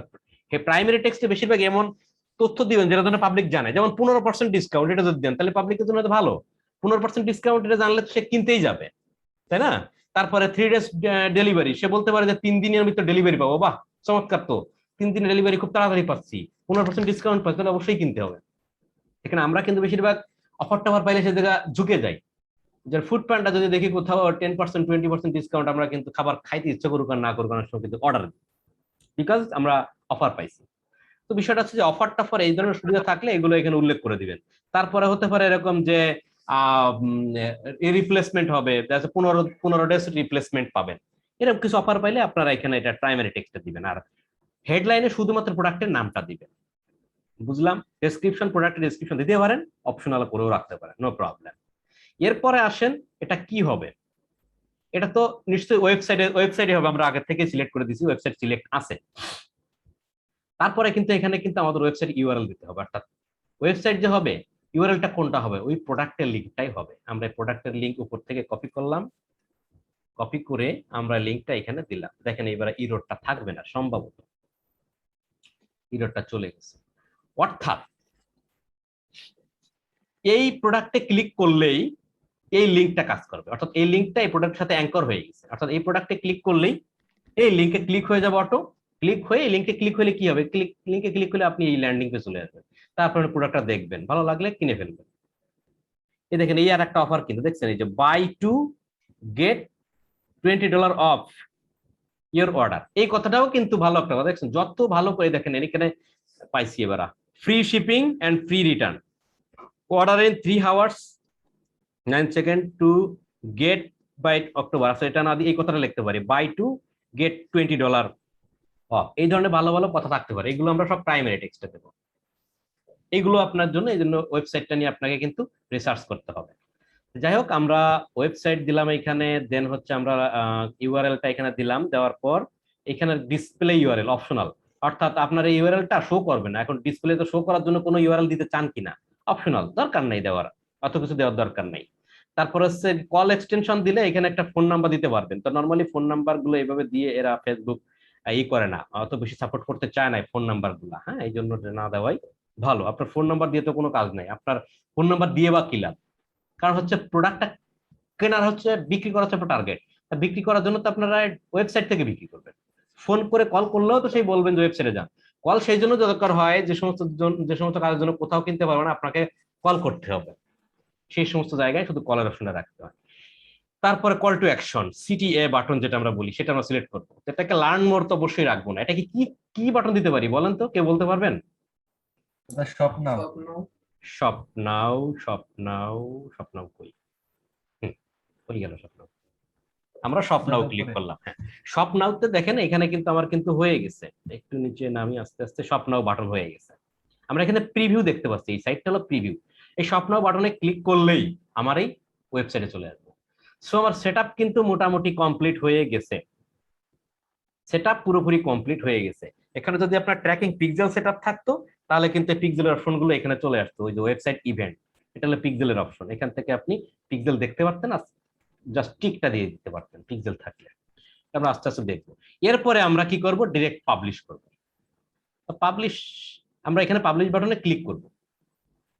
[SPEAKER 1] প্রাইমারি টেক্সটে বেশিরভাগ এমন তথ্য দিবেন যেটা জন্য পাবলিক জানে, যেমন 15% ডিসকাউন্ট, এটা যদি দেন তাহলে পাবলিকের জন্য তো ভালো। 15% ডিসকাউন্ট এটা জানলে সে কিনতেই যাবে, তাই না? তারপরে 3 ডেজ ডেলিভারি, সে বলতে পারে যে 3 দিনের ভিতরে ডেলিভারি পাবো, বাহ চমৎকার তো, 3 দিনের ডেলিভারি খুব তাড়াতাড়ি পাচ্ছি, 15% ডিসকাউন্ট পাচ্ছি, তাহলে অবশ্যই কিনতে হবে। এখানে আমরা কিন্তু বেশিরভাগ অফার টফার পাইলে সে জায়গা ঝুঁকে যাই, যে ফুড প্যান্ডটা যদি দেখি কোথাও 10% 20% ডিসকাউন্ট, আমরা কিন্তু খাবার খাইতে ইচ্ছা করুক আর না করুক অনেক সময় কিন্তু অর্ডার দিই, বিকজ আমরা অফার পাইছি। তো বিষয়টা হচ্ছে যে অফার টফার এই ধরনের সুবিধা থাকলে এগুলো এখানে উল্লেখ করে দিবেন। তারপরে হতে পারে এরকম যে রিপ্লেসমেন্ট হবে, 15 ডেজ রিপ্লেসমেন্ট পাবেন, এরকম কিছু অফার পাইলে আপনারা এখানে এটা প্রাইমারি টেক্সটে দিবেন। আর হেডলাইনে শুধুমাত্র প্রোডাক্টের নামটা দিবেন, বুঝলাম। ডেসক্রিপশন, প্রোডাক্টের ডেসক্রিপশন দিতে পারেন, অপশনাল করেও রাখতে পারেন, নো প্রবলেম। এরপরে আসেন, এটা কি হবে, এটা তো নিশ্চয়ই ওয়েবসাইটে হবে, আমরা আগে থেকে সিলেক্ট করে দিয়েছি, ওয়েবসাইট সিলেক্ট আছে। তারপরে কিন্তু এখানে কিন্তু আমাদের ওয়েবসাইট ইউআরএল দিতে হবে, অর্থাৎ ওয়েবসাইট যে হবে ইউআরএলটা কোনটা হবে, ওই প্রোডাক্টের লিঙ্কটাই হবে। আমরা প্রোডাক্টের লিঙ্ক উপর থেকে কপি করলাম, কপি করে আমরা লিঙ্কটা এখানে দিলাম। দেখেন এবারে ইরোরটা থাকবে না, সম্ভবত ইরোরটা চলে গেছে। অর্থাৎ এই প্রোডাক্টে ক্লিক করলেই এই লিঙ্কটা কাজ করবে, অর্থাৎ এই লিঙ্কটা এই প্রোডাক্টের সাথে অ্যাঙ্কর হয়ে গেছে। অর্থাৎ এই প্রোডাক্টে ক্লিক করলেই এই লিঙ্কে ক্লিক হয়ে যাবে, অটো ক্লিক হয়ে এই লিঙ্কে ক্লিক হলে কি হবে, লিঙ্কে ক্লিক করলে আপনি এই ল্যান্ডিং পেজে চলে আসবেন, তারপরে প্রোডাক্টটা দেখবেন, ভালো লাগলে কিনে ফেলবেন। এই দেখেন এই আর একটা অফার কিন্তু দেখছেন, এই যে buy 2 get $20 off your order. এই কথাটাও কিন্তু ভালো একটা কথা, দেখছেন যত ভালো করে দেখেন এখানে পাইছি এবার free shipping and free return, order in 3 hours 9 seconds to get by October. আচ্ছা এটা না দিয়ে এই কথাটা লিখতে পারি, বাই টু গেট $20 অফ। এই ধরনের ভালো ভালো কথা থাকতে পারে, এগুলো আমরা সব প্রাইমারি টেক্সটে দেবো। এগুলো আপনার জন্য, এই জন্য ওয়েবসাইটটা নিয়ে আপনাকে কিন্তু রিসার্চ করতে হবে। যাই হোক, আমরা ওয়েবসাইট দিলাম এখানে, দেন হচ্ছে আমরা ইউআরএলটা এখানে দিলাম, দেওয়ার পর এখানে ডিসপ্লে ইউআরএল অপশনাল, অর্থাৎ আপনার এই ইউআরএলটা শো করবে না। এখন ডিসপ্লে তো শো করার জন্য কোনো ইউআরএল দিতে চান কিনা, অপশনাল, দরকার নাই দেওয়ার, অত কিছু দেওয়ার দরকার নাই। তারপর হচ্ছে কল এক্সটেনশন দিলে এখানে একটা ফোন নাম্বার দিতে পারবেন। তো নর্মালি ফোন নাম্বার গুলো এইভাবে দিয়ে এরা ফেসবুক করে না, অত বেশি সাপোর্ট করতে চায় না ফোন নাম্বার গুলা, হ্যাঁ, এই জন্য না দেওয়াই ভালো। আপনার ফোন নাম্বার দিয়ে তো কোনো কাজ নাই, আপনার ফোন নাম্বার দিয়ে বা কি লাভ, কারণ হচ্ছে প্রোডাক্টটা কেনার হচ্ছে, বিক্রি করা হচ্ছে টার্গেট, বিক্রি করার জন্য তো আপনারা ওয়েবসাইট থেকে বিক্রি করবেন। ফোন করে কল করলেও তো সেই বলবেন যে ওয়েবসাইটে যান। কল সেই জন্য দরকার হয় যে সমস্ত কাজের জন্য কোথাও কিনতে পারবে না, আপনাকে কল করতে হবে, সেই সমস্ত জায়গায় শুধু কলের অপশনটা রাখতে হয়। তারপরে call to action, CTA button যেটা আমরা বলি, সেটা আমরা সিলেক্ট করবো। এটাকে লার্ন মোর তো অবশ্যই রাখবো না, এটাকে কি কি বাটন দিতে পারি বলেন তো, কেউ বলতে পারবেন?
[SPEAKER 5] শপ নাও।
[SPEAKER 1] শপ নাও, শপ নাও, শপ নাও কই, হয়ে গেল শপ নাও। আমরা শপ নাও ক্লিক করলাম। হ্যাঁ, শপ নাওতে দেখেন এখানে কিন্তু আমার কিন্তু হয়ে গেছে, একটু নিচে নামি আস্তে আস্তে শপ নাও বাটন হয়ে গেছে। আমরা এখানে প্রিভিউ দেখতে পাচ্ছি, এই সাইটটা হলো প্রিভিউ। এই শপ নাও বাটনে ক্লিক করলেই আমার এই ওয়েবসাইটে চলে আসবে। সো আমার সেটআপ কিন্তু মোটামুটি কমপ্লিট হয়ে গেছে, সেটআপ পুরোপুরি কমপ্লিট হয়ে গেছে। এখানে যদি আপনার ট্র্যাকিং পিক্সেল সেটআপ থাকতো তাহলে কিন্তু পিক্সেলের অপশনগুলো এখানে চলে আসতো, ওই যে ওয়েবসাইট ইভেন্ট, এটা হলো পিক্সেলের অপশন। এখান থেকে আপনি পিক্সেল দেখতে পারতেন, জাস্ট টিকটা দিয়ে দিতে পারতেন পিক্সেল থাকলে। আমরা আস্তে আস্তে দেখবো। এরপরে আমরা কি করব, ডিরেক্ট পাবলিশ করব। পাবলিশ, আমরা এখানে পাবলিশ বাটনে ক্লিক করব,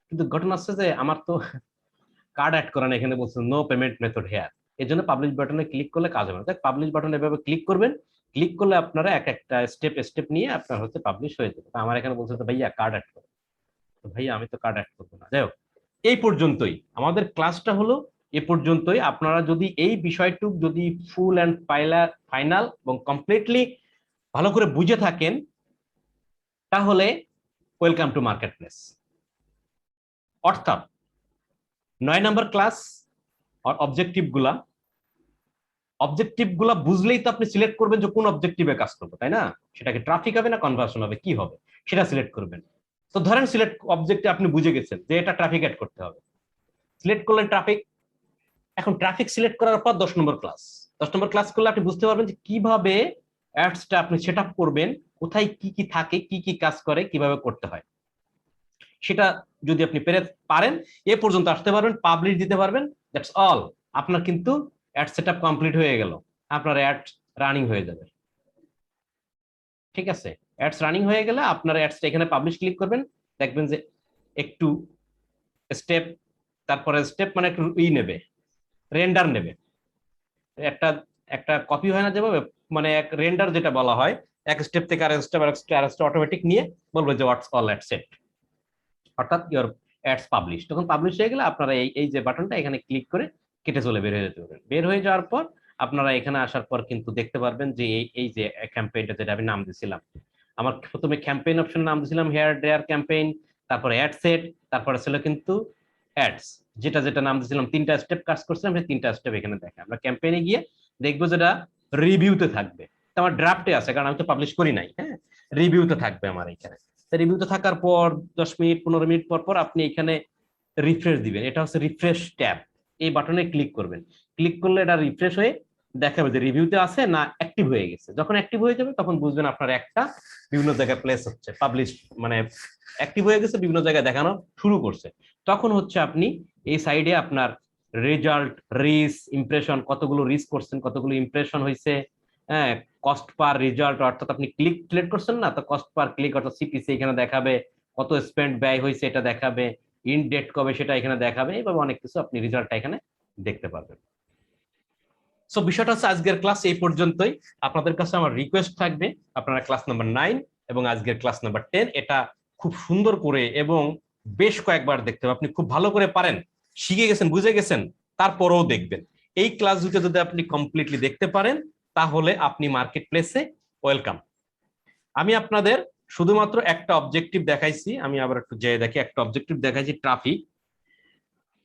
[SPEAKER 1] কিন্তু ঘটনা হচ্ছে যে আমার তো কার্ড অ্যাড করা না, এখানে বলছে নো পেমেন্ট মেথড হেয়ার, এই জন্য পাবলিশ বাটনে ক্লিক করলে কাজ হবে না। দেখ, পাবলিশ বাটনে এভাবে ক্লিক করবেন, ক্লিক করলে আপনারা এক একটা স্টেপ নিয়ে আপনার হচ্ছে পাবলিশ হয়ে যাবে। আমার এখানে বলছে তো ভাইয়া কার্ড অ্যাড করো, তো ভাইয়া আমি তো কার্ড অ্যাড করবো না। যাই হোক, এই পর্যন্তই আমাদের ক্লাসটা হলো, এ পর্যন্তই। আপনারা যদি এই বিষয়টুক যদি ফুল অ্যান্ড ফাইনাল এবং কমপ্লিটলি ভালো করে বুঝে থাকেন, তাহলে ওয়েলকাম টু মার্কেট প্লেস। অর্থাৎ 9 নম্বর ক্লাস অবজেক্টিভ গুলা বুঝলেই তো আপনি সিলেক্ট করবেন যে কোন অবজেক্টিভে কাজ করবো, তাই না? সেটাকে ট্রাফিক হবে না কনভার্সন হবে, কি হবে সেটা সিলেক্ট করবেন। তো ধরেন সিলেক্ট অবজেক্টে আপনি বুঝে গেছেন যে এটা ট্রাফিক অ্যাড করতে হবে, সিলেক্ট করলেন ট্রাফিক। এখন ট্রাফিক সিলেক্ট করার পর 10 নম্বর ক্লাস, 10 নম্বর ক্লাস করলে আপনি বুঝতে পারবেন যে কিভাবে অ্যাডসটা আপনি সেট আপ করবেন, কোথায় কি কি থাকে, কি কি কাজ করে, কিভাবে করতে হয়। সেটা যদি আপনি পারেন এ পর্যন্ত আসতে পারবেন, পাবলিশ দিতে পারবেন, দ্যাটস অল। আপনার কিন্তু অ্যাড সেটআপ কমপ্লিট হয়ে গেল, আপনার অ্যাড রানিং হয়ে যাবে। ঠিক আছে, অ্যাডস রানিং হয়ে গেলে আপনার অ্যাডসটা এখানে পাবলিশ ক্লিক করবেন, দেখবেন যে একটু স্টেপ, তারপরে স্টেপ মানে একটু নেবে, রেন্ডার নেবে, একটা কপি হয় না যেভাবে, মানে এক রেন্ডার যেটা বলা হয়, এক স্টেপ থেকে আর স্টেপ অটোমেটিক নিয়ে বলবে যে হোয়াটস অল অ্যাড সেট, অর্থাৎ ইওর অ্যাডস পাবলিশ। তখন পাবলিশ হয়ে গেলে আপনারা এই যে বাটনটা এখানে ক্লিক করে কেটে চলে বের হয়ে যেতে পারবেন। বের হয়ে যাওয়ার পর আপনারা এখানে আসার পর কিন্তু দেখতে পারবেন যে এই যে ক্যাম্পেইনটা যেটা আমি নাম দিয়েছিলাম, আমার প্রথমে ক্যাম্পেইন অপশন নাম দিয়েছিলাম হেয়ার ড্রায়ার ক্যাম্পেইন, তারপরে অ্যাড সেট, তারপরে ছিল কিন্তু অ্যাডস, যেটা নাম দিয়েছিলাম, 3টা স্টেপ কাজ করছিলাম, সেই 3টা স্টেপ এখানে দেখে। আমরা ক্যাম্পেইনে গিয়ে দেখবো যেটা রিভিউতে থাকবে, আমার ড্রাফটে আছে কারণ আমি তো পাবলিশ করি নাই, হ্যাঁ, রিভিউতে থাকবে আমার এখানে। রিভিউতে থাকার পর 10 মিনিট 15 মিনিট পর পর আপনি এখানে রিফ্রেশ দিবেন, এটা হচ্ছে রিফ্রেশ ট্যাব, এই বাটনে ক্লিক করবেন। ক্লিক করলে এটা রিফ্রেশ হয়ে দেখাবে যে রিভিউতে আছে না অ্যাক্টিভ হয়ে গেছে। যখন অ্যাক্টিভ হয়ে যাবে তখন বুঝবেন আপনার একটা বিভিন্ন জায়গায় প্লেস হচ্ছে, পাবলিশ মানে অ্যাক্টিভ হয়ে গেছে, বিভিন্ন জায়গায় দেখানো শুরু করছে। তখন হচ্ছে আপনি এই সাইডে আপনার রেজাল্ট, রিচ, ইমপ্রেশন, কতগুলো রিচ করছেন, কতগুলো ইমপ্রেশন হয়েছে, হ্যাঁ, কস্ট পার রেজাল্ট, অর্থাৎ আপনি ক্লিক সিলেক্ট করছেন না, তো কস্ট পার ক্লিক অর্থাৎ সিপিসি এখানে দেখাবে, কত স্পেন্ড ব্যয় হয়েছে এটা দেখাবে, ইন ডেট কবে সেটা এখানে দেখাবে, এইভাবে অনেক কিছু আপনি রেজাল্টটা এখানে দেখতে পারবেন। সো বিষয়টা হচ্ছে আজকের ক্লাস এই পর্যন্তই। আপনাদের কাছে আমার রিকোয়েস্ট থাকবে, আপনারা ক্লাস নাম্বার 9 এবং আজকের ক্লাস নাম্বার 10 এটা খুব সুন্দর করে এবং বেশ কয়েকবার দেখতে হবে। আপনি খুব ভালো করে পারেন, শিখে গেছেন, বুঝে গেছেন, তারপরেও দেখবেন। এই ক্লাস দুটো যদি আপনি কমপ্লিটলি দেখতে পারেন তাহলে আপনি মার্কেট প্লেসে ওয়েলকাম। আমি আপনাদের শুধুমাত্র একটা অবজেক্টিভ দেখাইছি, আমি আবার একটু যেয়ে দেখি, একটা অবজেক্টিভ দেখাইছি ট্রাফিক।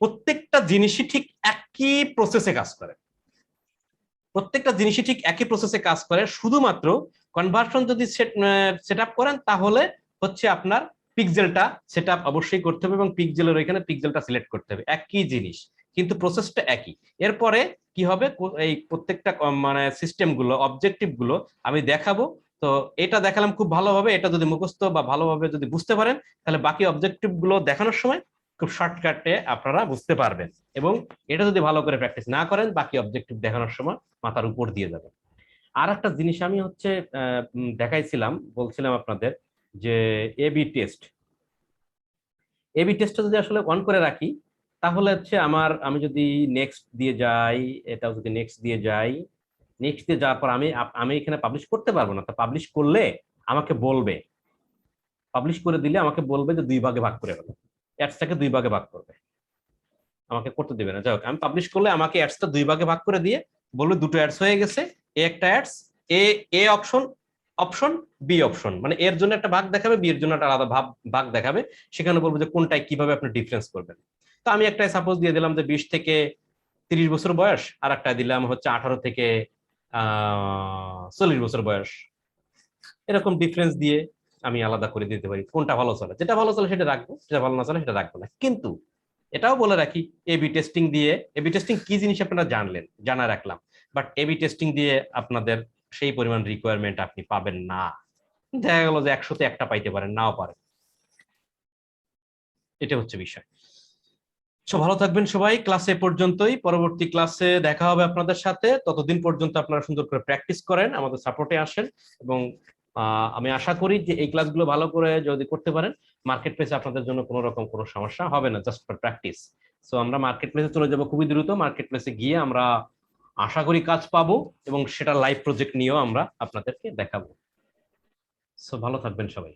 [SPEAKER 1] প্রত্যেকটা জিনিসই ঠিক একই প্রসেসে কাজ করে, প্রত্যেকটা জিনিসই ঠিক একই প্রসেসে কাজ করে, শুধুমাত্র কনভার্সন যদি সেট আপ করেন তাহলে হচ্ছে আপনার পিক্সেলটা সেট আপ অবশ্যই করতে হবে এবং পিক্সেলের ওইখানে পিক্সেলটা সিলেক্ট করতে হবে, একই জিনিস কিন্তু প্রসেসটা একই। এরপরে কি হবে, এই প্রত্যেকটা মানে সিস্টেম গুলো অবজেক্টিভ গুলো আমি দেখাবো। তো এটা দেখালাম খুব ভালোভাবে, এটা যদি মুখস্থ বা ভালোভাবে যদি বুঝতে পারেন তাহলে বাকি অবজেক্টিভ গুলো দেখানোর সময় খুব শর্টকাটে আপনারা বুঝতে পারবেন। এবং এটা যদি ভালো করে প্র্যাকটিস না করেন বাকি অবজেক্টিভ দেখানোর সময় মাথার উপর দিয়ে যাবে। আর একটা জিনিস আমি হচ্ছে দেখাইছিলাম, বলছিলাম আপনাদের যে এবি টেস্ট, এবি টেস্টটা যদি আসলে অন করে রাখি তাহলে হচ্ছে আমি যদি নেক্সট দিয়ে যাই, এটাও যদি নেক্সট দিয়ে যাই, নেক্সট দিয়ে যাওয়ার পর আমি এখানে পাবলিশ করতে পারবো না। তা পাবলিশ করলে আমাকে বলবে, পাবলিশ করে দিলে আমাকে বলবে যে 2 ভাগে ভাগ করে ফেলো, অ্যাডসটাকে 2 ভাগে ভাগ করবে, আমাকে করতে দেবে না। যাই হোক, আমি পাবলিশ করলে আমাকে অ্যাডসটা 2 ভাগে ভাগ করে দিয়ে বলবে 2টো অ্যাডস হয়ে গেছে, এ একটা ads, A option B option, মানে এর জন্য একটা ভাগ দেখাবে, বি এর জন্য একটা আলাদা ভাগ দেখাবে। সেখানে বলবো যে কোনটায় কিভাবে আপনি ডিফারেন্স করবেন। তো আমি একটা সাপোজ দিয়ে দিলাম যে 20 থেকে 30 বছর বয়স, আর একটা দিলাম হচ্ছে 18 থেকে 40 বছর বয়স। এরকম ডিফারেন্স দিয়ে আমি আলাদা করে দিতে পারি কোনটা ভালো চলে, যেটা ভালো চলে সেটা রাখবো, যেটা ভালো না চলে সেটা রাখবো না। কিন্তু এটাও বলে রাখি, এবি টেস্টিং দিয়ে, এবি টেস্টিং কি জিনিস আপনারা জানা রাখলাম, বাট এবি টেস্টিং দিয়ে আপনাদের সেই পরিমাণ রিকোয়ারমেন্ট আপনি পাবেন না। দেখা গেল যে 100তে একটা পাইতে পারেন, নাও পারেন। এটা হচ্ছে বিষয়। সো ভালো থাকবেন সবাই, ক্লাসে পর্যন্তই, পরবর্তী ক্লাসে দেখা হবে আপনাদের সাথে। ততদিন পর্যন্ত আপনারা সুন্দর করে প্র্যাকটিস করেন, আমাদের সাপোর্টে আসেন এবং আমি আশা করি যে এই ক্লাসগুলো ভালো করে যদি করতে পারেন মার্কেট প্লেসে আপনাদের জন্য কোনো রকম কোনো সমস্যা হবে না, জাস্ট ফর প্র্যাকটিস। সো আমরা মার্কেট প্লেসে চলে যাব খুবই দ্রুত। মার্কেট প্লেসে গিয়ে আমরা আশা করি কাজ পাবো এবং সেটা লাইভ প্রজেক্ট নিয়েও আমরা আপনাদেরকে দেখাবো। সো ভালো থাকবেন সবাই।